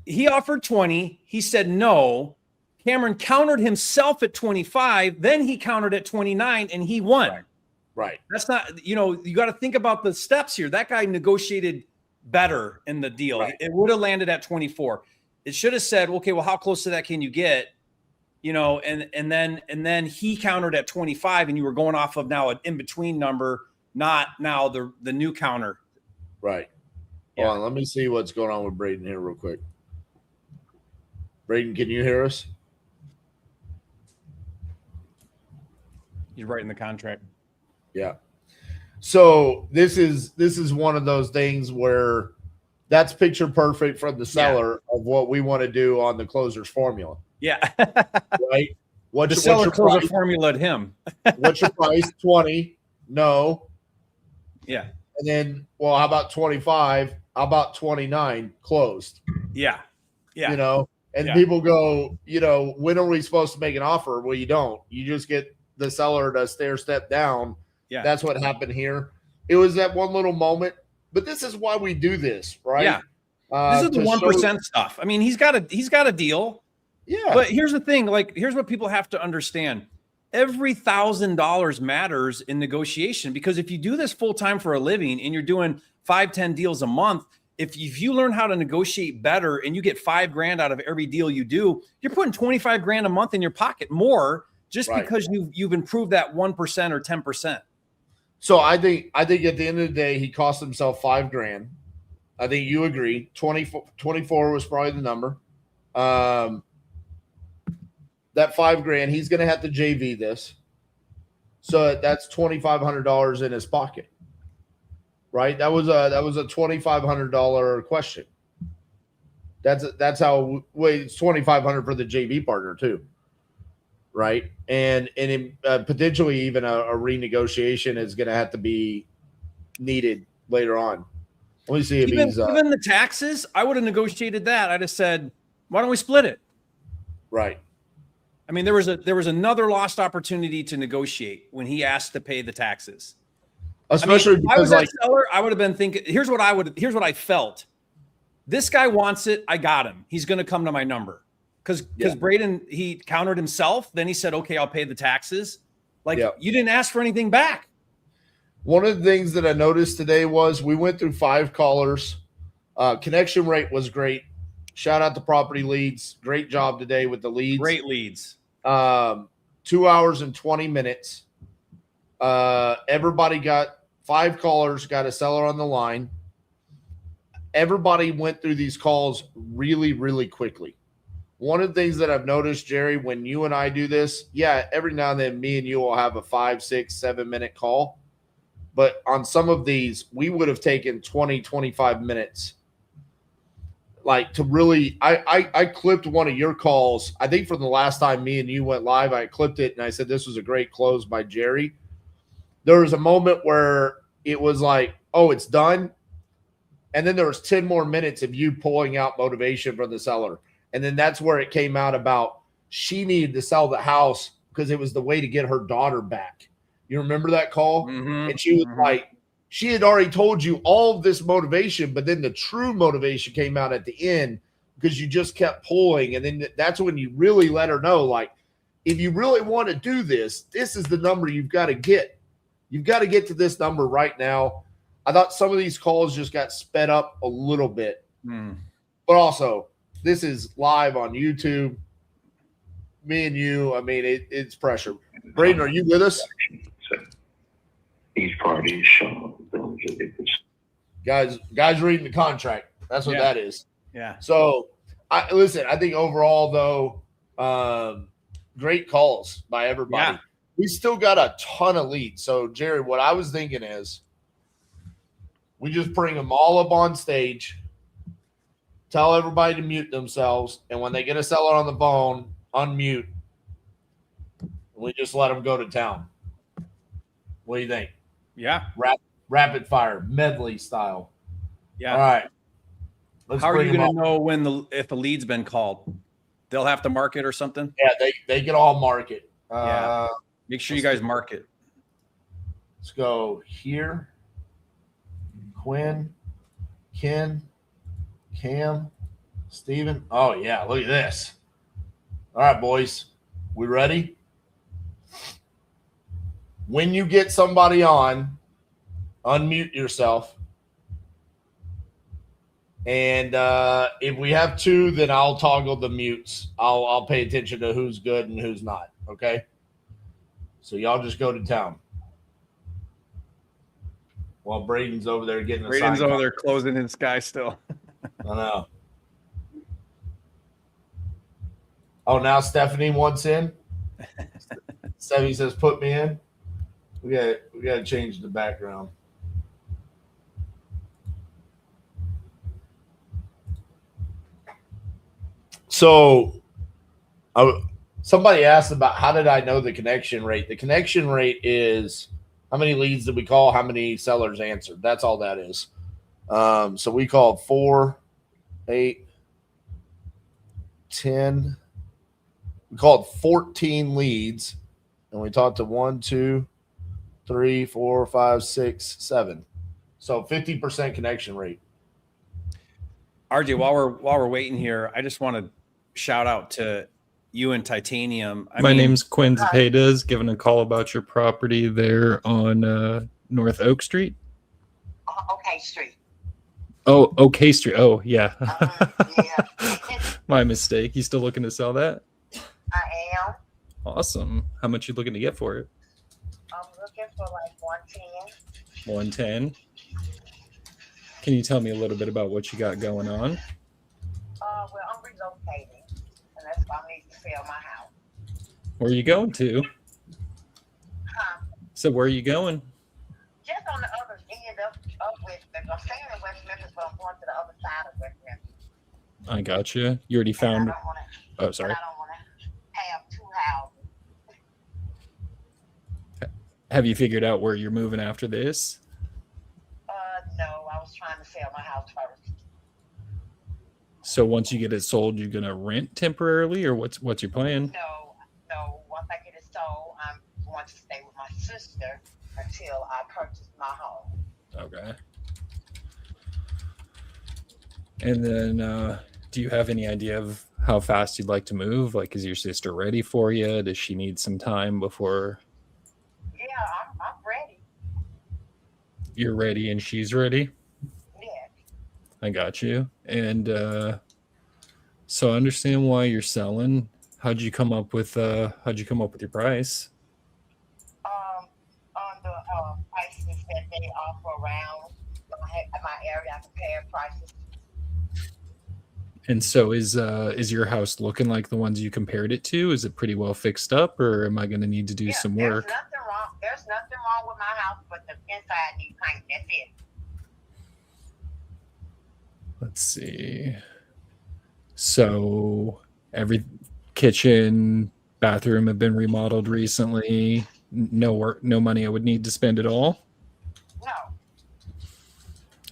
He offered 20. He said no. Cameron countered himself at 25. Then he countered at 29 and he won. Right. That's not, you know, you got to think about the steps here. That guy negotiated better in the deal. Right. It would have landed at 24. It should have said, okay, well, how close to that can you get? You know, and then he countered at 25, and you were going off of now an in-between number, not now the new counter. Right. Yeah. Hold on, let me see what's going on with Braden here real quick. Braden, can you hear us? He's writing the contract. Yeah. So this is one of those things where that's picture perfect from the seller of what we want to do on the closer's formula. Yeah. Right. The seller closer formulaed him. What's your price? 20. No. Yeah. And then, well, how about 25? How about 29? Closed. Yeah. Yeah. You know, and people go, you know, when are we supposed to make an offer? Well, you don't. You just get the seller to step down. Yeah. That's what happened here. It was that one little moment, but this is why we do this, right? Yeah. This is the 1% stuff. I mean, he's got a deal. Yeah. But here's the thing, like, here's what people have to understand. Every $1,000 matters in negotiation, because if you do this full time for a living and you're doing 5-10 deals a month, if you learn how to negotiate better and you get $5,000 out of every deal you do, you're putting $25,000 a month in your pocket more just because you've improved that 1% or 10%. So I think at the end of the day, he cost himself $5,000. I think you agree. 24 was probably the number. That $5,000, he's going to have to JV this. So that's $2,500 in his pocket, right? That was a $2,500 question. That's how. Wait, it's $2,500 for the JV partner too, right? And potentially even a renegotiation is going to have to be needed later on. Let me see if Even he's the taxes. I would have negotiated that. I'd have said, why don't we split it? right. I mean, there was another lost opportunity to negotiate when he asked to pay the taxes. Especially if I was because, that seller, I would have been thinking, here's what I felt. This guy wants it. I got him. He's going to come to my number. Because Braden, he countered himself. Then he said, okay, I'll pay the taxes. You didn't ask for anything back. One of the things that I noticed today was we went through 5 callers. Connection rate was great. Shout out to Property Leads. Great job today with the leads. Great leads. 2 hours and 20 minutes. Everybody got 5 callers, got a seller on the line. Everybody went through these calls really, really quickly. One of the things that I've noticed, Jerry, when you and I do this, every now and then me and you will have a 5, 6, 7 minute call. But on some of these, we would have taken 20, 25 minutes. To really, I clipped one of your calls. I think from the last time me and you went live, I clipped it and I said, this was a great close by Jerry. There was a moment where it was like, oh, it's done. And then there was 10 more minutes of you pulling out motivation from the seller. And then that's where it came out about she needed to sell the house because it was the way to get her daughter back. You remember that call? Mm-hmm. And she was like, she had already told you all of this motivation, but then the true motivation came out at the end because you just kept pulling. And then that's when you really let her know, if you really want to do this, this is the number you've got to get. You've got to get to this number right now. I thought some of these calls just got sped up a little bit. But also, this is live on YouTube. Me and you, I mean, it's pressure. Braden, are you with us? Each party is shown. Guys reading the contract. That's what that is. Yeah. So, I think overall, though, great calls by everybody. Yeah. We still got a ton of leads. So, Jerry, what I was thinking is we just bring them all up on stage, tell everybody to mute themselves, and when they get a seller on the phone, unmute. We just let them go to town. What do you think? Yeah. Rapid fire, medley style. Yeah. All right. How are you going to know if a lead's been called? They'll have to mark it or something? Yeah, they can all mark it. Make sure you guys mark it. Let's go here. Quinn, Ken, Cam, Steven. Oh, yeah. Look at this. All right, boys. We ready? When you get somebody on, unmute yourself. And if we have 2, then I'll toggle the mutes. I'll pay attention to who's good and who's not. Okay? So y'all just go to town. While Braden's over there getting Braden's over there closing in sky still. I know. Oh, now Stephanie wants in. Stephanie says, "Put me in." We got to change the background. So, somebody asked about how did I know the connection rate? The connection rate is how many leads did we call? How many sellers answered? That's all that is. So we called 4, 8, 10. We called 14 leads, and we talked to 1, 2, 3, 4, 5, 6, 7. So 50% connection rate. RJ, while we're waiting here, I just want to shout out to you and Titanium. My name's Quinn Zepedas, giving a call about your property there on North Oak Street. Okay, Street. Oh, OK Street. Oh, yeah. Yeah. My mistake. You still looking to sell that? I am. Awesome. How much you looking to get for it? I'm looking for like 110. 110. Can you tell me a little bit about what you got going on? Well, I'm relocating, and that's why I need to sell my house. Where are you going to? Huh? So where are you going? Just on the other end of West Memphis. I'm staying in West Memphis, but I'm going to the other side of West Memphis. I gotcha. You already found. Oh, sorry. I don't want to have two houses. Have you figured out where you're moving after this? No, I was trying to sell my house first. So once you get it sold, you're gonna rent temporarily, or what's your plan? No. Once I get it sold, I'm going to stay with my sister until I purchase my home. Okay. And then, do you have any idea of how fast you'd like to move? Like, is your sister ready for you? Does she need some time before? Yeah, I'm ready. You're ready and she's ready? Yeah. I got you. And so I understand why you're selling. How'd you come up with your price? On the prices that they offer around my area, I compare prices. And so is your house looking like the ones you compared it to? Is it pretty well fixed up, or am I going to need to do some work? There's nothing wrong with my house, but the inside needs paint. That's it. Let's see. So every kitchen, bathroom have been remodeled recently. No work, no money I would need to spend at all. No.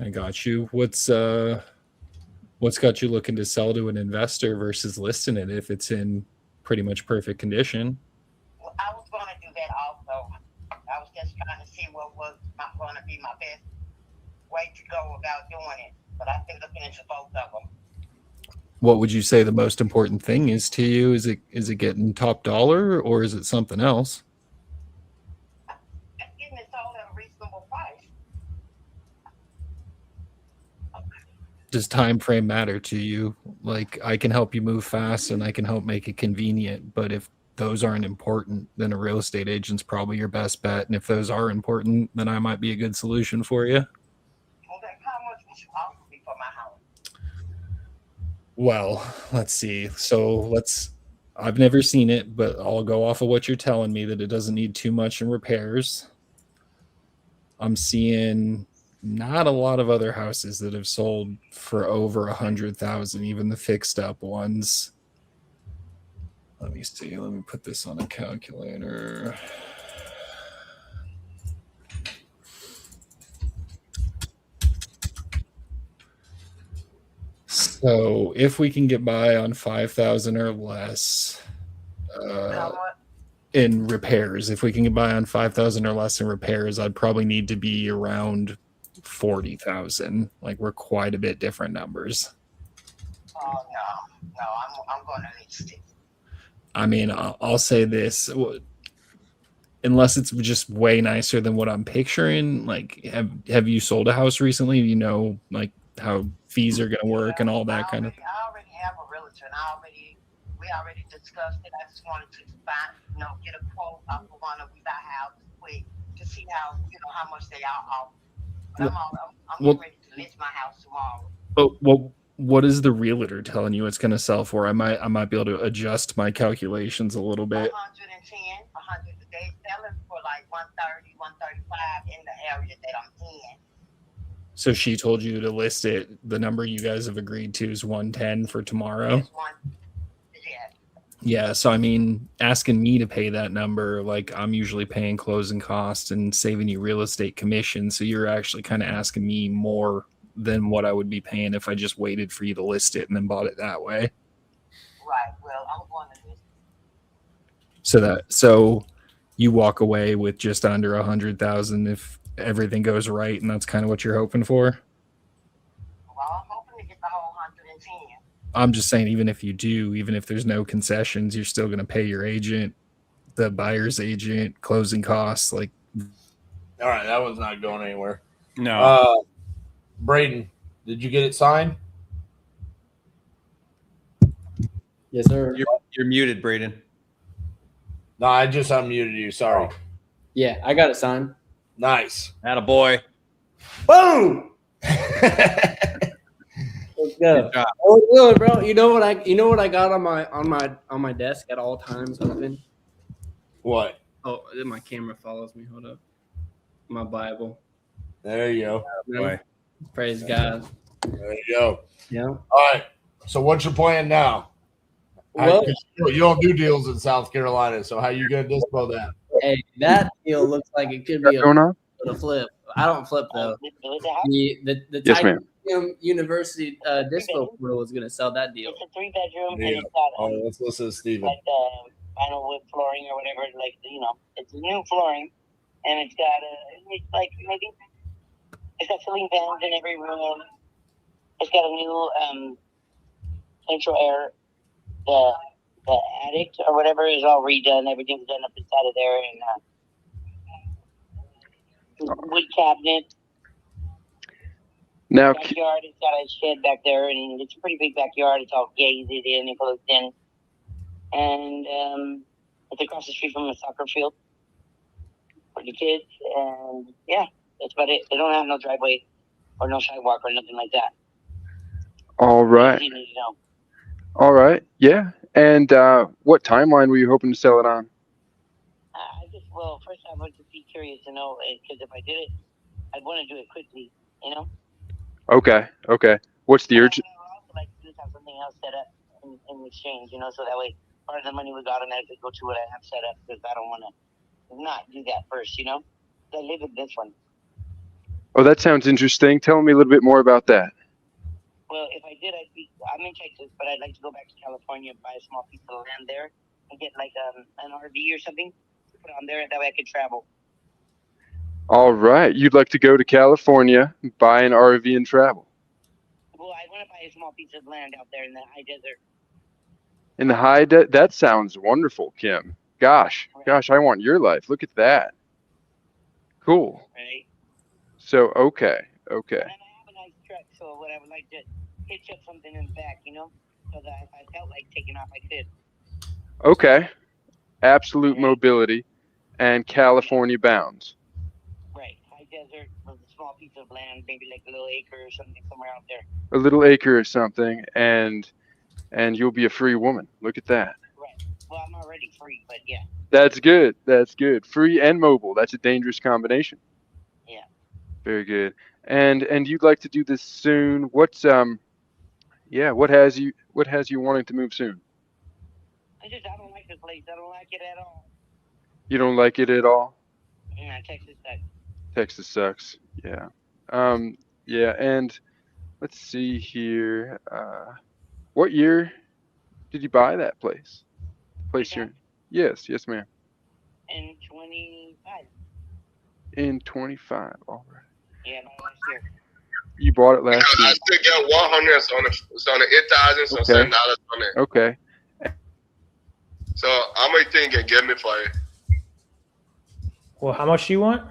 I got you. What's got you looking to sell to an investor versus listing it if it's in pretty much perfect condition? Well, I was going to do that also. I was just trying to see what was going to be my best way to go about doing it. But I've been looking into both of them. What would you say the most important thing is to you? Is it getting top dollar, or is it something else? Getting it sold at a reasonable price. Does time frame matter to you? Like, I can help you move fast and I can help make it convenient, but if those aren't important, then a real estate agent's probably your best bet. And if those are important, then I might be a good solution for you. Okay, how much would you offer me for my house? Well, let's see. I've never seen it, but I'll go off of what you're telling me, that it doesn't need too much in repairs. I'm seeing not a lot of other houses that have sold for over 100,000, even the fixed up ones. Let me see. Let me put this on a calculator. So if we can get by on 5,000 or less in repairs, if we can get by on 5,000 or less in repairs, I'd probably need to be around 40,000. Like, we're quite a bit different numbers. Oh, no, I'm going to list it. I mean, I'll say this. Unless it's just way nicer than what I'm picturing. Like, have you sold a house recently? You know, like, how fees are going to work and all that kind of thing? I already have a realtor, and we already discussed it. I just wanted to get a quote off of one of these houses quick to see how much they are off. But I'm ready to list my house tomorrow. Well, what is the realtor telling you it's going to sell for? I might be able to adjust my calculations a little bit. 110, 100. They selling for like 130, 135 in the area that I'm in. So she told you to list it. The number you guys have agreed to is 110 for tomorrow. Yeah. So I mean, asking me to pay that number, like, I'm usually paying closing costs and saving you real estate commission. So you're actually kind of asking me more than what I would be paying if I just waited for you to list it and then bought it that way. Right. Well, I'm going to list it. So you walk away with just under 100,000 if everything goes right, and that's kind of what you're hoping for. Well, I'm hoping to get the whole 110. I'm just saying, even if you do, even if there's no concessions, you're still going to pay your agent, the buyer's agent, closing costs. Like, all right, that one's not going anywhere. No. Braden, did you get it signed? Yes, sir. You're muted, Braden. No, I just unmuted you. Sorry. Yeah, I got it signed. Nice. Attaboy. Boom. Let's go. Oh, good, bro. You know what I got on my desk at all times open? What? Oh, my camera follows me. Hold up. My Bible. There you go. Boy. Praise God. There you go. Yeah. All right. So what's your plan now? Well, You don't do deals in South Carolina, so how you gonna dispo that? hey, that deal looks like it could be Going on? a flip. I don't flip though. The Yes, ma'am. Titanium University dispo portal is going to sell that deal. It's a 3-bedroom and Yeah. it's got Oh, let's listen to Steven. like vinyl wood flooring or whatever. Like it's new flooring, and it's got it's like maybe it's got ceiling fans in every room. It's got a new central air. The attic or whatever is all redone. Everything's done up inside of there, and wood cabinet. Now, Backyard. It's got a shed back there, and it's a pretty big backyard. It's all gated in and closed in, and it's across the street from a soccer field for the kids. And yeah, that's about it. They don't have no driveway or no sidewalk or nothing like that. all right. You need to know. All right. Yeah. And what timeline were you hoping to sell it on? First I would just be curious to know, because if I did it, I'd want to do it quickly, Okay. Okay. What's the urgent? I also like to have something else set up in exchange, so that way part of the money would automatically go to what I have set up, because I don't want to not do that first, I live with this one. Oh, that sounds interesting. Tell me a little bit more about that. Well, if I did, I'm in Texas, but I'd like to go back to California, buy a small piece of land there, and get like an RV or something to put on there. That way I could travel. All right. You'd like to go to California, buy an RV and travel. Well, I want to buy a small piece of land out there in the high desert. In the that sounds wonderful, Kim. Gosh, I want your life. Look at that. Cool. Right. So, okay. And I have a nice truck, so what I would like to hitch up something in the back, so that if I felt like taking off, I could. Okay. Absolute mobility and California bounds. Right. High desert with a small piece of land, maybe like a little acre or something somewhere out there. A little acre or something, and you'll be a free woman. Look at that. Right. Well, I'm already free, but yeah. That's good. That's good. Free and mobile. That's a dangerous combination. Yeah. Very good. And you'd like to do this soon. What's what has you wanting to move soon? I don't like this place. I don't like it at all. You don't like it at all? Yeah, Texas sucks. Texas sucks. Yeah. Yeah, and let's see here. What year did you buy that place? You're in? Yes, ma'am. In 25. In 25. All right. Yeah, last year. You bought it last year. I still get 100. It's on the 8,000, so Okay. $7 on it. Okay. So how much you think you can get me for it? Well, how much do you want?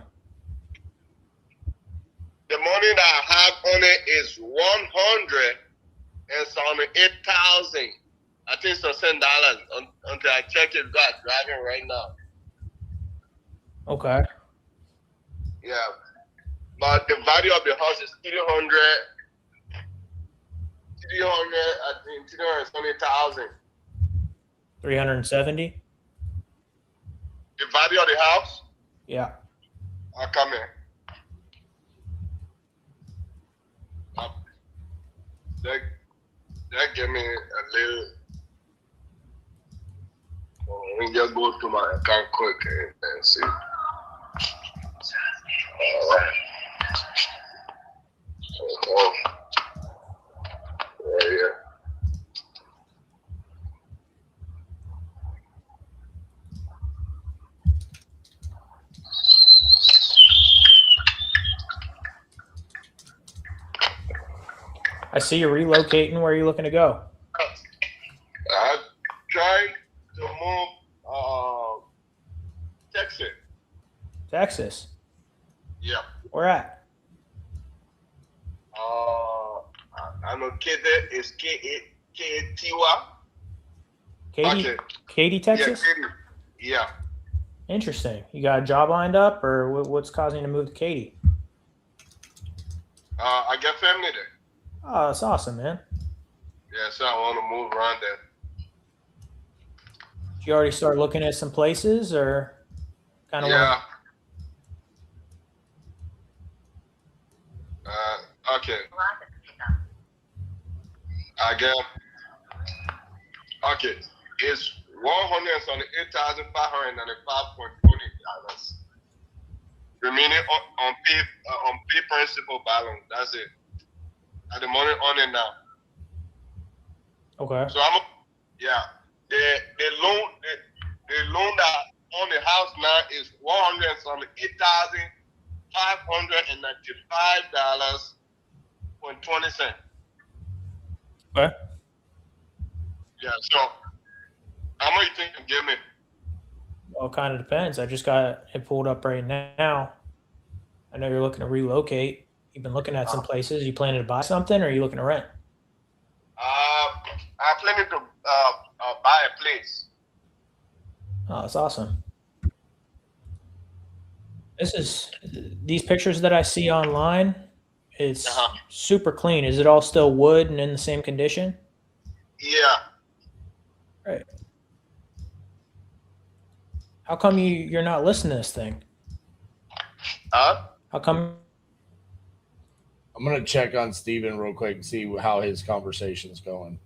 The money that I have on it is 100, and it's on the 8,000. I think it's $7 until I check it. God, driving right now. Okay. Yeah, but the value of the house is 300. I think 370,000. 370? The value of the house? Yeah. I'll come here. That give me a little. Let me just go to my account quick and see. All right. Yeah. I see you're relocating. Where are you looking to go? I tried to move Texas. Texas. Yeah. Where at? I'm located is K-A-T-Y. Katy? Katy, Texas? Yeah, Katy. Yeah. Interesting. You got a job lined up, or what's causing you to move to Katy? I got family there. Oh, that's awesome, man. Yeah, so I want to move around there. Did you already start looking at some places, or? Kind of Yeah. Okay. Again. Okay. It's $178,595.20. Remaining on pay principal balance. That's it. At the money on it now. Okay. So yeah. The loan that on the house now is $178,595.20. Okay. Yeah. So how much you think you give me? Well, it kind of depends. I just got it pulled up right now. I know you're looking to relocate. You've been looking at some places. You planning to buy something, or are you looking to rent? I'm planning to buy a place. Oh, that's awesome. These pictures that I see online. It's super clean. Is it all still wood and in the same condition? Yeah. Right. How come you're not listening to this thing? How come? I'm gonna check on Steven real quick and see how his conversation's going.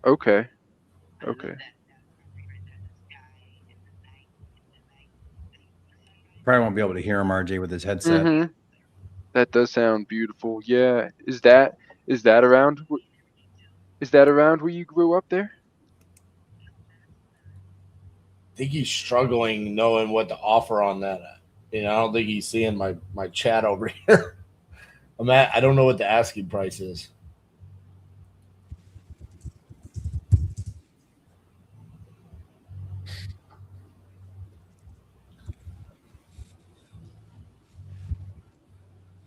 Okay. Okay. Probably won't be able to hear him, RJ, with his headset. Mm-hmm. That does sound beautiful. Yeah. Is that around? Is that around where you grew up there? I think he's struggling knowing what to offer on that. I don't think he's seeing my chat over here. I don't know what the asking price is.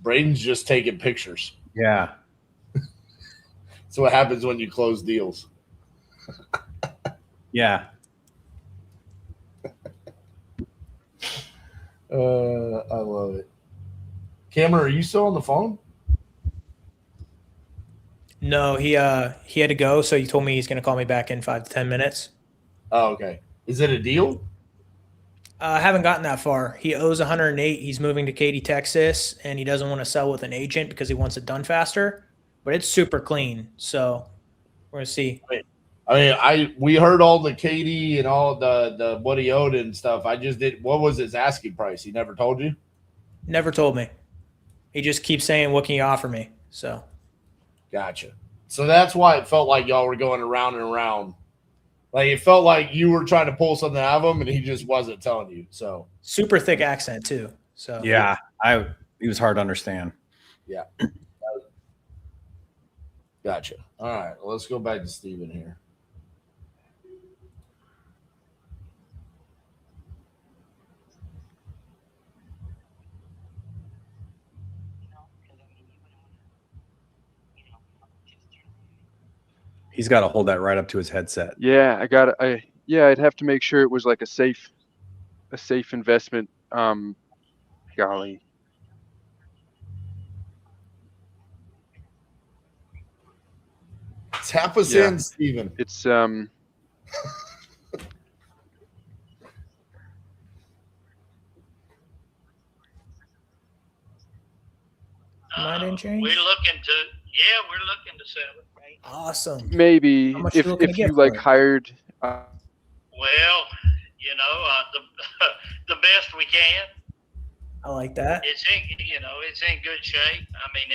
Braden's just taking pictures. Yeah. That's what happens when you close deals. Yeah. I love it. Cameron, are you still on the phone? No, he had to go, so he told me he's going to call me back in 5 to 10 minutes. Oh, okay. Is it a deal? I haven't gotten that far. He owes 108. He's moving to Katy, Texas, and he doesn't want to sell with an agent because he wants it done faster. But it's super clean, so we're gonna see. We heard all the Katie and all the what he owed and stuff. I just did. What was his asking price? He never told you. Never told me. He just keeps saying, "What can you offer me?" So, gotcha. So that's why it felt like y'all were going around and around. Like it felt like you were trying to pull something out of him, and he just wasn't telling you. So super thick accent too. So yeah, he was hard to understand. Yeah. Gotcha. All right. Well, let's go back to Steven here. He's got to hold that right up to his headset. Yeah, I'd have to make sure it was like a safe investment. Golly. Tap us in, Steven. It's 9-inch change. We're looking to sell it. Awesome. maybe How much if you looking to if get you for like it? hired. Well, the best we can. I like that. It's in good shape. I mean,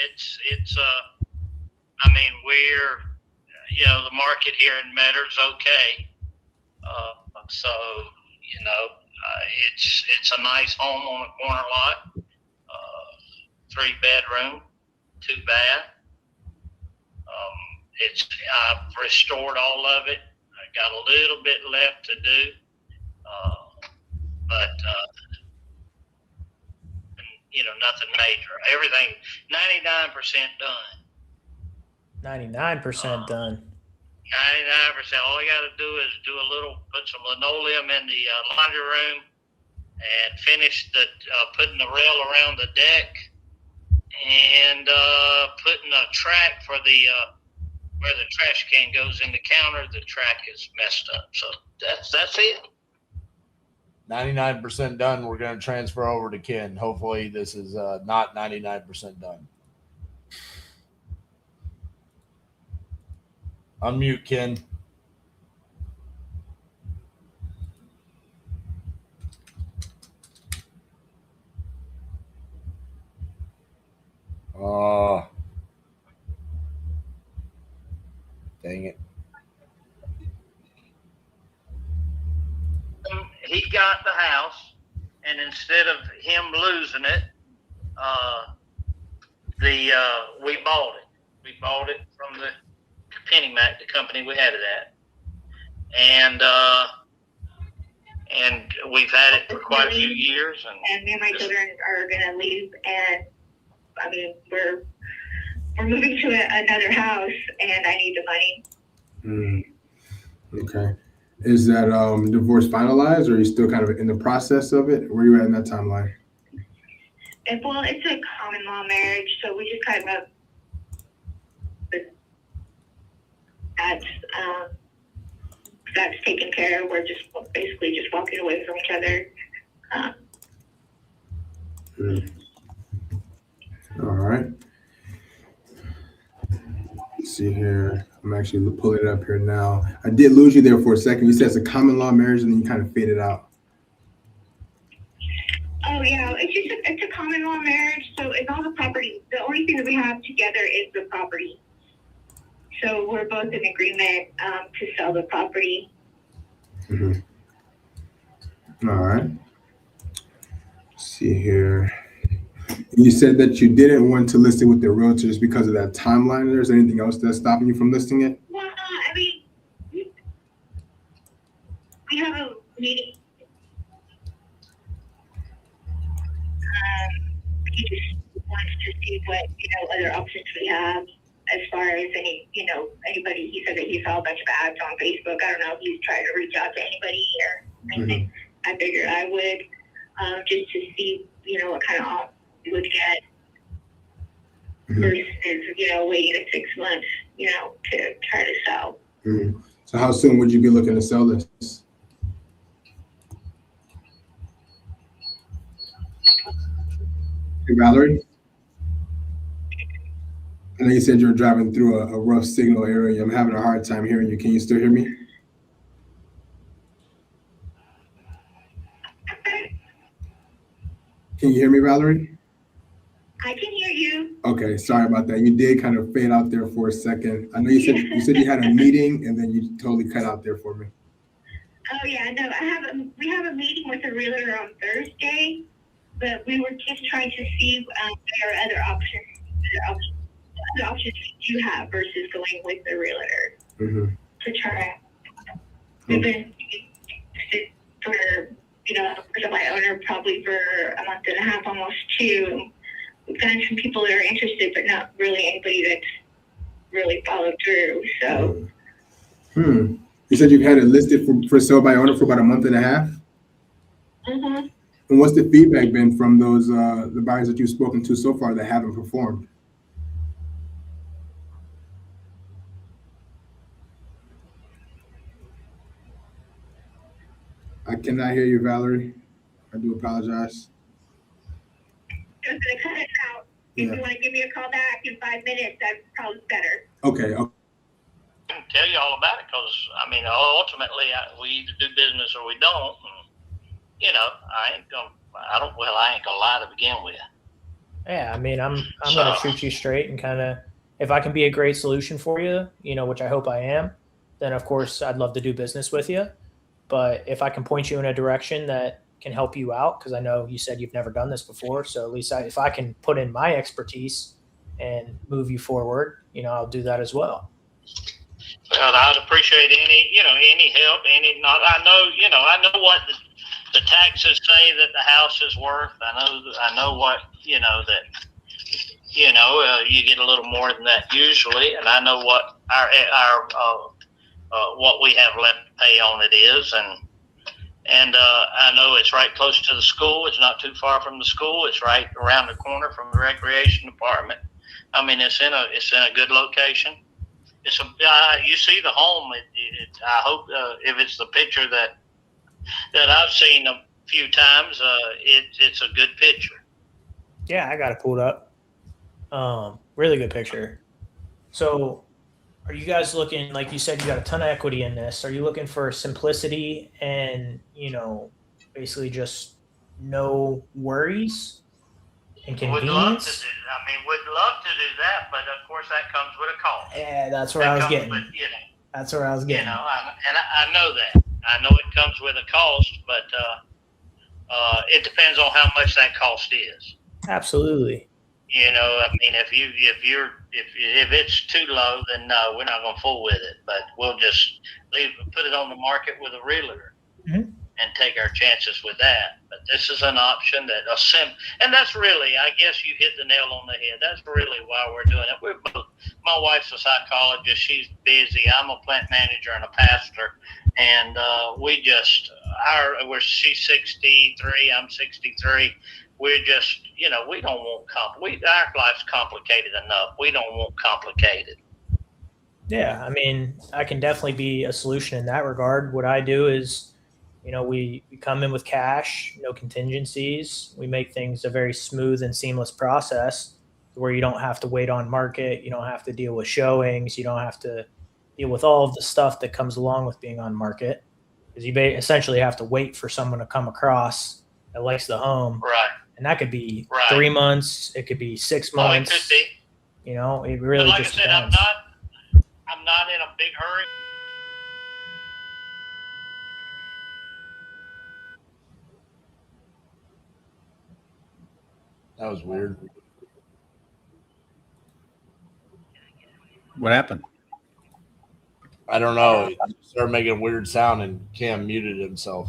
we're, the market here in Metter's okay. So, it's a nice home on a corner lot, 3-bedroom, 2-bath. I've restored all of it. I got a little bit left to do, but nothing major. Everything 99% done. 99% done. 99%. All you got to do is put some linoleum in the laundry room, and finish putting the rail around the deck, and putting a track for the where the trash can goes in the counter. The track is messed up. So that's it. 99% done. We're going to transfer over to Ken. Hopefully this is not 99% done. Unmute, Ken. Oh, dang it. He got the house, and instead of him losing it, we bought it. We bought it from the PennyMac, the company we had it at, and we've had it for quite a few years. And me and my children are gonna leave, and I mean we're moving to another house, and I need the money. Okay. Is that divorce finalized, or are you still kind of in the process of it? Where are you at in that timeline? Well, it's a common law marriage, so we just kind of that's taken care of. We're just basically just walking away from each other. All right. Let's see here. I'm actually pulling it up here now. I did lose you there for a second. You said it's a common law marriage, and then you kind of faded out. Oh yeah, it's a common law marriage, so it's all the property. The only thing that we have together is the property. So we're both in agreement to sell the property. All right. Let's see here. You said that you didn't want to list it with the realtor just because of that timeline. Is there anything else that's stopping you from listing it? Well, I mean, we have a meeting. He just wants to see what other options we have as far as anybody. He said that he saw a bunch of ads on Facebook. I don't know if he's trying to reach out to anybody or anything. I figured I would just to see what kind of offer we would get versus waiting 6 months to try to sell. So how soon would you be looking to sell this? Hey, Valerie? I know you said you were driving through a rough signal area. I'm having a hard time hearing you. Can you still hear me? Can you hear me, Valerie? I can hear you. Okay, sorry about that. You did kind of fade out there for a second. I know you said you had a meeting, and then you totally cut out there for me. Oh yeah, no, we have a meeting with a realtor on Thursday, but we were just trying to see what are other options you have versus going with the realtor to try. We've been for for my owner probably for a month and a half, almost 2. We've gotten some people that are interested, but not really anybody that's really followed through. So. You said you've had it listed for sale by owner for about a month and a half? And what's the feedback been from those the buyers that you've spoken to so far that haven't performed? I cannot hear you, Valerie. I do apologize. I'm going to cut it out. If you want to give me a call back in 5 minutes, that's probably better. Okay. I can tell you all about it because, I mean, ultimately, we either do business or we don't. And, I ain't going to lie to begin with. Yeah, I mean, I'm going to shoot you straight and kind of, if I can be a great solution for you, which I hope I am, then of course I'd love to do business with you. But if I can point you in a direction that can help you out, because I know you said you've never done this before, so at least if I can put in my expertise and move you forward, I'll do that as well. Well, I'd appreciate any help. I know what the taxes say that the house is worth. I know what that you get a little more than that usually, and I know what our what we have left to pay on it is, And I know it's right close to the school. It's not too far from the school. It's right around the corner from the recreation department. I mean, it's in a good location. It's you see the home. I hope if it's the picture that I've seen a few times, it's a good picture. Yeah, I got it pulled up. Really good picture. So, are you guys looking, like you said, you got a ton of equity in this? Are you looking for simplicity and, basically just no worries and convenience? Would love to do that, but of course that comes with a cost. Yeah, that's where I was getting. That's where I was getting. I know that. I know it comes with a cost, but it depends on how much that cost is. Absolutely. I mean, if it's too low, then no, we're not going to fool with it. But we'll just put it on the market with a realtor and take our chances with that. But this is an option and that's really, I guess you hit the nail on the head. That's really why we're doing it. My wife's a psychologist. She's busy. I'm a plant manager and a pastor. And she's 63, I'm 63. We're just, we don't want our life's complicated enough. We don't want complicated. Yeah, I mean, I can definitely be a solution in that regard. What I do is, we come in with cash, no contingencies. We make things a very smooth and seamless process where you don't have to wait on market. You don't have to deal with showings. You don't have to deal with all of the stuff that comes along with being on market, because you essentially have to wait for someone to come across that likes the home. Right. And that could be 3 months. It could be 6 months. It could be. It really like just I said, depends. I'm not in a big hurry. That was weird. What happened? I don't know. It started making a weird sound and Cam muted himself.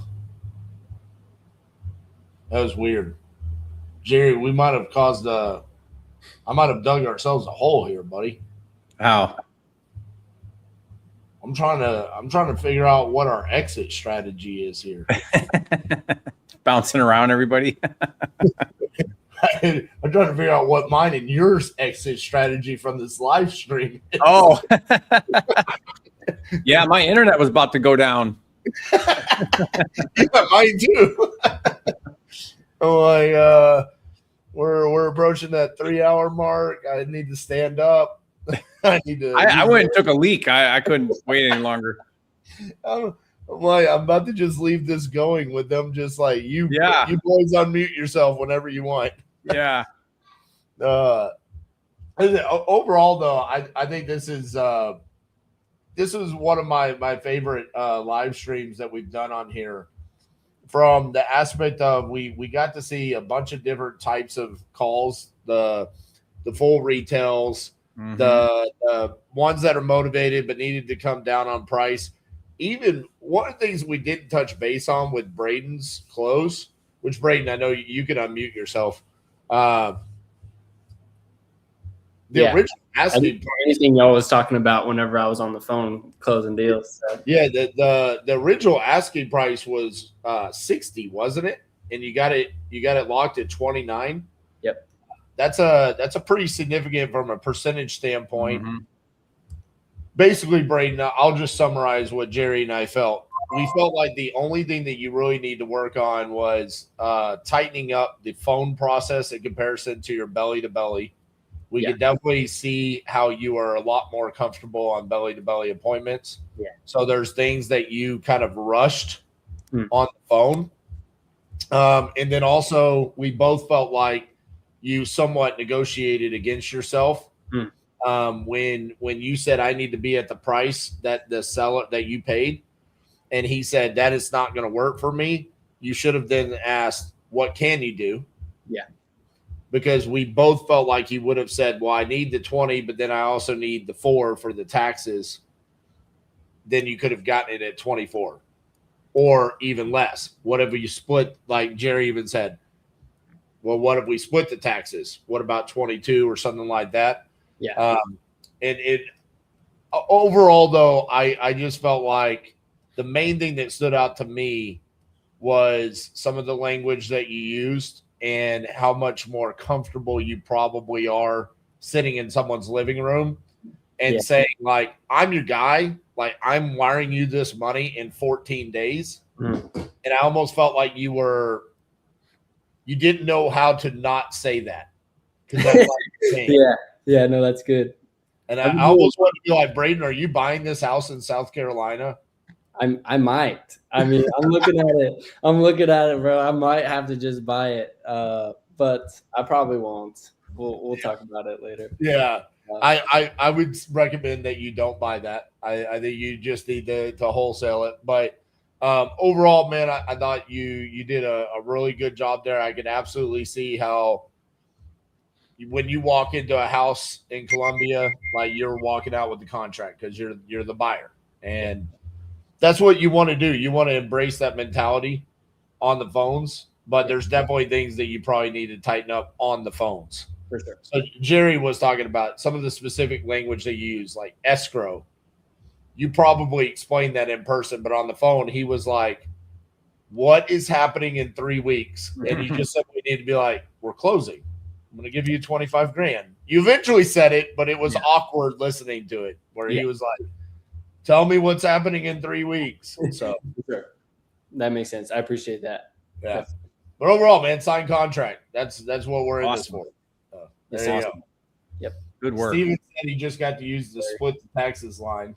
That was weird. Jerry, we might have I might have dug ourselves a hole here, buddy. How? I'm trying to figure out what our exit strategy is here. Bouncing around everybody. I'm trying to figure out what mine and yours exit strategy from this live stream is. Oh. Yeah, my internet was about to go down. Yeah, mine too. Oh, we're approaching that 3-hour mark. I need to stand up. I went and took a leak. I couldn't wait any longer. I'm about to just leave this going with them just like you boys unmute yourself whenever you want. Yeah. Overall though, I think this is one of my favorite live streams that we've done on here, from the aspect of we got to see a bunch of different types of calls, the full retails, the ones that are motivated but needed to come down on price. Even one of the things we didn't touch base on with Braden's close, which Braden, I know you can unmute yourself. Original asking anything y'all was talking about whenever I was on the phone closing deals. So. Yeah, the original asking price was 60, wasn't it? And you got it locked at 29. Yep. That's a pretty significant from a percentage standpoint. Basically, Braden, I'll just summarize what Jerry and I felt. We felt like the only thing that you really need to work on was tightening up the phone process in comparison to your belly to belly. We could definitely see how you are a lot more comfortable on belly to belly appointments. Yeah. So there's things that you kind of rushed on the phone. And then also we both felt like you somewhat negotiated against yourself. When you said, I need to be at the price that the seller that you paid, and he said that is not going to work for me, you should have then asked, what can you do? Yeah. Because we both felt like he would have said, well, I need the 20, but then I also need the 4 for the taxes. Then you could have gotten it at 24 or even less. Whatever you split, like Jerry even said, well, what if we split the taxes? What about 22 or something like that? Yeah. And overall, though, I just felt like the main thing that stood out to me was some of the language that you used and how much more comfortable you probably are sitting in someone's living room and saying, like, I'm your guy. Like, I'm wiring you this money in 14 days. And I almost felt like you didn't know how to not say that. That's yeah, no, that's good. And I almost want to be like, Braden, are you buying this house in South Carolina? I might. I mean, I'm looking at it. I'm looking at it, bro. I might have to just buy it, but I probably won't. We'll talk about it later. Yeah, I would recommend that you don't buy that. I think you just need to wholesale it. But overall, man, I thought you did a really good job there. I could absolutely see how when you walk into a house in Columbia, like you're walking out with the contract because you're the buyer, and that's what you want to do. You want to embrace that mentality on the phones, but there's definitely things that you probably need to tighten up on the phones. For sure. So Jerry was talking about some of the specific language they use, like escrow. You probably explained that in person, but on the phone, he was like, what is happening in 3 weeks? And you just simply need to be like, we're closing. I'm going to give you 25 grand. You eventually said it, but it was awkward listening to it where he was like, tell me what's happening in 3 weeks. So sure. That makes sense. I appreciate that. Yeah. But overall, man, signed contract. That's what we're in this for. That's There you awesome. go. Yep. Good work. Steven said he just got to use the split the taxes line.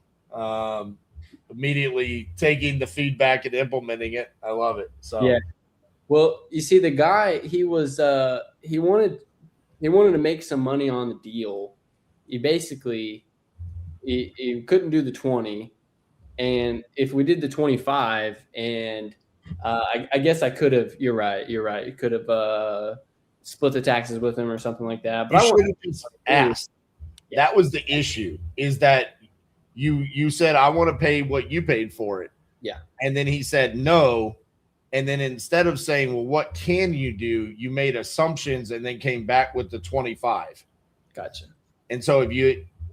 Immediately taking the feedback and implementing it. I love it. So yeah. Well, you see, the guy, he wanted to make some money on the deal. He basically he couldn't do the 20, and if we did the 25, and I guess I could have. You're right. You could have split the taxes with him or something like that. But you I should have just asked. That was the issue. Is that you said I want to pay what you paid for it. Yeah. And then he said no. And then instead of saying, well, what can you do? You made assumptions and then came back with the 25. Gotcha. And so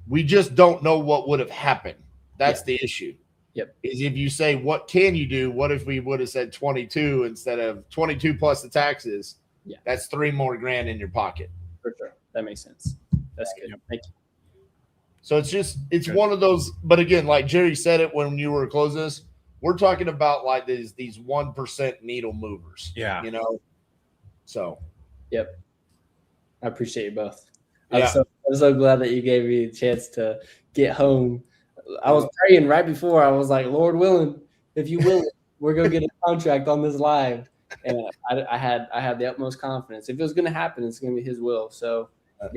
we just don't know what would have happened. That's the issue. Yep. Is if you say, what can you do? What if we would have said 22 instead of 22 plus the taxes? Yeah. That's $3 more grand in your pocket. For sure. That makes sense. That's good. Thank you. So it's one of those, but again, like Jerry said it when you were closing this, we're talking about like these 1% needle movers. Yeah. You know? So. Yep. I appreciate you both. Yeah. I'm so glad that you gave me a chance to get home. I was praying right before. I was like, Lord willing, if you will, we're going to get a contract on this live. And I had the utmost confidence. If it was going to happen, it's going to be his will. So, I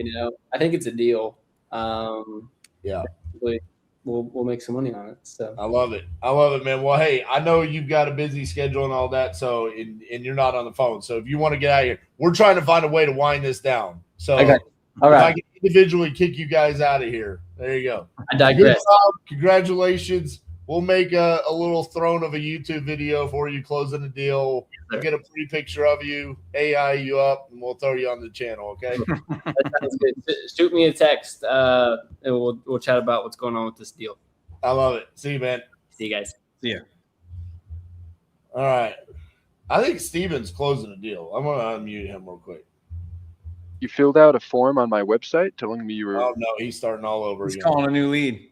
think it's a deal. Yeah. We'll make some money on it. So I love it, man. Well, hey, I know you've got a busy schedule and all that, so and you're not on the phone. So if you want to get out of here, we're trying to find a way to wind this down. So okay. All right. if I can individually kick you guys out of here, there you go. I digress. Good job. Congratulations. We'll make a little throne of a YouTube video for you closing the deal. We'll get a pretty picture of you, AI you up, and we'll throw you on the channel, okay? That sounds good. Shoot me a text, and we'll chat about what's going on with this deal. I love it. See you, man. See you guys. See ya. All right. I think Steven's closing the deal. I'm going to unmute him real quick. You filled out a form on my website telling me you were. Oh, no, he's starting all over He's again. calling a new lead.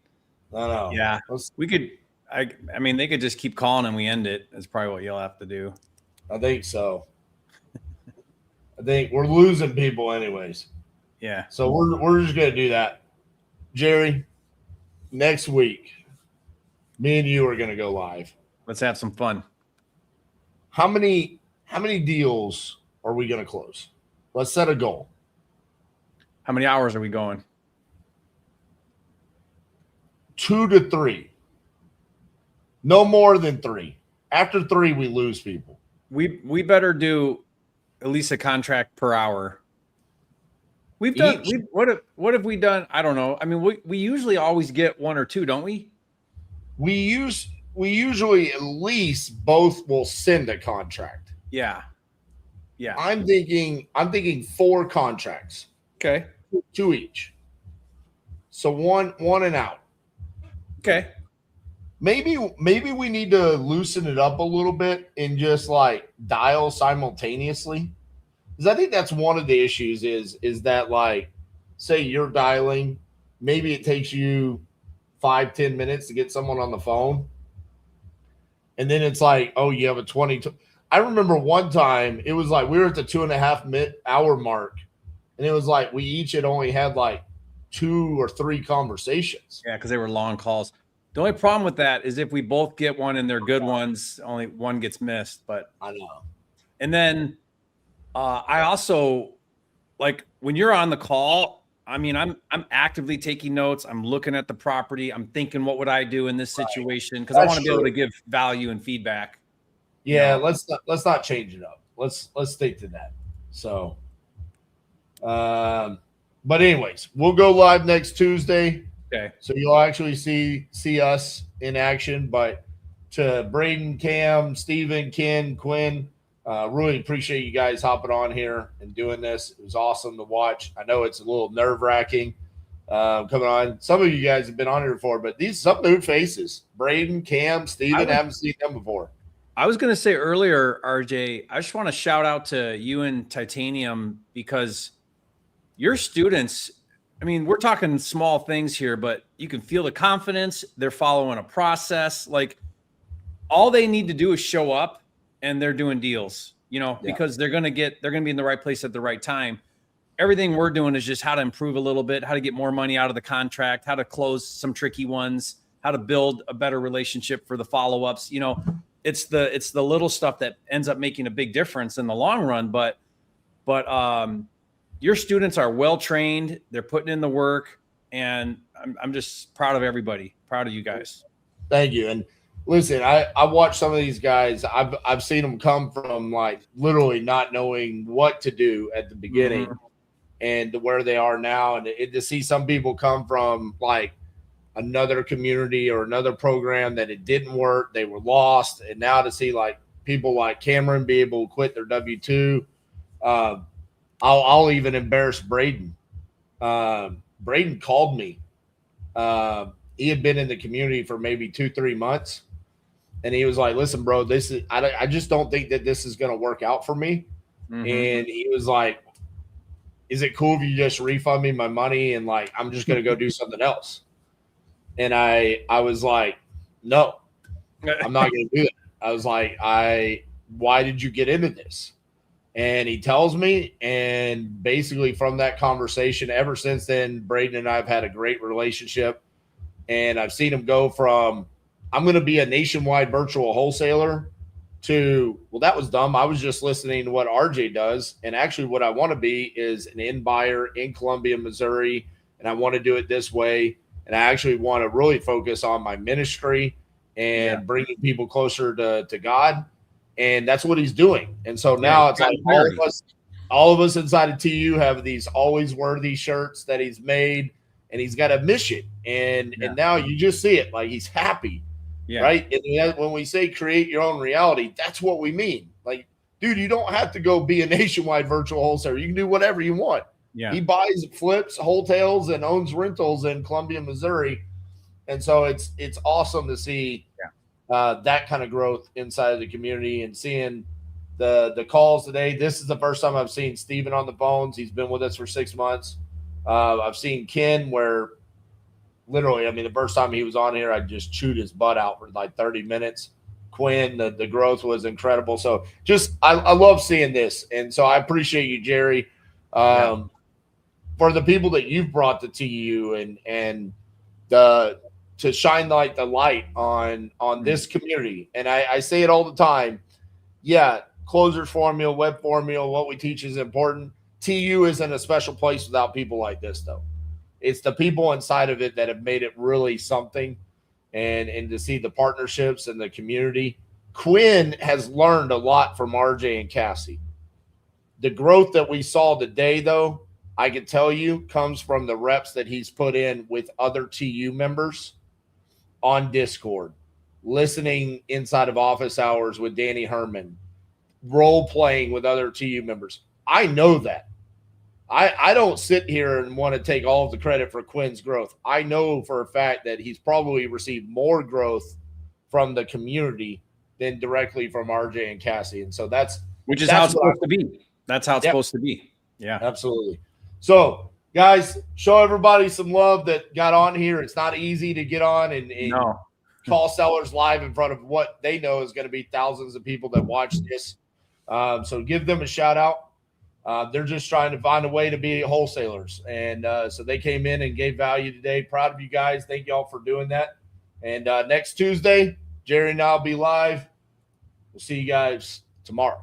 No. Yeah. We could – I mean, they could just keep calling and we end it. That's probably what you'll have to do. I think so. I think we're losing people anyways. Yeah. So we're just going to do that. Jerry, next week, me and you are going to go live. Let's have some fun. How many deals are we going to close? Let's set a goal. How many hours are we going? 2 to 3. No more than 3. After 3, we lose people. We better do at least a contract per hour. We've done. What have we done? I don't know. I mean, we usually always get 1 or 2, don't we? We usually at least both will send a contract. Yeah. Yeah. I'm thinking 4 contracts. Okay. 2 each. So one and out. Okay. maybe we need to loosen it up a little bit and just like dial simultaneously. Because I think that's one of the issues is that, like, say you're dialing, maybe it takes you 5-10 minutes to get someone on the phone. And then it's like, oh, you have a 20. I remember one time it was like we were at the 2.5-hour mark, and it was like we each had only had like 2 or 3 conversations. Yeah, because they were long calls. The only problem with that is if we both get one and they're good ones, only one gets missed. But I know. And then I also, like, when you're on the call, I mean, I'm actively taking notes. I'm looking at the property. I'm thinking, what would I do in this situation? Because I want to be able to give value and feedback. Yeah, let's not change it up. Let's stick to that. So, but anyways, we'll go live next Tuesday. Okay. So you'll actually see us in action. But to Braden, Cam, Steven, Ken, Quinn, really appreciate you guys hopping on here and doing this. It was awesome to watch. I know it's a little nerve-wracking coming on. Some of you guys have been on here before, but these some new faces. Braden, Cam, Steven, haven't seen them before. I was going to say earlier, RJ, I just want to shout out to you and Titanium because your students, I mean, we're talking small things here, but you can feel the confidence. They're following a process. Like, all they need to do is show up and they're doing deals, because they're going to be in the right place at the right time. Everything we're doing is just how to improve a little bit, how to get more money out of the contract, how to close some tricky ones, how to build a better relationship for the follow-ups. It's the little stuff that ends up making a big difference in the long run. But your students are well-trained. They're putting in the work, and I'm just proud of everybody. Proud of you guys. Thank you. And listen, I watch some of these guys. I've seen them come from like literally not knowing what to do at the beginning and to where they are now. And to see some people come from like another community or another program that it didn't work, they were lost. And now to see like people like Cameron be able to quit their W-2. I'll even embarrass Braden. Braden called me. He had been in the community for maybe 2-3 months. And he was like, listen, bro, I just don't think that this is going to work out for me. And he was like, is it cool if you just refund me my money? And like, I'm just going to go do something else. And I was like, no, I'm not going to do that. I was like, why did you get into this? And he tells me, and basically from that conversation, ever since then, Braden and I have had a great relationship. And I've seen him go from, I'm going to be a nationwide virtual wholesaler to, well, that was dumb. I was just listening to what RJ does. And actually what I want to be is an end buyer in Columbia, Missouri. And I want to do it this way. And I actually want to really focus on my ministry and bringing people closer to God. And that's what he's doing. And so now it's like all of us inside of TU have these always worthy shirts that he's made, and he's got a mission. And now you just see it, like he's happy. Yeah. Right. And when we say create your own reality, that's what we mean. Like, dude, you don't have to go be a nationwide virtual wholesaler. You can do whatever you want. Yeah. He buys, flips, wholesales, and owns rentals in Columbia, Missouri. And so it's awesome to see that kind of growth inside of the community and seeing the calls today. This is the first time I've seen Steven on the phones. He's been with us for 6 months. I've seen Ken where literally, I mean, the first time he was on here, I just chewed his butt out for like 30 minutes. Quinn, the growth was incredible. So just, I love seeing this. And so I appreciate you, Jerry, for the people that you've brought to TU and to shine like the light on this community. And I say it all the time. Yeah. Closers formula, web formula, what we teach is important. TU isn't a special place without people like this though. It's the people inside of it that have made it really something, and to see the partnerships and the community. Quinn has learned a lot from RJ and Cassie. The growth that we saw today, though, I can tell you, comes from the reps that he's put in with other TU members on Discord, listening inside of office hours with Danny Herman, role playing with other TU members. I know that. I don't sit here and want to take all of the credit for Quinn's growth. I know for a fact that he's probably received more growth from the community than directly from RJ and Cassie. And so that's how it's supposed to be. That's how it's supposed to be. Yeah, absolutely. So guys, show everybody some love that got on here. It's not easy to get on and call sellers live in front of what they know is going to be thousands of people that watch this. So give them a shout out. They're just trying to find a way to be wholesalers. And so they came in and gave value today. Proud of you guys. Thank y'all for doing that. And next Tuesday, Jerry and I'll be live. We'll see you guys tomorrow.